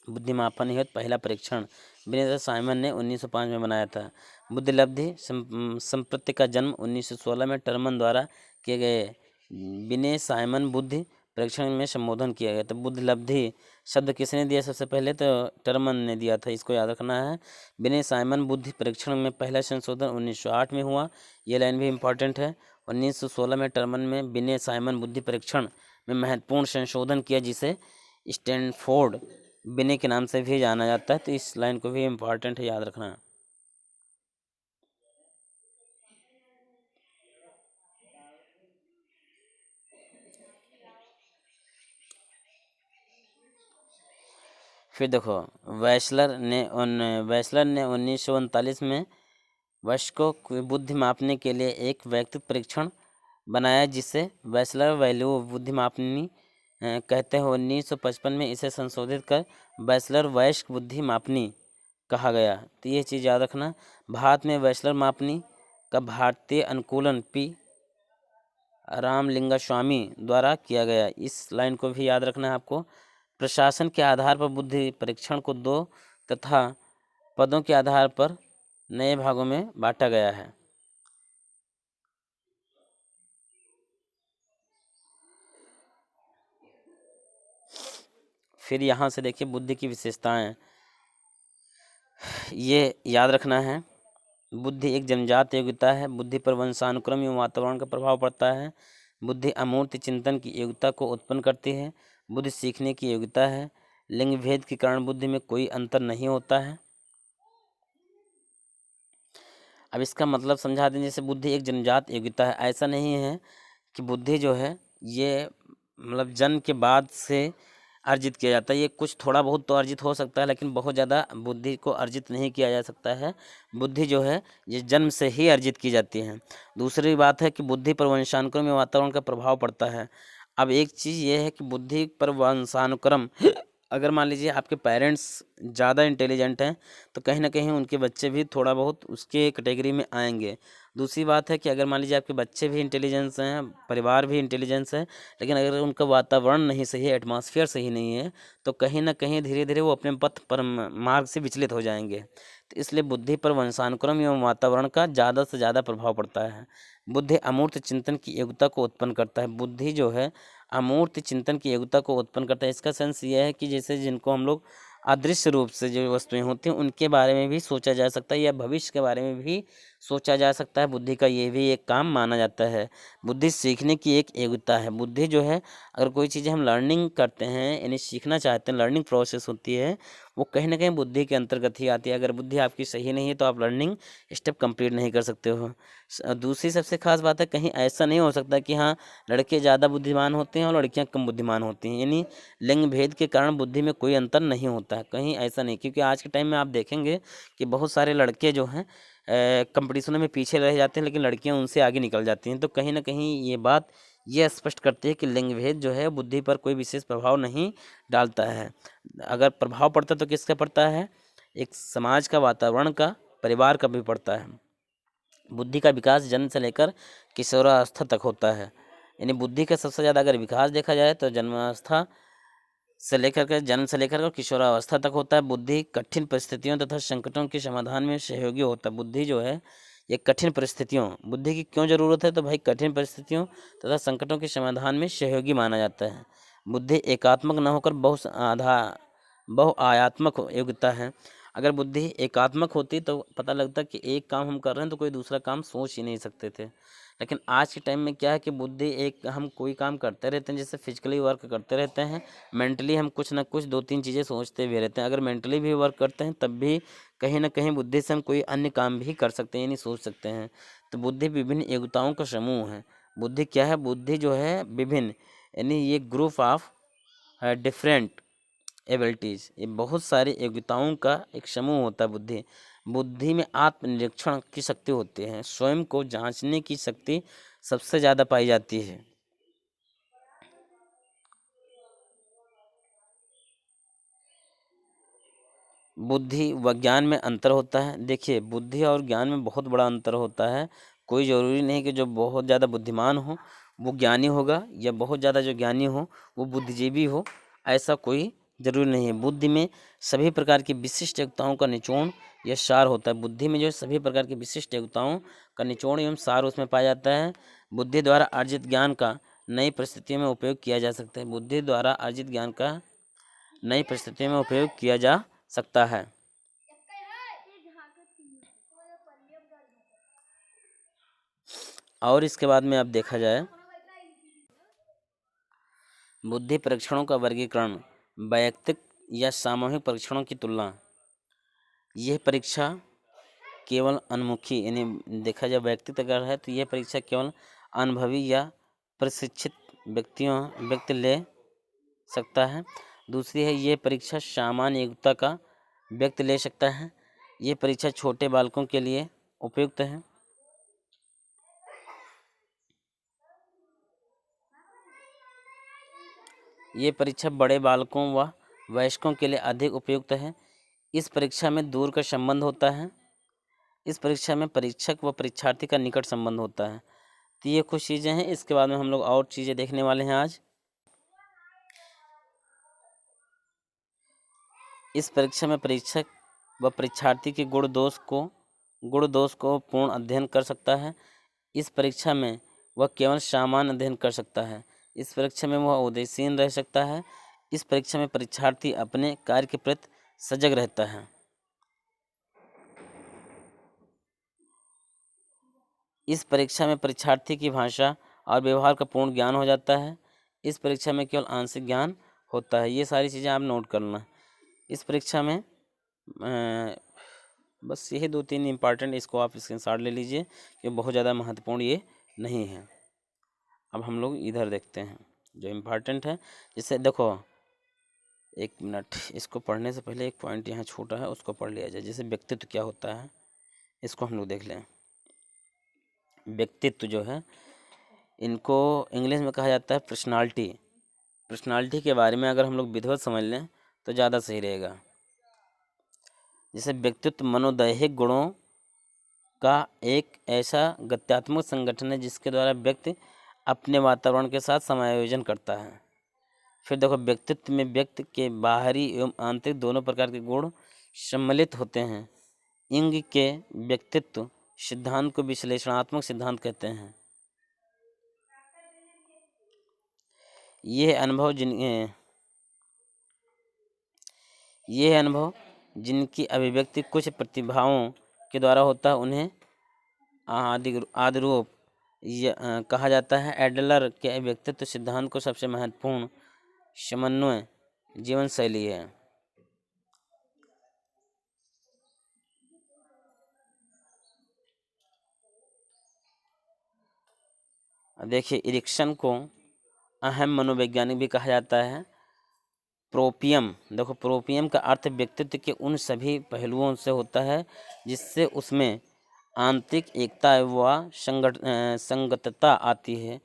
Speaker 2: बुद्धि मापन हेतु पहला परीक्षण बिने तथा साइमन ने 1905 में बनाया था। बुद्धिलब्धि संपत्ति का जन्म 1916 में टर्मन द्वारा किए गए बिने साइमन बुद्धि परीक्षण में संबोधन किया गया। तो बुद्धिलब्धि शब्द किसने दिया? सबसे पहले तो टर्मन ने दिया था, इसको याद रखना है। बिने साइमन बुद्धि परीक्षण में पहला संशोधन 1908 में हुआ। ये लाइन भी इम्पॉर्टेंट है। 1916 में टर्मन में बिने साइमन बुद्धि परीक्षण में महत्वपूर्ण संशोधन किया, जिसे स्टैनफोर्ड बिने के नाम से भी जाना जाता है। तो इस लाइन को भी इम्पॉर्टेंट है, याद रखना। फिर देखो वैसलर ने 1939 में वयस्कों की बुद्धि मापने के लिए एक व्यक्तिगत परीक्षण बनाया, जिसे वैसलर वैल्यू बुद्धि मापनी कहते हैं। 1955 में इसे संशोधित कर वैसलर वयस्क बुद्धि मापनी कहा गया। तो ये चीज़ याद रखना। भारत में वैसलर मापनी का भारतीय अनुकूलन पी रामलिंगास्वामी द्वारा किया गया। इस लाइन को भी याद रखना है आपको। प्रशासन के आधार पर बुद्धि परीक्षण को 2 तथा पदों के आधार पर नए भागों में बांटा गया है। फिर यहाँ से देखिए बुद्धि की विशेषताएं, ये याद रखना है। बुद्धि एक जन्मजात योग्यता है। बुद्धि पर वंशानुक्रम एवं वातावरण का प्रभाव पड़ता है। बुद्धि अमूर्त चिंतन की योग्यता को उत्पन्न करती है। बुद्धि सीखने की योग्यता है। लिंग भेद के कारण बुद्धि में कोई अंतर नहीं होता है। अब इसका मतलब समझा दें। जैसे बुद्धि एक जन्मजात योग्यता है, ऐसा नहीं है कि बुद्धि जो है ये मतलब जन्म के बाद से अर्जित किया जाता है। ये कुछ थोड़ा बहुत तो अर्जित हो सकता है, लेकिन बहुत ज़्यादा बुद्धि को अर्जित नहीं किया जा सकता है। बुद्धि जो है ये जन्म से ही अर्जित की जाती है। दूसरी बात है कि बुद्धि पर वंशानुक्रम में वातावरण का प्रभाव पड़ता है। अब एक चीज़ ये है कि बुद्धि पर वंशानुक्रम अगर मान लीजिए आपके पेरेंट्स ज़्यादा इंटेलिजेंट हैं तो कहीं ना कहीं उनके बच्चे भी थोड़ा बहुत उसके कैटेगरी में आएंगे। दूसरी बात है कि अगर मान लीजिए आपके बच्चे भी इंटेलिजेंस हैं, परिवार भी इंटेलिजेंस है, लेकिन अगर उनका वातावरण नहीं सही है, एटमॉस्फेयर सही नहीं है, तो कहीं ना कहीं धीरे धीरे वो अपने पथ पर मार्ग से विचलित हो जाएंगे। तो इसलिए बुद्धि पर वंशानुक्रम एवं वातावरण का ज़्यादा से ज़्यादा प्रभाव पड़ता है। बुद्धि अमूर्त चिंतन की योग्यता को उत्पन्न करता है। बुद्धि जो है अमूर्त चिंतन की योग्यता को उत्पन्न करता है। इसका सेंस ये है कि जैसे जिनको हम लोग अदृश्य रूप से जो वस्तुएं होती हैं उनके बारे में भी सोचा जा सकता है, या भविष्य के बारे में भी सोचा जा सकता है। बुद्धि का ये भी एक काम माना जाता है। बुद्धि सीखने की एक योग्यता है। बुद्धि जो है अगर कोई चीज़ें हम लर्निंग करते हैं यानी सीखना चाहते हैं, लर्निंग प्रोसेस होती है, वो कहीं ना कहीं बुद्धि के अंतर्गत ही आती है। अगर बुद्धि आपकी सही नहीं है तो आप लर्निंग स्टेप कंप्लीट नहीं कर सकते हो। दूसरी सबसे खास बात है, कहीं ऐसा नहीं हो सकता कि हाँ लड़के ज़्यादा बुद्धिमान होते हैं और लड़कियां कम बुद्धिमान होती हैं, यानी लिंग भेद के कारण बुद्धि में कोई अंतर नहीं होता है, कहीं ऐसा नहीं। क्योंकि आज के टाइम में आप देखेंगे कि बहुत सारे लड़के जो हैं कंपटीशनों में पीछे रह जाते हैं, लेकिन लड़कियां उनसे आगे निकल जाती हैं। तो कहीं ना कहीं ये बात ये स्पष्ट करती है कि लिंग भेद जो है बुद्धि पर कोई विशेष प्रभाव नहीं डालता है। अगर प्रभाव पड़ता तो किसका पड़ता है? एक समाज का, वातावरण का, परिवार का भी पड़ता है। बुद्धि का विकास जन्म से लेकर किशोरावस्था तक होता है। यानी बुद्धि का सबसे ज़्यादा अगर विकास देखा जाए तो जन्मावस्था से लेकर के जन्म से लेकर और किशोरावस्था तक होता है। बुद्धि कठिन परिस्थितियों तथा संकटों के समाधान में सहयोगी होता है। बुद्धि जो है ये कठिन परिस्थितियों, बुद्धि की क्यों ज़रूरत है? तो भाई कठिन परिस्थितियों तथा संकटों के समाधान में सहयोगी माना जाता है। बुद्धि एकात्मक न होकर बहुआयात्मक योग्यता है। अगर बुद्धि एकात्मक होती तो पता लगता कि एक काम हम कर रहे हैं तो कोई दूसरा काम सोच ही नहीं सकते थे। लेकिन आज के टाइम में क्या है कि बुद्धि एक हम कोई काम करते रहते हैं, जैसे फिजिकली वर्क करते रहते हैं, मेंटली हम कुछ ना कुछ दो तीन चीज़ें सोचते भी रहते हैं। अगर मेंटली भी वर्क करते हैं तब भी कहीं ना कहीं बुद्धि से हम कोई अन्य काम भी कर सकते हैं, यानी सोच सकते हैं। तो बुद्धि विभिन्न योग्यताओं का समूह है। बुद्धि क्या है? बुद्धि जो है विभिन्न, यानी ये ग्रुप ऑफ डिफरेंट एबिलिटीज़, ये बहुत सारी योग्यताओं का एक समूह होता है बुद्धि। बुद्धि में आत्मनिरीक्षण की शक्ति होती है। स्वयं को जांचने की शक्ति सबसे ज़्यादा पाई जाती है। बुद्धि व ज्ञान में अंतर होता है। देखिए बुद्धि और ज्ञान में बहुत बड़ा अंतर होता है। कोई ज़रूरी नहीं कि जो बहुत ज़्यादा बुद्धिमान हो वो ज्ञानी होगा, या बहुत ज़्यादा जो ज्ञानी हो वो बुद्धिजीवी हो, ऐसा कोई ज़रूरी नहीं है। बुद्धि में सभी प्रकार की विशिष्ट योग्यताओं का निचोड़ या सार होता है। बुद्धि में जो है सभी प्रकार की विशिष्ट योग्यताओं का निचोड़ एवं सार उसमें पाया जाता है। बुद्धि द्वारा अर्जित ज्ञान का नई परिस्थितियों में उपयोग किया जा सकता है। बुद्धि द्वारा अर्जित ज्ञान का नई परिस्थितियों में उपयोग किया जा सकता है। और इसके बाद में अब देखा जाए बुद्धि परीक्षणों का वर्गीकरण, वैयक्तिक या सामूहिक परीक्षणों की तुलना। यह परीक्षा केवल अनुभवी, यानी देखा जाए व्यक्तिगत अगर है तो यह परीक्षा केवल अनुभवी या प्रशिक्षित व्यक्ति ले सकता है। दूसरी है ये परीक्षा सामान्य योग्यता का व्यक्ति ले सकता है। ये परीक्षा छोटे बालकों के लिए उपयुक्त है। ये परीक्षा बड़े बालकों व वयस्कों के लिए अधिक उपयुक्त है। इस परीक्षा में दूर का संबंध होता है। इस परीक्षा में परीक्षक व परीक्षार्थी का निकट संबंध होता है। तो ये कुछ चीज़ें हैं। इसके बाद में हम लोग और चीज़ें देखने वाले हैं आज। इस परीक्षा में परीक्षक व परीक्षार्थी के गुण दोष को पूर्ण अध्ययन कर सकता है। इस परीक्षा में वह केवल सामान्य अध्ययन कर सकता है। इस परीक्षा में वह उदासीन रह सकता है। इस परीक्षा में परीक्षार्थी अपने कार्य के प्रति सजग रहता है। इस परीक्षा में परीक्षार्थी की भाषा और व्यवहार का पूर्ण ज्ञान हो जाता है। इस परीक्षा में केवल आंशिक ज्ञान होता है। ये सारी चीज़ें आप नोट करना। इस परीक्षा में बस यही दो तीन इम्पॉर्टेंट, इसको आप स्क्रीनशॉट ले लीजिए कि बहुत ज़्यादा महत्वपूर्ण ये नहीं है। अब हम लोग इधर देखते हैं जो इम्पोर्टेंट है। जिससे देखो, एक मिनट, इसको पढ़ने से पहले एक पॉइंट यहाँ छोटा है, उसको पढ़ लिया जाए। जैसे व्यक्तित्व क्या होता है, इसको हम लोग देख लें। व्यक्तित्व जो है, इनको इंग्लिश में कहा जाता है पर्सनालिटी। पर्सनालिटी के बारे में अगर हम लोग विधिवत समझ लें तो ज़्यादा सही रहेगा। जैसे व्यक्तित्व मनोदैहिक गुणों का एक ऐसा गत्यात्मक संगठन है जिसके द्वारा व्यक्ति अपने वातावरण के साथ समायोजन करता है। फिर देखो, व्यक्तित्व में व्यक्ति के बाहरी एवं आंतरिक दोनों प्रकार के गुण सम्मिलित होते हैं। इंग के व्यक्तित्व सिद्धांत को विश्लेषणात्मक सिद्धांत कहते हैं। यह अनुभव जिनकी अभिव्यक्ति कुछ प्रतिभाओं के द्वारा होता है, उन्हें आदिरूप कहा जाता है। एडलर के व्यक्तित्व सिद्धांत को सबसे महत्वपूर्ण समन्वय जीवन शैली है। देखिए, इरिक्सन को अहम मनोवैज्ञानिक भी कहा जाता है। प्रोपियम, देखो, प्रोपियम का अर्थ व्यक्तित्व के उन सभी पहलुओं से होता है जिससे उसमें आंतरिक एकता व संगतता आती है।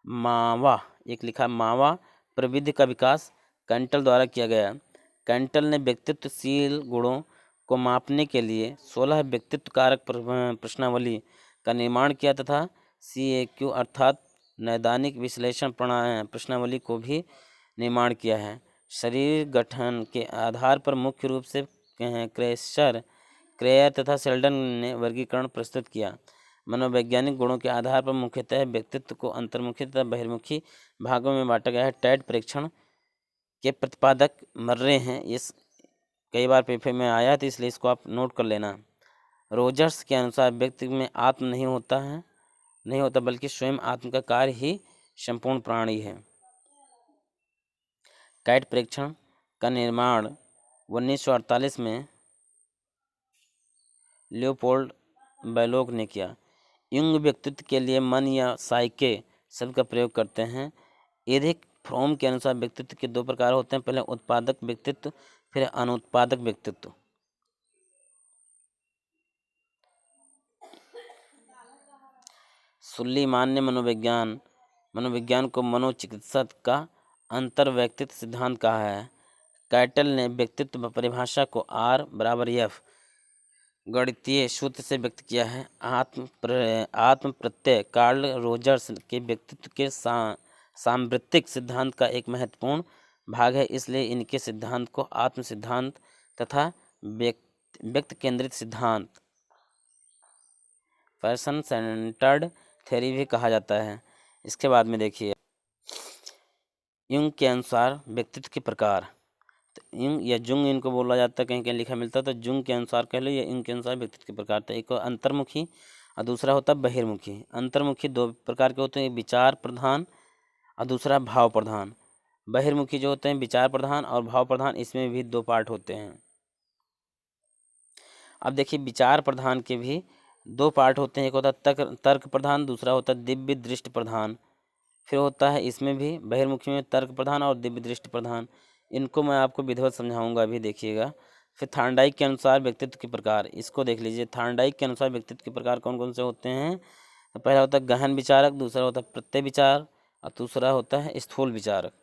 Speaker 2: मावा, एक लिखा मावा प्रविधि का विकास कैंटल द्वारा किया गया। कैंटल ने व्यक्तित्वशील गुणों को मापने के लिए 16 व्यक्तित्व कारक प्रश्नावली का निर्माण किया तथा CAQ अर्थात नैदानिक विश्लेषण प्रश्नावली को भी निर्माण किया है। शरीर गठन के आधार पर मुख्य रूप से क्रेयर तथा सेल्डन ने वर्गीकरण प्रस्तुत किया। मनोवैज्ञानिक गुणों के आधार पर मुख्यतः व्यक्तित्व को अंतर्मुखी तथा बहिर्मुखी भागों में बांटा गया है। टैड परीक्षण के प्रतिपादक मर्रे हैं। इस कई बार पेपर में आया तो इसलिए इसको आप नोट कर लेना। रोजर्स के अनुसार व्यक्ति में आत्म नहीं होता बल्कि स्वयं आत्म का कार्य ही संपूर्ण प्राणी है। कैट परीक्षण का निर्माण 1948 में लियोपोल्ड बैलोग ने किया। युंग व्यक्तित्व के लिए मन या साइके शब्द का प्रयोग करते हैं। एरिक फ्रोम के अनुसार व्यक्तित्व के 2 प्रकार होते हैं, पहले उत्पादक व्यक्तित्व, फिर अनुत्पादक व्यक्तित्व। सुल्लीमान ने मनोविज्ञान को मनोचिकित्सा का अंतर्व्यक्तित्व सिद्धांत कहा है। कैटल ने व्यक्तित्व परिभाषा को R=F गणितीय सूत्र से व्यक्त किया है। आत्म प्रत्यय कार्ल रोजर्स के व्यक्तित्व के सांवृत्तिक सिद्धांत का एक महत्वपूर्ण भाग है, इसलिए इनके सिद्धांत को आत्म सिद्धांत तथा व्यक्त केंद्रित सिद्धांत पर्सन सेंटर्ड थ्योरी भी कहा जाता है। इसके बाद में देखिए, युंग के अनुसार व्यक्तित्व के प्रकार। तो युंग या जुंग इनको बोला जाता है, कहीं कहीं लिखा मिलता है, तो जुंग के अनुसार कह लो या युंग के अनुसार व्यक्तित्व के प्रकार। तो एक अंतर्मुखी और दूसरा होता है बहिर्मुखी। अंतर्मुखी 2 प्रकार के होते हैं, एक विचार प्रधान और दूसरा भाव प्रधान। बहिर्मुखी जो होते हैं विचार प्रधान और भाव प्रधान, इसमें भी 2 पार्ट होते हैं। अब देखिए, विचार प्रधान के भी 2 पार्ट होते हैं, एक होता है तर्क प्रधान, दूसरा होता है दिव्य दृष्टि प्रधान। फिर होता है इसमें भी बहिर्मुखी में तर्क प्रधान और दिव्य दृष्टि प्रधान। इनको मैं आपको विधिवत समझाऊंगा, अभी देखिएगा। फिर थॉर्नडाइक के अनुसार व्यक्तित्व के प्रकार, इसको देख लीजिए। थॉर्नडाइक के अनुसार व्यक्तित्व के प्रकार कौन कौन से होते हैं? तो पहला होता है गहन विचारक, दूसरा होता है प्रत्यय विचार और दूसरा होता है स्थूल विचारक।